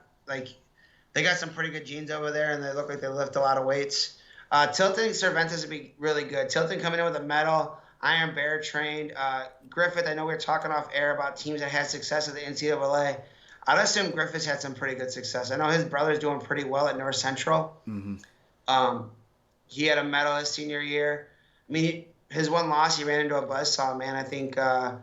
They got some pretty good genes over there, and they look like they lift a lot of weights. Tilton Cervantes would be really good. Tilton coming in with a medal. Iron Bear trained. Griffith, I know we were talking off air about teams that had success at the NCAA. I'd assume Griffith's had some pretty good success. I know his brother's doing pretty well at North Central. Mm-hmm. He had a medal his senior year. I mean, his one loss, he ran into a buzzsaw, man. I think of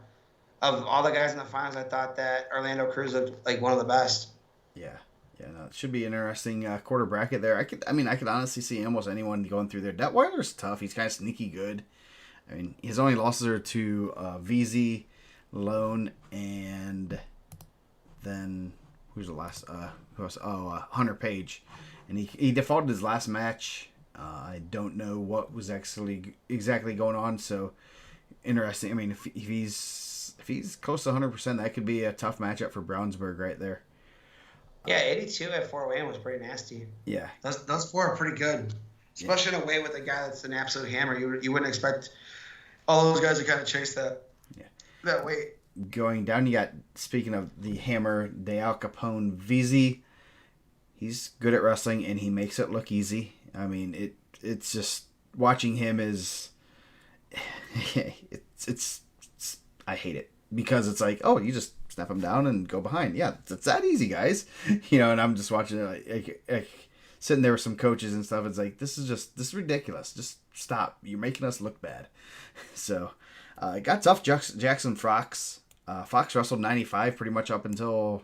all the guys in the finals, I thought that Orlando Cruz looked like one of the best. Yeah. Yeah, no, it should be an interesting quarter bracket there. I could honestly see almost anyone going through there. Detweiler's tough. He's kind of sneaky good. I mean, his only losses are to VZ, Lone, and then who's the last? Who else? Hunter Page, and he defaulted his last match. I don't know what was actually exactly going on. So interesting. I mean, if he's close to 100%, that could be a tough matchup for Brownsburg right there. Yeah, 82 at 4-1 was pretty nasty. Yeah. Those four are pretty good. Especially in a way with a guy that's an absolute hammer. You wouldn't expect all those guys to kind of chase that weight. Going down, you got, speaking of the hammer, the Al Capone VZ. He's good at wrestling, and he makes it look easy. I mean, it's just, watching him is, it's I hate it. Because it's like, oh, you just snap him down and go behind. Yeah, it's that easy, guys. And I'm just watching it, like sitting there with some coaches and stuff. It's like, this is ridiculous. Just stop. You're making us look bad. So, got tough Jackson Fox. Fox wrestled 95 pretty much up until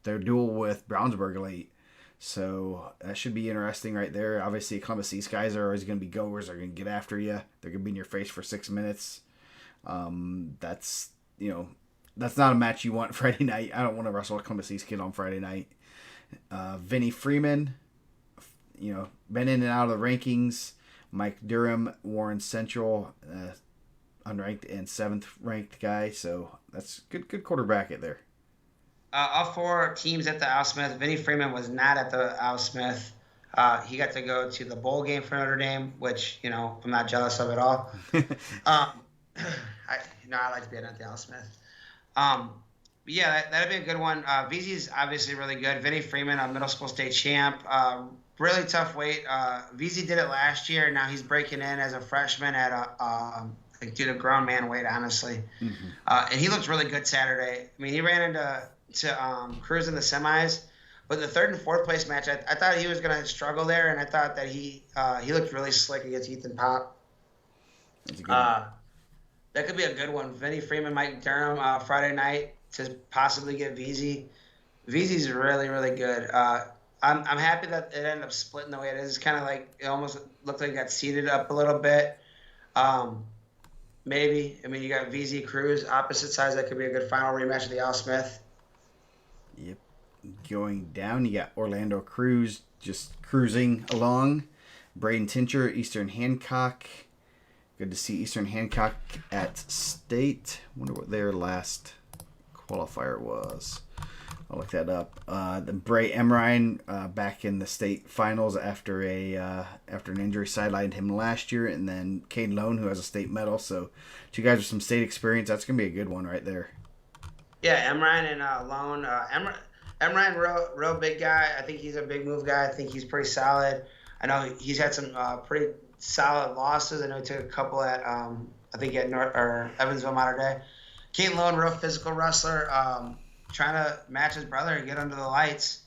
their duel with Brownsburg late. So, that should be interesting right there. Obviously, Columbus East guys are always going to be goers. They're going to get after you. They're going to be in your face for 6 minutes. That's not a match you want Friday night. I don't want to wrestle a Columbus East kid on Friday night. Vinny Freeman, been in and out of the rankings. Mike Durham, Warren Central, unranked and 7th ranked guy. So that's good quarterback at there. All four teams at the Al Smith. Vinny Freeman was not at the Al Smith. He got to go to the bowl game for Notre Dame, which, I'm not jealous of at all. I like to be at the Al Smith. But yeah, that'd be a good one. VZ's obviously really good. Vinny Freeman, a middle school state champ. Really tough weight. VZ did it last year. Now he's breaking in as a freshman at a grown man weight, honestly. Mm-hmm. And he looked really good Saturday. I mean, he ran into Cruz in the semis. But the 3rd and 4th place match, I thought he was going to struggle there, and I thought that he looked really slick against Ethan Pop. That's a good one. That could be a good one. Vinny Freeman, Mike Durham, Friday night to possibly get VZ. VZ's really, really good. I'm happy that it ended up splitting the way it is. It's kind of like it almost looked like it got seeded up a little bit. Maybe. I mean, you got VZ Cruz, opposite sides. That could be a good final rematch of the Al Smith. Yep. Going down, you got Orlando Cruz just cruising along. Braden Tincher, Eastern Hancock. Good to see Eastern Hancock at state. Wonder what their last qualifier was. I'll look that up. The Bray Emrine back in the state finals after an injury sidelined him last year, and then Cade Lone, who has a state medal. So, two guys with some state experience. That's gonna be a good one right there. Yeah, Emrine and Lone. Emrine, real big guy. I think he's a big move guy. I think he's pretty solid. I know he's had some pretty solid losses. I know he took a couple at I think at Evansville Mater Dei. Cade Lone, real physical wrestler. Trying to match his brother and get under the lights.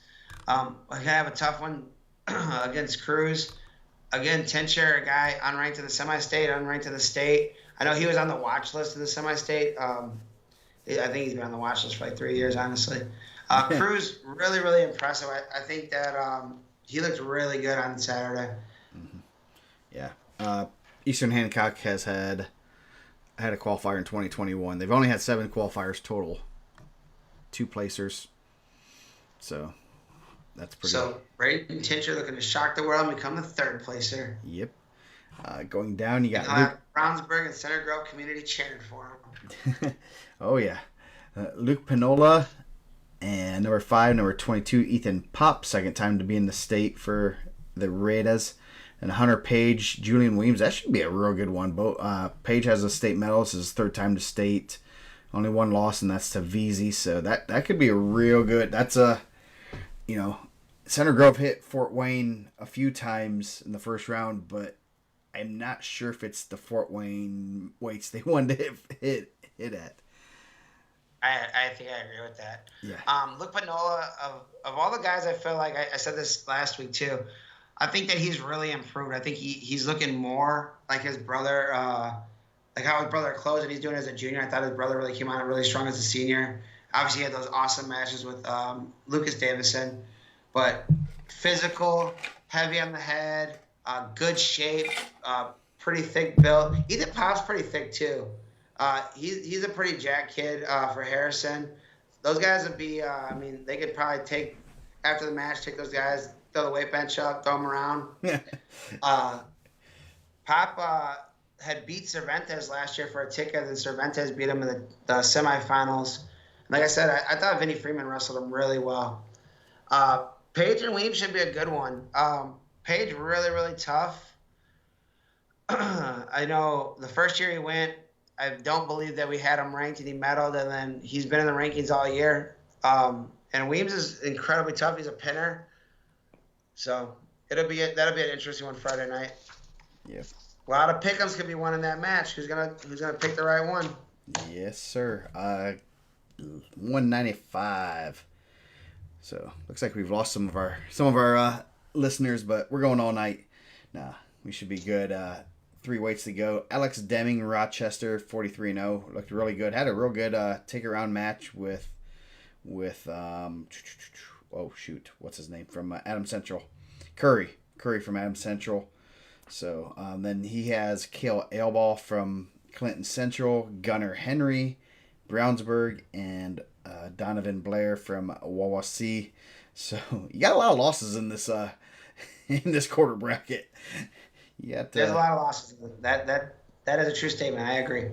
We're going to have a tough one against Cruz. Again, Tincher, a guy unranked to the semi-state, unranked to the state. I know he was on the watch list of the semi-state. I think he's been on the watch list for like 3 years, honestly. Cruz, really, really impressive. I think that he looked really good on Saturday. Mm-hmm. Yeah. Eastern Hancock has had a qualifier in 2021. They've only had 7 qualifiers total. 2 placers. So, that's pretty good. So, Braden Tincher looking to shock the world and become the 3rd placer. Yep. Going down, you got Brownsburg and Center Grove community cheering for him. Oh, yeah. Luke Pinola and number 5, number 22, Ethan Pop. Second time to be in the state for the Raiders. And Hunter Page, Julian Williams. That should be a real good one. Page has a state medal. This is his 3rd time to state. Only 1 loss, and that's to VZ. So that could be a real good. That's a, Center Grove hit Fort Wayne a few times in the first round, but I'm not sure if it's the Fort Wayne weights they wanted to hit at. I think I agree with that. Yeah. Luke Panola, of all the guys, I feel like I said this last week too. I think that he's really improved. I think he's looking more like his brother, like how his brother closed and he's doing as a junior. I thought his brother really came out really strong as a senior. Obviously, he had those awesome matches with Lucas Davison, but physical, heavy on the head, good shape, pretty thick build. Ethan Pop's pretty thick too. He's a pretty jacked kid for Harrison. Those guys would be, they could probably take, after the match, take those guys, throw the weight bench up, throw them around. Pop had beat Cervantes last year for a ticket, and Cervantes beat him in the semifinals. Like I said, I thought Vinny Freeman wrestled him really well. Page and Weems should be a good one. Page really, really tough. I know the first year he went, I don't believe that we had him ranked and he medaled, and then he's been in the rankings all year. And Weems is incredibly tough. He's a pinner. So that'll be an interesting one Friday night. Yep. A lot of pick'ems could be won in that match. Who's gonna pick the right one? Yes, sir. 195. So looks like we've lost some of our listeners, but we're going all night. Nah, we should be good. 3 weights to go. Alex Deming, Rochester, 43-0. Looked really good. Had a real good take-around match with what's his name from Adam Central? Curry from Adam Central. So then he has Cale Ailball from Clinton Central, Gunnar Henry, Brownsburg, and Donovan Blair from Wawasee. So you got a lot of losses in this quarter bracket. There's a lot of losses. That is a true statement. I agree.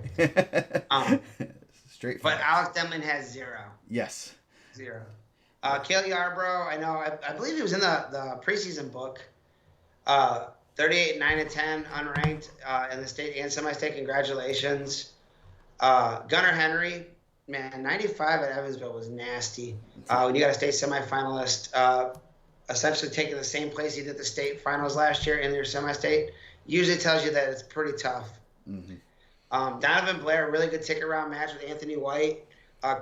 Straight. But Alex Demlin has 0. Yes. 0. Cale Yarbrough, I know. I believe he was in the preseason book. 38, 9-10, unranked in the state and semi-state. Congratulations. Gunnar Henry, man, 95 at Evansville was nasty. When you got a state semifinalist, essentially taking the same place he did the state finals last year in your semi-state, usually tells you that it's pretty tough. Mm-hmm. Donovan Blair, really good ticket-round match with Anthony White.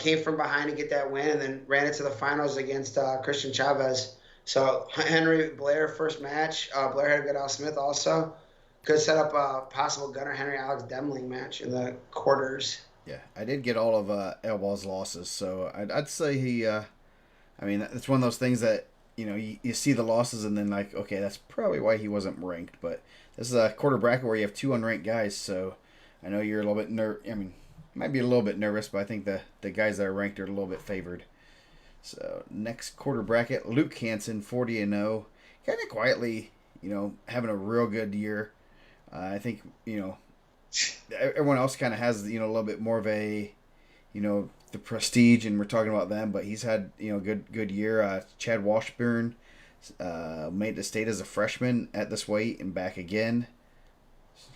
Came from behind to get that win and then ran into the finals against Christian Chavez. So Henry Blair first match. Blair had a good Al Smith also. Could set up a possible Gunnar Henry Alex Demling match in the quarters. Yeah, I did get all of Ailball's losses, so I'd say he. It's one of those things that you see the losses and then like, okay, that's probably why he wasn't ranked. But this is a quarter bracket where you have 2 unranked guys, so I know you're a little bit might be a little bit nervous, but I think the guys that are ranked are a little bit favored. So next quarter bracket, Luke Hansen, 40-0, kind of quietly, having a real good year. I think everyone else kind of has a little bit more of a the prestige, and we're talking about them, but he's had good year. Chad Washburn made the state as a freshman at this weight and back again.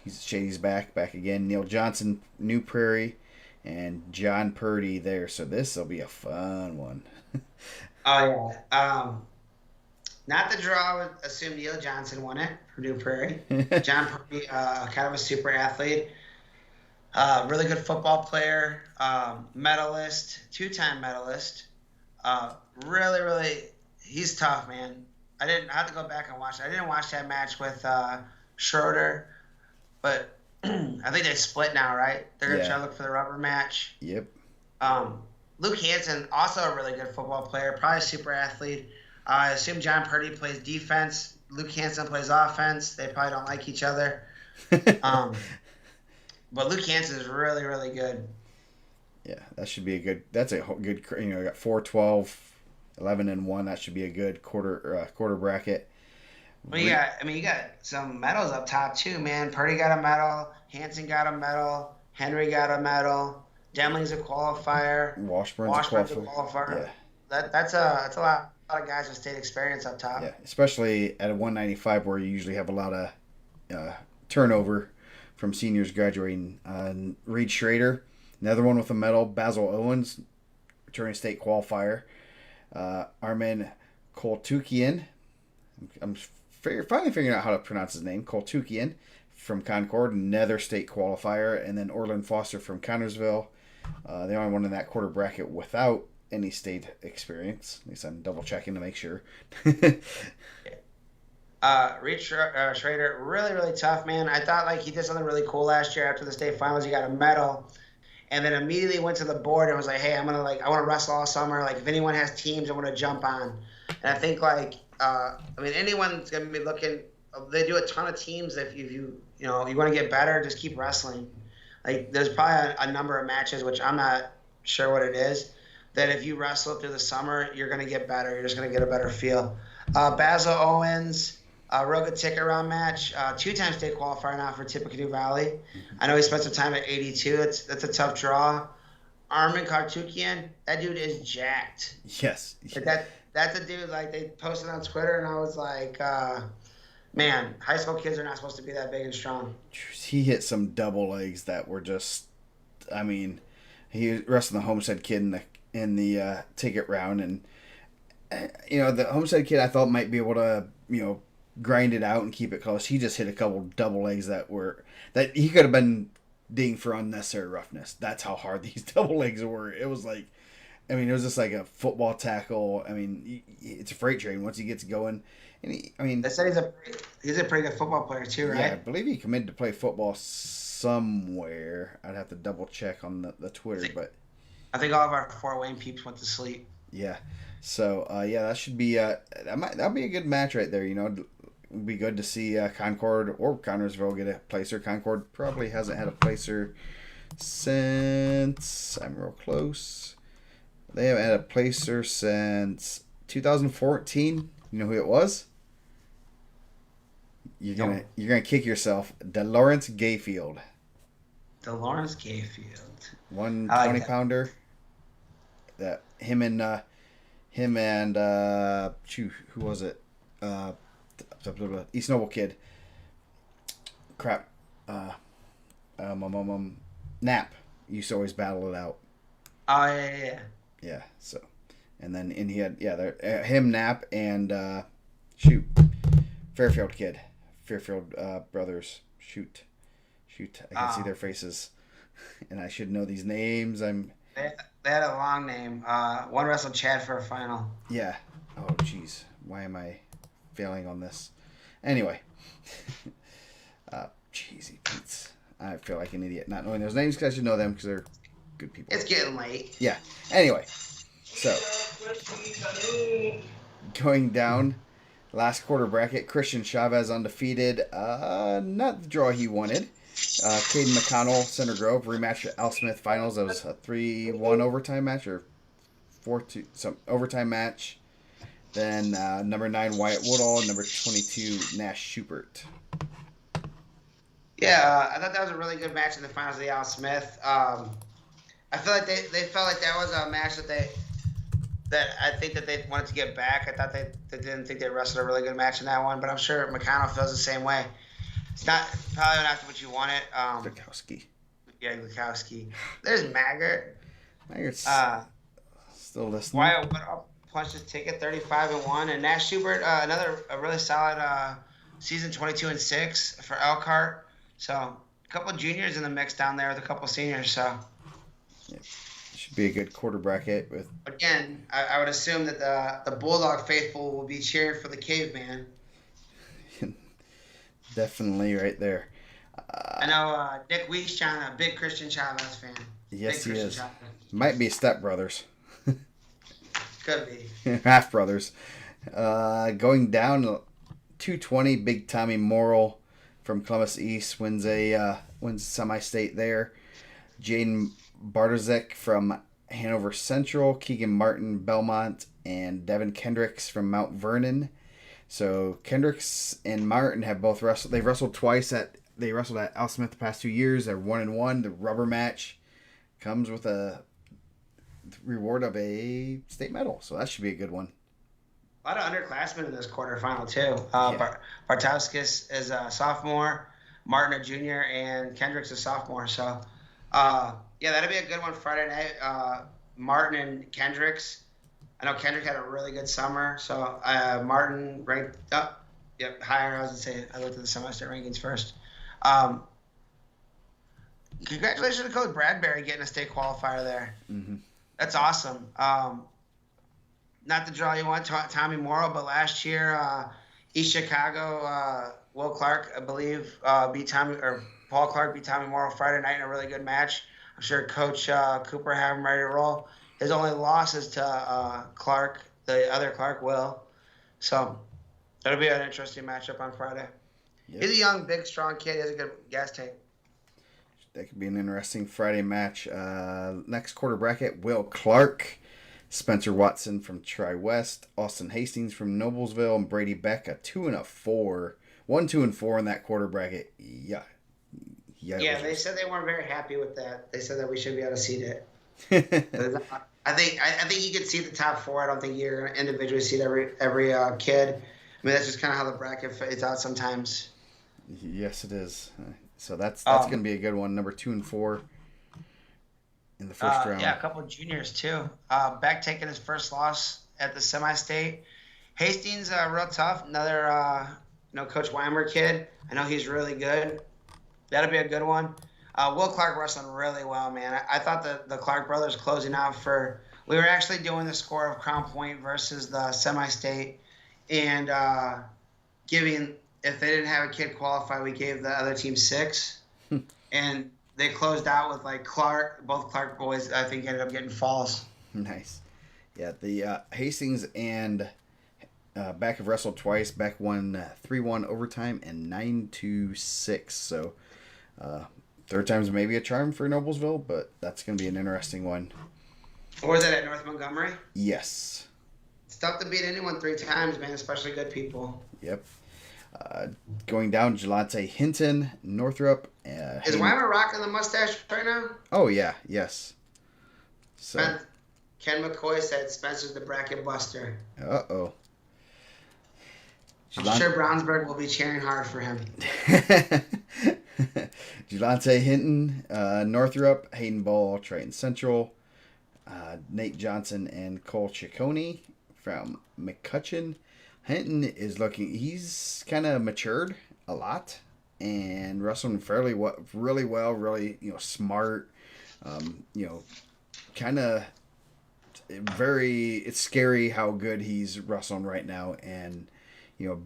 Shady's back again. Neil Johnson, New Prairie, and John Purdy there. So this will be a fun one. Oh yeah. Not the draw. I would assume Neil Johnson won it for New Prairie. John Purdy, kind of a super athlete. Really good football player. Medalist, 2-time medalist. Really, really, he's tough, man. I have to go back and watch it. I didn't watch that match with Schroeder, but I think they split now, right? They're going to try to look for the rubber match. Yep. Luke Hansen, also a really good football player, probably a super athlete. I assume John Purdy plays defense. Luke Hansen plays offense. They probably don't like each other. But Luke Hansen is really, really good. Yeah, that should be a good. That's a good. You got 4-12, 11-1. That should be a good quarter bracket. Well, you got some medals up top too, man. Purdy got a medal. Hansen got a medal. Henry got a medal. Demling's a qualifier. Washburn's a qualifier. Yeah. That's a lot of guys with state experience up top. Yeah, especially at a 195 where you usually have a lot of turnover from seniors graduating. Reed Schrader, another one with a medal. Basil Owens, returning state qualifier. Armin Koltukian, I'm finally figuring out how to pronounce his name. Koltukian from Concord, another state qualifier, and then Orland Foster from Connorsville, the only one in that quarter bracket without any state experience. At least I'm double checking to make sure. Reed Schrader, really, really tough, man. I thought like he did something really cool last year after the state finals. He got a medal, and then immediately went to the board and was like, "Hey, I want to wrestle all summer. Like, if anyone has teams, I want to jump on." And I think like, anyone's gonna be looking. They do a ton of teams. If you want to get better, just keep wrestling. Like, there's probably a number of matches, which I'm not sure what it is, that if you wrestle through the summer, you're gonna get better. You're just gonna get a better feel. Basil Owens. Real good ticket round match. 2-time state qualifier now for Tippecanoe Valley. I know he spent some time at 82. That's a tough draw. Armin Kartukian, that dude is jacked. Yes. Like that's a dude, like, they posted on Twitter, and I was like, man, high school kids are not supposed to be that big and strong. He hit some double legs that were just, I mean, he wrestled the Homestead kid in the ticket round, and the Homestead kid I thought might be able to, grind it out and keep it close. He just hit a couple double legs that he could have been dinged for unnecessary roughness. That's how hard these double legs were. It was like, it was just like a football tackle. I mean, it's a freight train once he gets going. And they said he's a pretty good football player too, right? Yeah, I believe he committed to play football somewhere. I'd have to double check on the Twitter, but I think all of our Fort Wayne peeps went to sleep. Yeah. So that should be that'll be a good match right there. It'd be good to see Concord or Connorsville get a placer. Concord probably hasn't had a placer since, I'm real close. They haven't had a placer since 2014. You know who it was? You're gonna kick yourself. DeLawrence Gayfield. DeLawrence Gayfield. 120-pounder. That him and who was it? East Noble kid. Crap. Knapp used to always battle it out. Oh yeah. Yeah. So, and he had him, Knapp, and Fairfield kid, Fairfield brothers. Shoot, I can see their faces, and I should know these names. They had a long name. One wrestled Chad for a final. Yeah. Oh, jeez. Why am I failing on this? Anyway. Cheesy Pete's. I feel like an idiot not knowing those names because I should know them because they're good people. It's getting late. Yeah. Anyway. So. Going down. Last quarter bracket. Christian Chavez undefeated. Not the draw he wanted. Caden McConnell, Center Grove, rematch at Al Smith Finals. That was a 3-1 overtime match or 4-2, some overtime match. Then number 9 Wyatt Woodall, and number 22 Nash Schubert. Yeah, I thought that was a really good match in the finals of the Al Smith. I feel like they felt like that was a match that I think that they wanted to get back. I thought they didn't think they wrestled a really good match in that one, but I'm sure McConnell feels the same way. It's probably not what you wanted. Lukowski. Yeah, Lukowski. There's Maggart. Maggart's still listening. Wyatt Woodall punched his ticket 35-1, and Nash Schubert a really solid season 22-6 for Elkhart. So a couple of juniors in the mix down there with a couple of seniors. So yeah. Should be a good quarter bracket with. Again, I would assume that the Bulldog faithful will be cheering for the Caveman. Definitely right there. I know Nick Weishon, a big Christian Chavez fan. Yes, he is. Chavez. Might be stepbrothers. Could be. Half brothers. Going down 220, Big Tommy Morrill from Columbus East wins semi-state there. Jaden Bartozek from Hanover Central, Keegan Martin, Belmont, and Devin Kendricks from Mount Vernon. So Kendricks and Martin have both wrestled. They've wrestled twice. They wrestled at Al Smith the past 2 years. They're 1-1. The rubber match comes with a reward of a state medal. So that should be a good one. A lot of underclassmen in this quarterfinal too. Bartowskis is a sophomore, Martin a junior, and Kendricks a sophomore. So that'll be a good one Friday night. Martin and Kendricks. I know Kendrick had a really good summer. So Martin ranked up, higher. I was gonna say I looked at the semi-state rankings first. Congratulations to Coach Bradbury getting a state qualifier there. Mm-hmm. That's awesome. Not the draw you want, Tommy Morrow, but last year, East Chicago, Will Clark, I believe, Paul Clark beat Tommy Morrow Friday night in a really good match. I'm sure Coach Cooper had him ready to roll. His only loss is to Clark, the other Clark, Will. So that'll be an interesting matchup on Friday. Yep. He's a young, big, strong kid. He has a good gas tank. That could be an interesting Friday match. Next quarter bracket, Will Clark, Spencer Watson from Tri-West, Austin Hastings from Noblesville, and Brady Beck, a 2-4. 1, 2, and 4 in that quarter bracket. Yeah. Yeah, they said they weren't very happy with that. They said that we should be able to seed it. I think you could see the top 4. I don't think you're going to individually seed every kid. I mean, that's just kind of how the bracket fades out sometimes. Yes, it is. So that's going to be a good one. Number 2 and 4 in the first round. Yeah, a couple of juniors too. Beck taking his first loss at the semi-state. Hastings, real tough. Another, Coach Weimer kid. I know he's really good. That'll be a good one. Will Clark wrestling really well, man. I thought the Clark brothers closing out we were actually doing the score of Crown Point versus the semi-state, and if they didn't have a kid qualify, we gave the other team 6. And they closed out with both Clark boys, I think, ended up getting falls. Nice. Yeah, the Hastings and Beck have wrestled twice. Beck won 3-1 overtime and 9-6. So third time's maybe a charm for Noblesville, but that's going to be an interesting one. Or is that at North Montgomery? Yes. It's tough to beat anyone 3 times, man, especially good people. Yep. Going down, Jelante Hinton, Northrop. Is Weimer rocking the mustache right now? Oh, yeah. Yes. So. Ken McCoy said Spencer's the bracket buster. Uh-oh. I'm sure Brownsburg will be cheering hard for him. Jelante Hinton, Northrop, Hayden Ball, Triton Central, Nate Johnson, and Cole Ciccone from McCutcheon. Hinton is he's kind of matured a lot and wrestling really well, really, smart, kind of it's scary how good he's wrestling right now, and,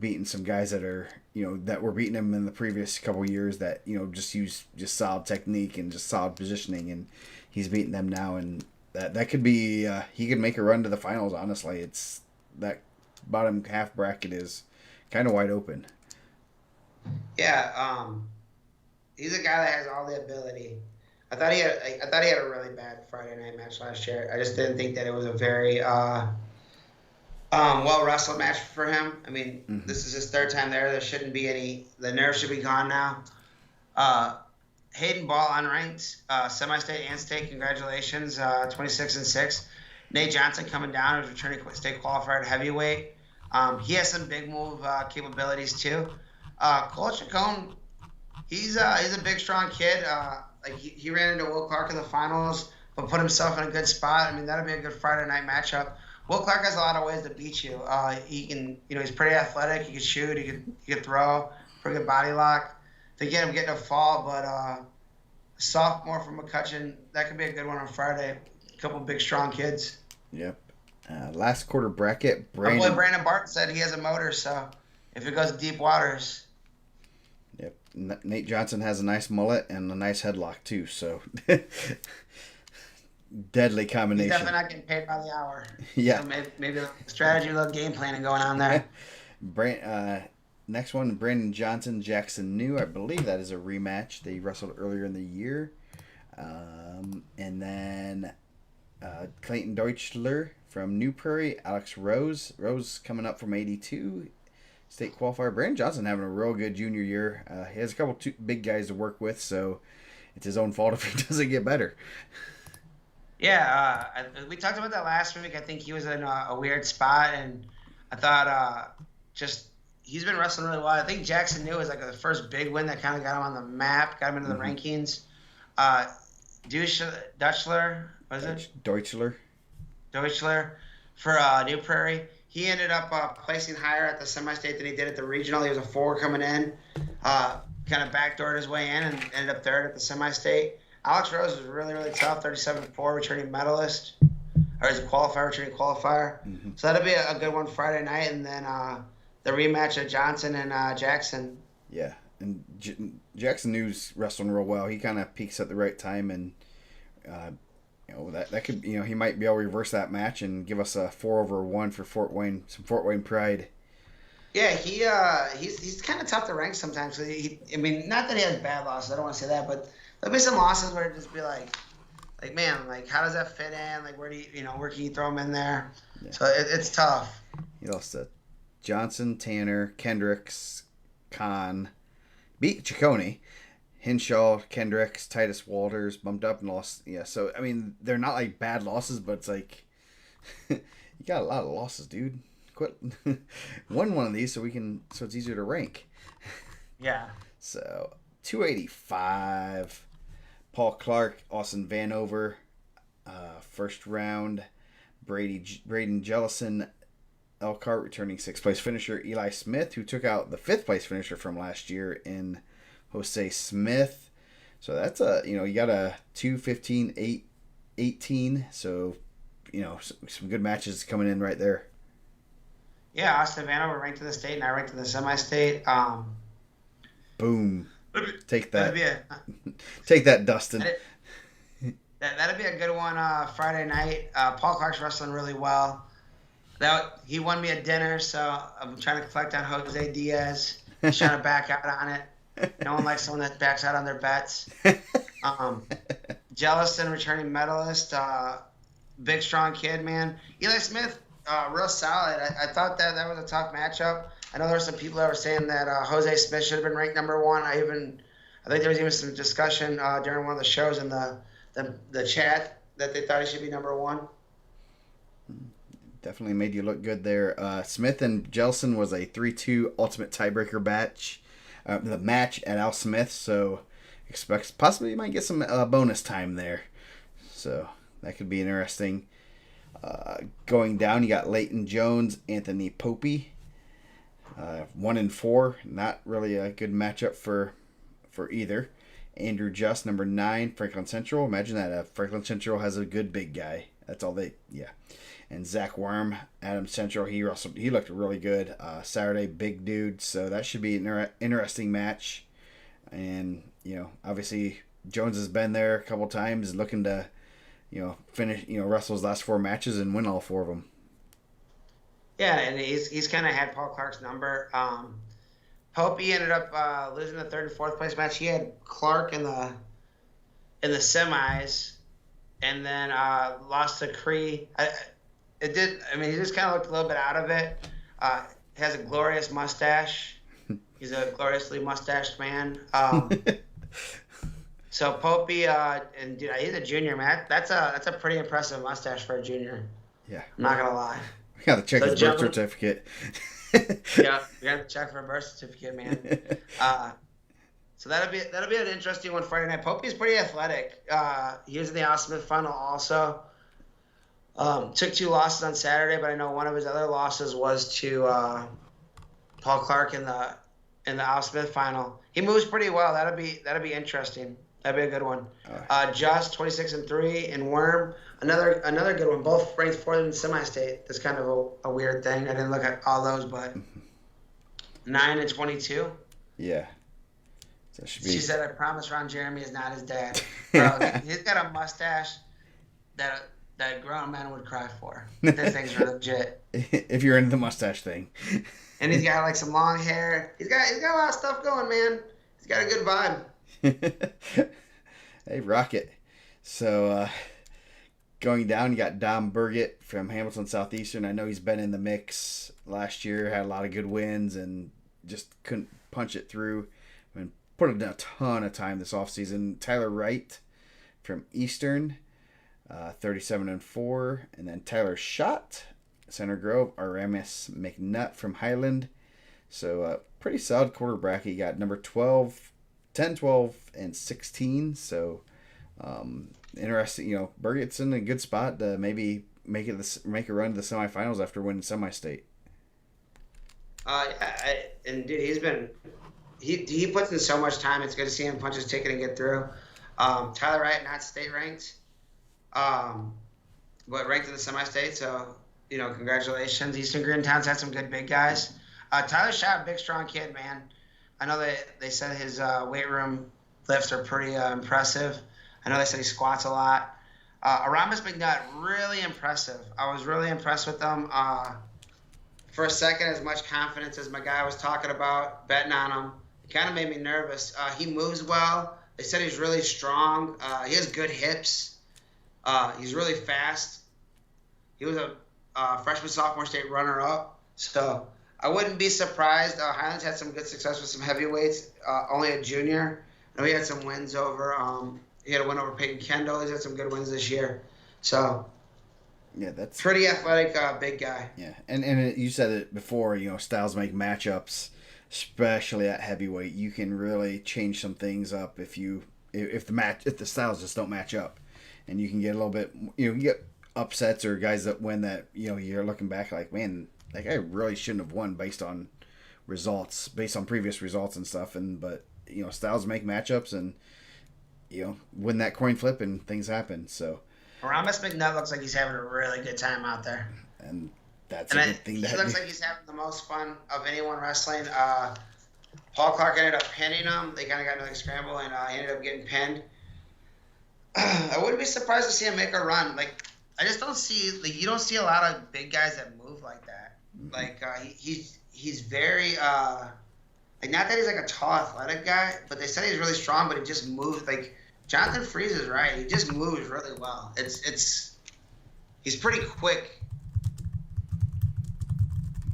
beating some guys that are, that were beating him in the previous couple of years that, just use just solid technique and just solid positioning, and he's beating them now, and that could be, he could make a run to the finals, honestly. It's that bottom half bracket is kind of wide open. Yeah, he's a guy that has all the ability. I thought he had a really bad Friday night match last year. I just didn't think that it was a very well wrestled match for him. I mean, This is his 3rd time there. There shouldn't be any. The nerves should be gone now. Hayden Ball unranked, semi-state and state. Congratulations, 26-6. Nate Johnson coming down as returning state qualifier at heavyweight. He has some big move capabilities too. Cole Ciccone, he's a big, strong kid. He ran into Will Clark in the finals, but put himself in a good spot. I mean, that'll be a good Friday night matchup. Will Clark has a lot of ways to beat you. He can, he's pretty athletic. He can shoot. He can throw. Pretty good body lock. To get him getting a fall, but sophomore from McCutcheon, that could be a good one on Friday. A couple big, strong kids. Yep. Last quarter bracket, Brandon. My boy Brandon Barton said he has a motor, so if it goes deep waters. Yep. Nate Johnson has a nice mullet and a nice headlock too, so deadly combination. He's definitely not getting paid by the hour. Yeah. So maybe a strategy, a little game planning going on there. Next one, Brandon Johnson, Jackson New. I believe that is a rematch. They wrestled earlier in the year. And then Clayton Deutschler from New Prairie, Alex Rose. Rose coming up from 82, state qualifier. Brandon Johnson having a real good junior year. He has a couple big guys to work with, so it's his own fault if he doesn't get better. Yeah, we talked about that last week. I think he was in a weird spot, and I thought he's been wrestling really well. I think Jackson New was the first big win that kind of got him on the map, got him into the rankings. Deutschler, what is it? Deutschler. for New Prairie. He ended up placing higher at the semi-state than he did at the regional. He was a 4 coming in, kind of backdoored his way in and ended up third at the semi-state. Alex Rose was really, really tough, 37-4, returning medalist, or he's a qualifier, returning qualifier. Mm-hmm. So that'll be a good one Friday night, and then the rematch of Johnson and Jackson. Yeah, and Jackson News wrestling real well. He kind of peaks at the right time, and that could, he might be able to reverse that match and give us a 4-over-1 for Fort Wayne, some Fort Wayne pride. Yeah, he's kind of tough to rank sometimes. Not that he has bad losses. I don't want to say that, but there'll be some losses where it just be like man, like how does that fit in? Like where do where can you throw him in there? Yeah. So it's tough. He lost to Johnson, Tanner, Kendricks, Kahn, beat Ciccone, Hinshaw, Kendricks, Titus Walters, bumped up and lost. Yeah, so they're not like bad losses, but it's like you got a lot of losses, dude. Quit won one of these so it's easier to rank. Yeah. So 285. Paul Clark, Austin Vanover, first round. Braden Jellison, Elkhart returning 6th place finisher. Eli Smith, who took out the 5th place finisher from last year in Jose Smith. So that's you got a 2-15, 8-18. So, some good matches coming in right there. Yeah, Austin Vanover ranked in the state, and I ranked in the semi-state. Boom. Take that. Take that, Dustin. That'd be a good one Friday night. Paul Clark's wrestling really well. He won me a dinner, so I'm trying to collect on Jose Diaz. He's trying to back out on it. No one likes someone that backs out on their bets. Jellison, returning medalist. Big, strong kid, man. Eli Smith, real solid. I thought that was a tough matchup. I know there were some people that were saying that Jose Smith should have been ranked number 1. I think there was even some discussion during one of the shows in the chat that they thought he should be number 1. Definitely made you look good there. Smith and Jellison was a 3-2 ultimate tiebreaker match. The match at Al Smith, so expect possibly you might get some bonus time there. So that could be interesting. Going down, you got Leighton Jones, Anthony Popey. 1-4, not really a good matchup for either. Andrew Just, number 9, Franklin Central. Imagine that Franklin Central has a good big guy. That's all yeah. And Zach Worm, Adam Central. He looked really good Saturday, big dude. So that should be an interesting match. And obviously Jones has been there a couple times, looking to finish wrestle his last 4 matches and win all 4 of them. Yeah, and he's kind of had Paul Clark's number. Popey ended up losing the 3rd and 4th place match. He had Clark in the semis, and then lost to Cree. He just kind of looked a little bit out of it. Has a glorious mustache. He's a gloriously mustached man. So Popey, and dude, he's a junior, man. That's a pretty impressive mustache for a junior. Yeah, I'm not gonna lie. We gotta check his birth certificate. Yeah, we gotta check for a birth certificate, man. So that'll be an interesting one Friday night. Popey's pretty athletic. He was in the Al Smith final also. Took 2 losses on Saturday, but I know one of his other losses was to Paul Clark in the Al Smith final. He moves pretty well. That'll be interesting. That'd be a good one. Just 26-3, and Worm, another good one. Both ranked 4th in the semi-state. That's kind of a weird thing. I didn't look at all those, but 9-22. Yeah. That should be... She said, "I promise Ron Jeremy is not his dad." Bro, he's got a mustache that a grown man would cry for. This thing's legit. If you're into the mustache thing. And he's got like some long hair. He's got a lot of stuff going, man. He's got a good vibe. Hey, rocket. So, going down, you got Dom Burgett from Hamilton Southeastern. I know he's been in the mix last year, had a lot of good wins, and just couldn't punch it through. Put in a ton of time this offseason. Tyler Wright from Eastern, 37-4. And then Tyler Schott, Center Grove. Aramis McNutt from Highland. So, pretty solid quarter bracket. You got number 12, 10, 12, and 16. So, interesting. Burgett's in a good spot to maybe make a run to the semifinals after winning semi-state. And dude, he puts in so much time. It's good to see him punch his ticket and get through. Tyler Wright, not state ranked, but ranked in the semi-state. So, congratulations. Eastern Greentown's had some good big guys. Tyler Shaw, big, strong kid, man. I know they said his weight room lifts are pretty impressive. I know they said he squats a lot. Aramis McNutt, really impressive. I was really impressed with them. For a second, as much confidence as my guy was talking about, betting on him, it kind of made me nervous. He moves well. They said he's really strong. He has good hips. He's really fast. He was a freshman, sophomore state runner-up. So I wouldn't be surprised. Highlands had some good success with some heavyweights. Only a junior. I know he had some wins over. He had a win over Peyton Kendall. He's had some good wins this year. So yeah, that's pretty athletic, big guy. Yeah, and you said it before. Styles make matchups, especially at heavyweight. You can really change some things up if the styles just don't match up, and you can get a little bit. You get upsets or guys that win that. You're looking back like, man, that guy really shouldn't have won based on results, based on previous results and stuff. But styles make matchups and win that coin flip and things happen. So Aramis McNutt looks like he's having a really good time out there. And that's a good thing. He looks like he's having the most fun of anyone wrestling. Paul Clark ended up pinning him. They kind of got into a scramble, and he ended up getting pinned. I wouldn't be surprised to see him make a run. I just don't see you don't see a lot of big guys that move like that. He's very not that he's a tall athletic guy, but they said he's really strong, but he just moves Jonathan Freeze is right. He just moves really well. He's pretty quick.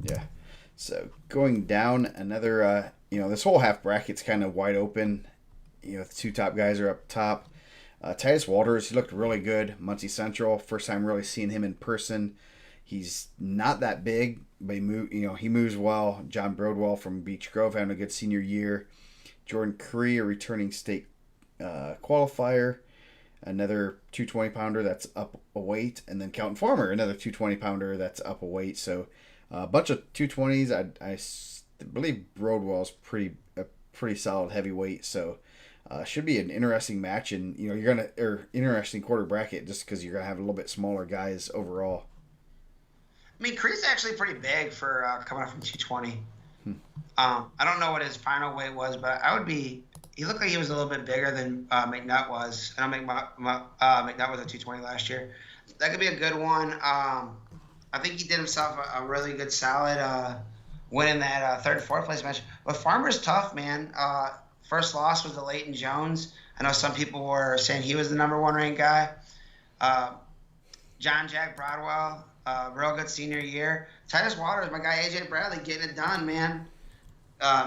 Yeah. So going down another, this whole half bracket's kind of wide open. The two top guys are up top. Titus Walters, he looked really good. Muncie Central, first time really seeing him in person. He's not that big, but he moves well. John Broadwell from Beech Grove having a good senior year. Jordan Curry, a returning state qualifier. Another 220-pounder that's up a weight. And then Kelton Farmer, another 220-pounder that's up a weight. So a bunch of 220s. I believe Broadwell's a pretty solid heavyweight. So should be an interesting match. And, interesting quarter bracket just because you're going to have a little bit smaller guys overall. I mean, Creed's actually pretty big for coming up from 220. I don't know what his final weight was, but he looked like he was a little bit bigger than McNutt was. I know McNutt was at 220 last year. That could be a good one. I think he did himself a really good solid winning that third and fourth place match. But Farmer's tough, man. First loss was to Leighton Jones. I know some people were saying he was the number one ranked guy. John Jack Broadwell. Real good senior year. Titus Waters, my guy AJ Bradley, getting it done, man.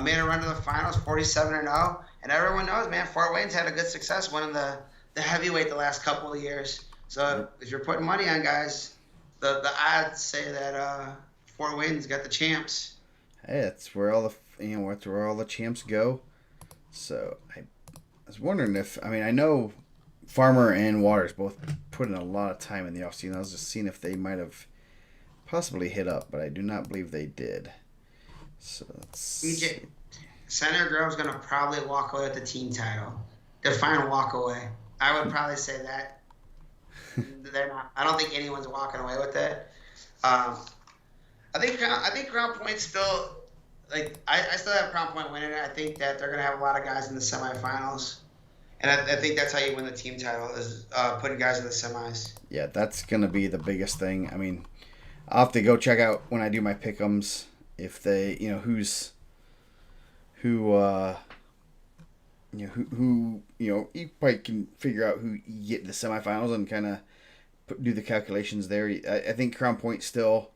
Made a run to the finals, 47-0. And everyone knows, man, Fort Wayne's had a good success winning the heavyweight the last couple of years. So if you're putting money on guys, the odds say that Fort Wayne's got the champs. Hey, that's where all the champs go. So I was wondering I know Farmer and Waters both put in a lot of time in the offseason. I was just seeing if they might have possibly hit up, but I do not believe they did. So Senator Grove's going to probably walk away with the team title. Their final walk away. I would probably say that. They're not. I don't think anyone's walking away with it. I think Crown Point still I still have Crown Point winning it. I think that they're going to have a lot of guys in the semifinals. And I think that's how you win the team title is putting guys in the semis. Yeah, that's going to be the biggest thing. I mean, I'll have to go check out when I do my pick'ems if they, who you probably can figure out who you get in the semifinals and kind of do the calculations there. I think Crown Point still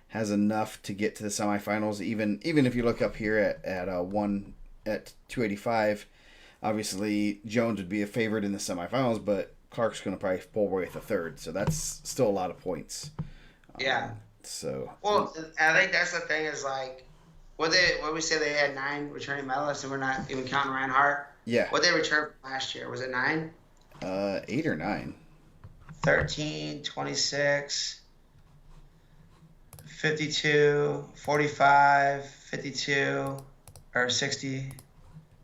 has enough to get to the semifinals. Even if you look up here at 285. Obviously, Jones would be a favorite in the semifinals, but Clark's going to probably pull away with a third, so that's still a lot of points. Yeah. Well, I think that's the thing is what we say they had 9 returning medalists, and we're not even counting Reinhardt. Yeah. What they returned last year, was it 9? 8 or 9. 13, 26. 52, 45, 52, or 60,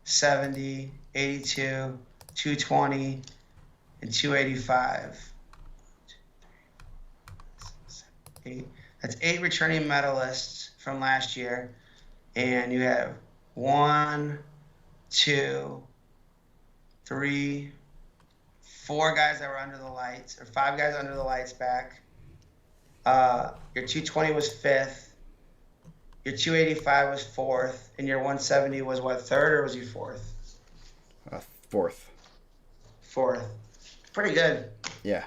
70, 82, 220, and 285. That's 8 returning medalists from last year. And you have 1, 2, 3, 4 guys that were under the lights, or 5 guys under the lights back. Your 220 was 5th. Your 285 was 4th. And your 170 was what, 3rd, or was you 4th? 4th. 4th. Pretty good. Yeah.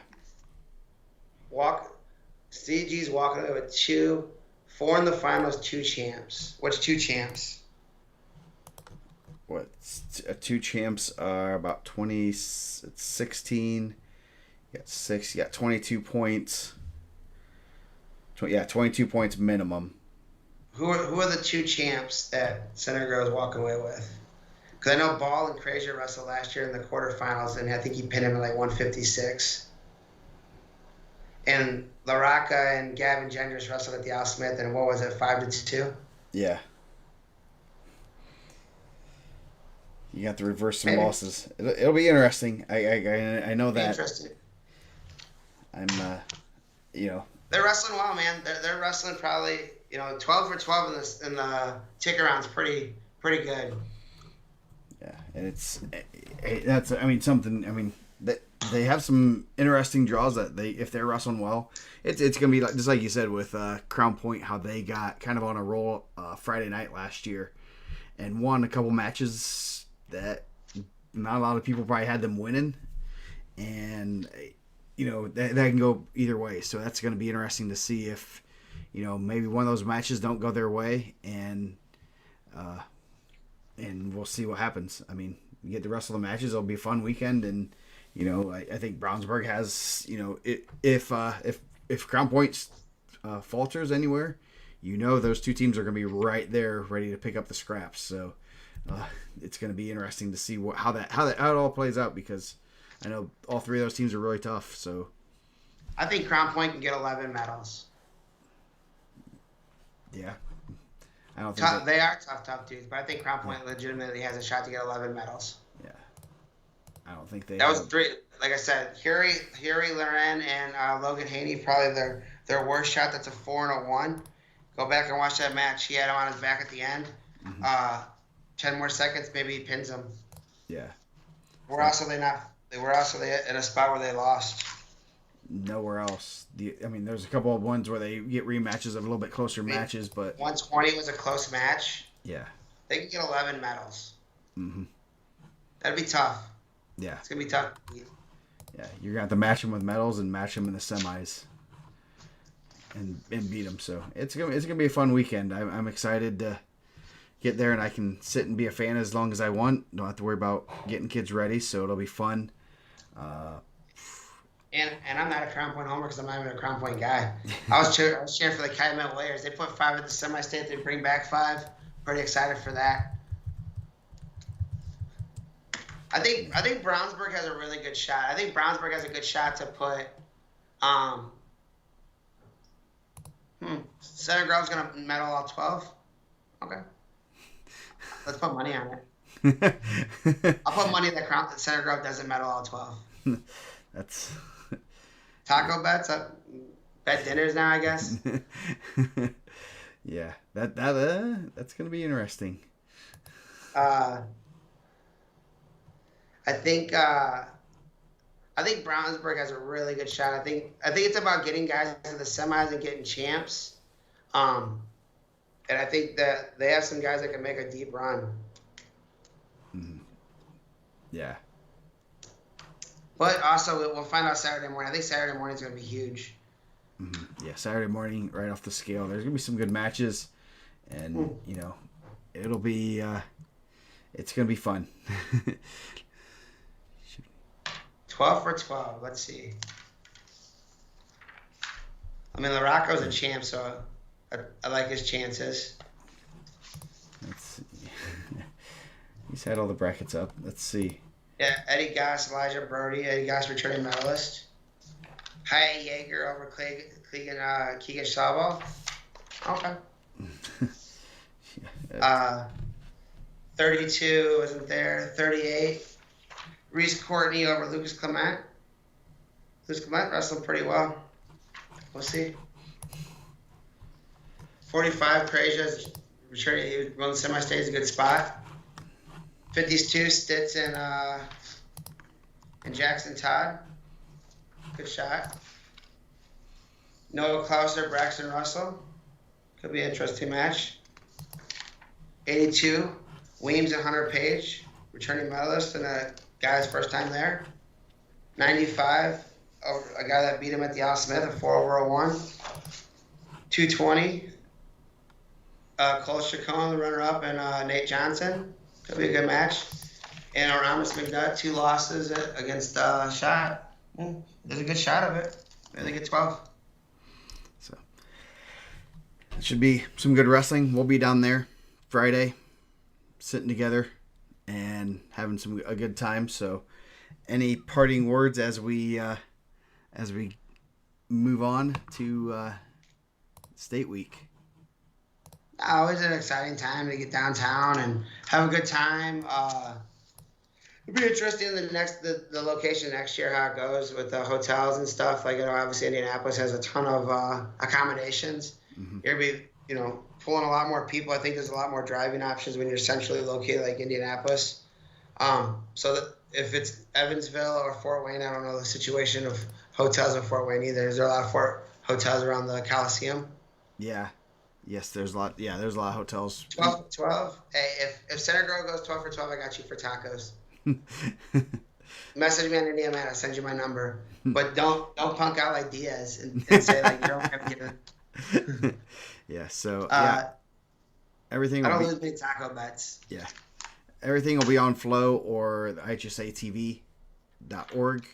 CG's walking away with 4 in the finals, 2 champs. What's 2 champs? What? 2 champs are about 20. It's 16. You got 6. You got 22 points. 22 points minimum. Who are the 2 champs that Center Grove is walking away with? Because I know Ball and Frazier wrestled last year in the quarterfinals, and I think he pinned him at like 156. And LaRocca and Gavin Genders wrestled at the Al Smith, and what was it, 5-2? Yeah. You got to reverse some losses. It'll be interesting. I know that. Interesting. I'm, They're wrestling well, man. They're wrestling probably, 12 for 12 in the tick around's pretty good. Yeah, and they have some interesting draws that if they're wrestling well, it's gonna be like, just like you said with Crown Point, how they got kind of on a roll Friday night last year and won a couple matches that not a lot of people probably had them winning, and that can go either way. So that's gonna be interesting to see if maybe one of those matches don't go their way, and we'll see what happens. I mean, you get the rest of the matches, it'll be a fun weekend, and I think Brownsburg has, if Crown Point falters anywhere, those 2 teams are going to be right there ready to pick up the scraps. So it's going to be interesting to see how it all plays out, because I know all 3 of those teams are really tough. So I think Crown Point can get 11 medals. Yeah. I don't think they are tough dudes, but I think Crown Point legitimately has a shot to get 11 medals. Yeah. I don't think they. That was 3. Like I said, Hury, Loren, and Logan Haney, probably their worst shot. That's a 4 and a 1. Go back and watch that match. He had him on his back at the end. Mm-hmm. 10 more seconds, maybe he pins him. Yeah. Where else are they not? They were also in a spot where they lost. Nowhere else. There's a couple of ones where they get rematches of a little bit closer matches, but 120 was a close match. Yeah. They can get 11 medals. Mm-hmm. That'd be tough. Yeah. It's gonna be tough. Yeah, you're gonna have to match them with medals and match them in the semis, and beat them. So it's gonna be a fun weekend. I'm excited to get there, and I can sit and be a fan as long as I want. Don't have to worry about getting kids ready, so it'll be fun. And I'm not a Crown Point homer because I'm not even a Crown Point guy. I was cheering for the Calumet Warriors. They put 5 at the semi-state. They bring back 5. Pretty excited for that. I think Brownsburg has a really good shot. I think Brownsburg has a good shot to put. Center Grove's gonna medal all 12. Okay. Let's put money on it. I'll put money that Center Grove doesn't medal all 12. That's. Taco bets, bet dinners now, I guess. Yeah, that's gonna be interesting. I think Brownsburg has a really good shot. I think it's about getting guys to the semis and getting champs. And I think that they have some guys that can make a deep run. Mm-hmm. Yeah. But also, we'll find out Saturday morning. I think Saturday morning is going to be huge. Mm-hmm. Yeah, Saturday morning, right off the scale. There's going to be some good matches. And, it'll be, it's going to be fun. 12 for 12. Let's see. LaRocco's a champ, so I like his chances. Let's see. He's had all the brackets up. Let's see. Yeah, Eddie Goss, Elijah Brody. Eddie Goss returning medalist. Hyatt Yeager over Keegan Sabo. Okay. Yeah. 32 isn't there. 38. Reese Courtney over Lucas Clement. Lucas Clement wrestled pretty well. We'll see. 45, Krejci's returning. He was going semi-state is a good spot. 52, Stitz and Jackson Todd. Good shot. Noah Klauser, Braxton Russell. Could be an interesting match. 82, Weems and Hunter Page, returning medalist and a guy's first time there. 95, a guy that beat him at the Al Smith, a 4/01. 220, Cole Chacon, the runner-up, and Nate Johnson. Could be a good match. And Aramis McNutt, 2 losses against Shot. There's a good shot of it. I think it's 12. So it should be some good wrestling. We'll be down there Friday, sitting together and having a good time. So, any parting words as we move on to State Week? Always an exciting time to get downtown and have a good time. It'll be interesting in the location next year, how it goes with the hotels and stuff. Like, obviously Indianapolis has a ton of accommodations. Mm-hmm. You'll be, pulling a lot more people. I think there's a lot more driving options when you're centrally located like Indianapolis. So that if it's Evansville or Fort Wayne, I don't know the situation of hotels in Fort Wayne either. Is there a lot of hotels around the Coliseum? Yeah. Yes, there's a lot. Yeah, there's a lot of hotels. 12. Hey, if Center Grove goes 12 for 12, I got you for tacos. Message me on IndianaMat. I'll send you my number. But don't punk out like Diaz and say like you don't have to get it. Yeah. So everything. I don't lose many taco bets. Yeah. Everything will be on Flow or IHSATV.org.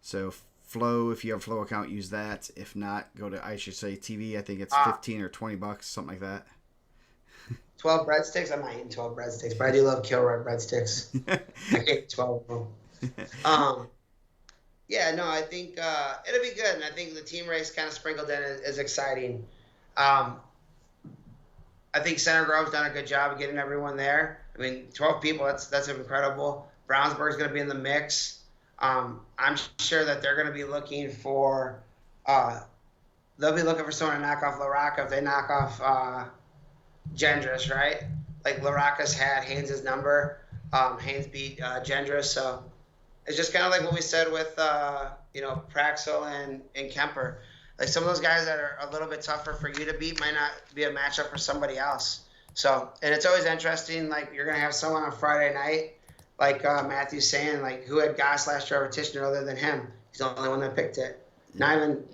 So Flow, if you have a Flow account, use that. If not, go to IHSA TV. I think it's $15 or $20, something like that. 12 breadsticks? I'm not eating 12 breadsticks, but I do love Kilroy breadsticks. I ate 12 of them. I think it'll be good. And I think the team race kind of sprinkled in is exciting. I think Center Grove's done a good job of getting everyone there. I mean, 12 people, that's incredible. Brownsburg's going to be in the mix. I'm sure that they're going to be looking for they'll be looking for someone to knock off LaRocca if they knock off Gendris, right? Like LaRocca's had Haynes' number. Haynes beat Gendris, so it's just kind of like what we said with Praxel and Kemper. Like some of those guys that are a little bit tougher for you to beat might not be a matchup for somebody else. So, and it's always interesting. Like you're gonna have someone on Friday night, like Matthew's saying, like who had Goss last year over Tishner other than him. He's the only one that picked it. Not even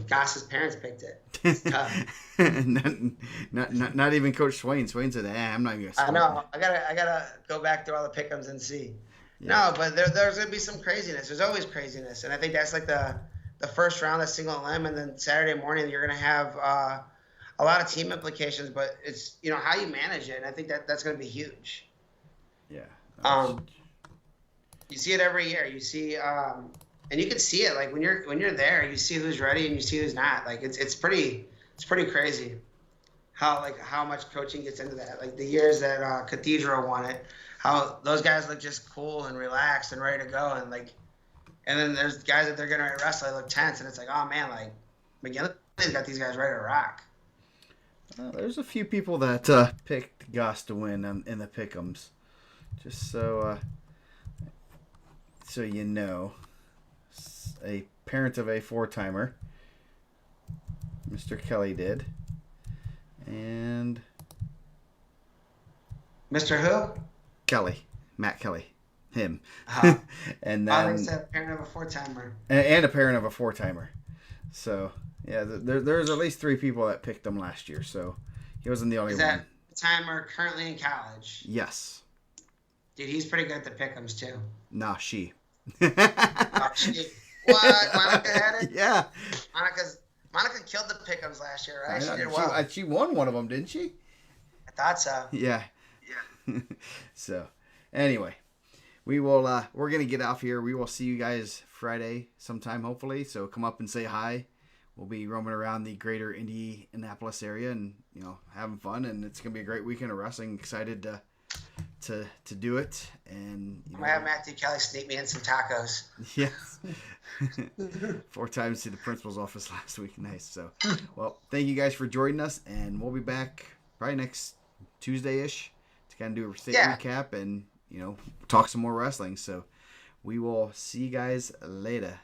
Goss's parents picked it. It's tough. not even Coach Swain. Swain said, I'm not gonna. I know. I gotta go back through all the pick'ems and see. Yeah. No, but there's gonna be some craziness. There's always craziness, and I think that's like the first round, that's single limb, and then Saturday morning you're gonna have a lot of team implications. But it's how you manage it, and I think that's gonna be huge. Yeah. You see it every year. You see, and you can see it like when you're there. You see who's ready and you see who's not. Like it's pretty crazy how much coaching gets into that. Like the years that Cathedral won it, how those guys look just cool and relaxed and ready to go, and then there's guys that they're gonna wrestle. They look tense, and it's like, oh man, like McGinley's got these guys ready to rock. There's a few people that picked Goss to win in the pick'ems, just so you know. A parent of a 4-timer, Mr. Kelly did, and Mr. Who? Kelly, Matt Kelly, him, and then a parent of a 4-timer, and a parent of a 4-timer. So yeah, there's at least 3 people that picked him last year. So he wasn't the only one. Is that timer currently in college? Yes. Dude, he's pretty good at the pick'ems too. Nah, she. She. What? Monica had it? Yeah. Monica killed the pick'ems last year, right? She did well. She won one of them, didn't she? I thought so. Yeah. So, anyway, we're gonna get off here. We will see you guys Friday sometime, hopefully. So come up and say hi. we'll be roaming around the greater Indianapolis area and having fun, and it's gonna be a great weekend of wrestling. Excited to do it, and I'm gonna have Matthew Kelly sneak me in some tacos. Yes. 4 times to the principal's office last week. Nice. So, well, thank you guys for joining us, and we'll be back probably next Tuesday-ish to kind of do a state recap and talk some more wrestling. So we will see you guys later.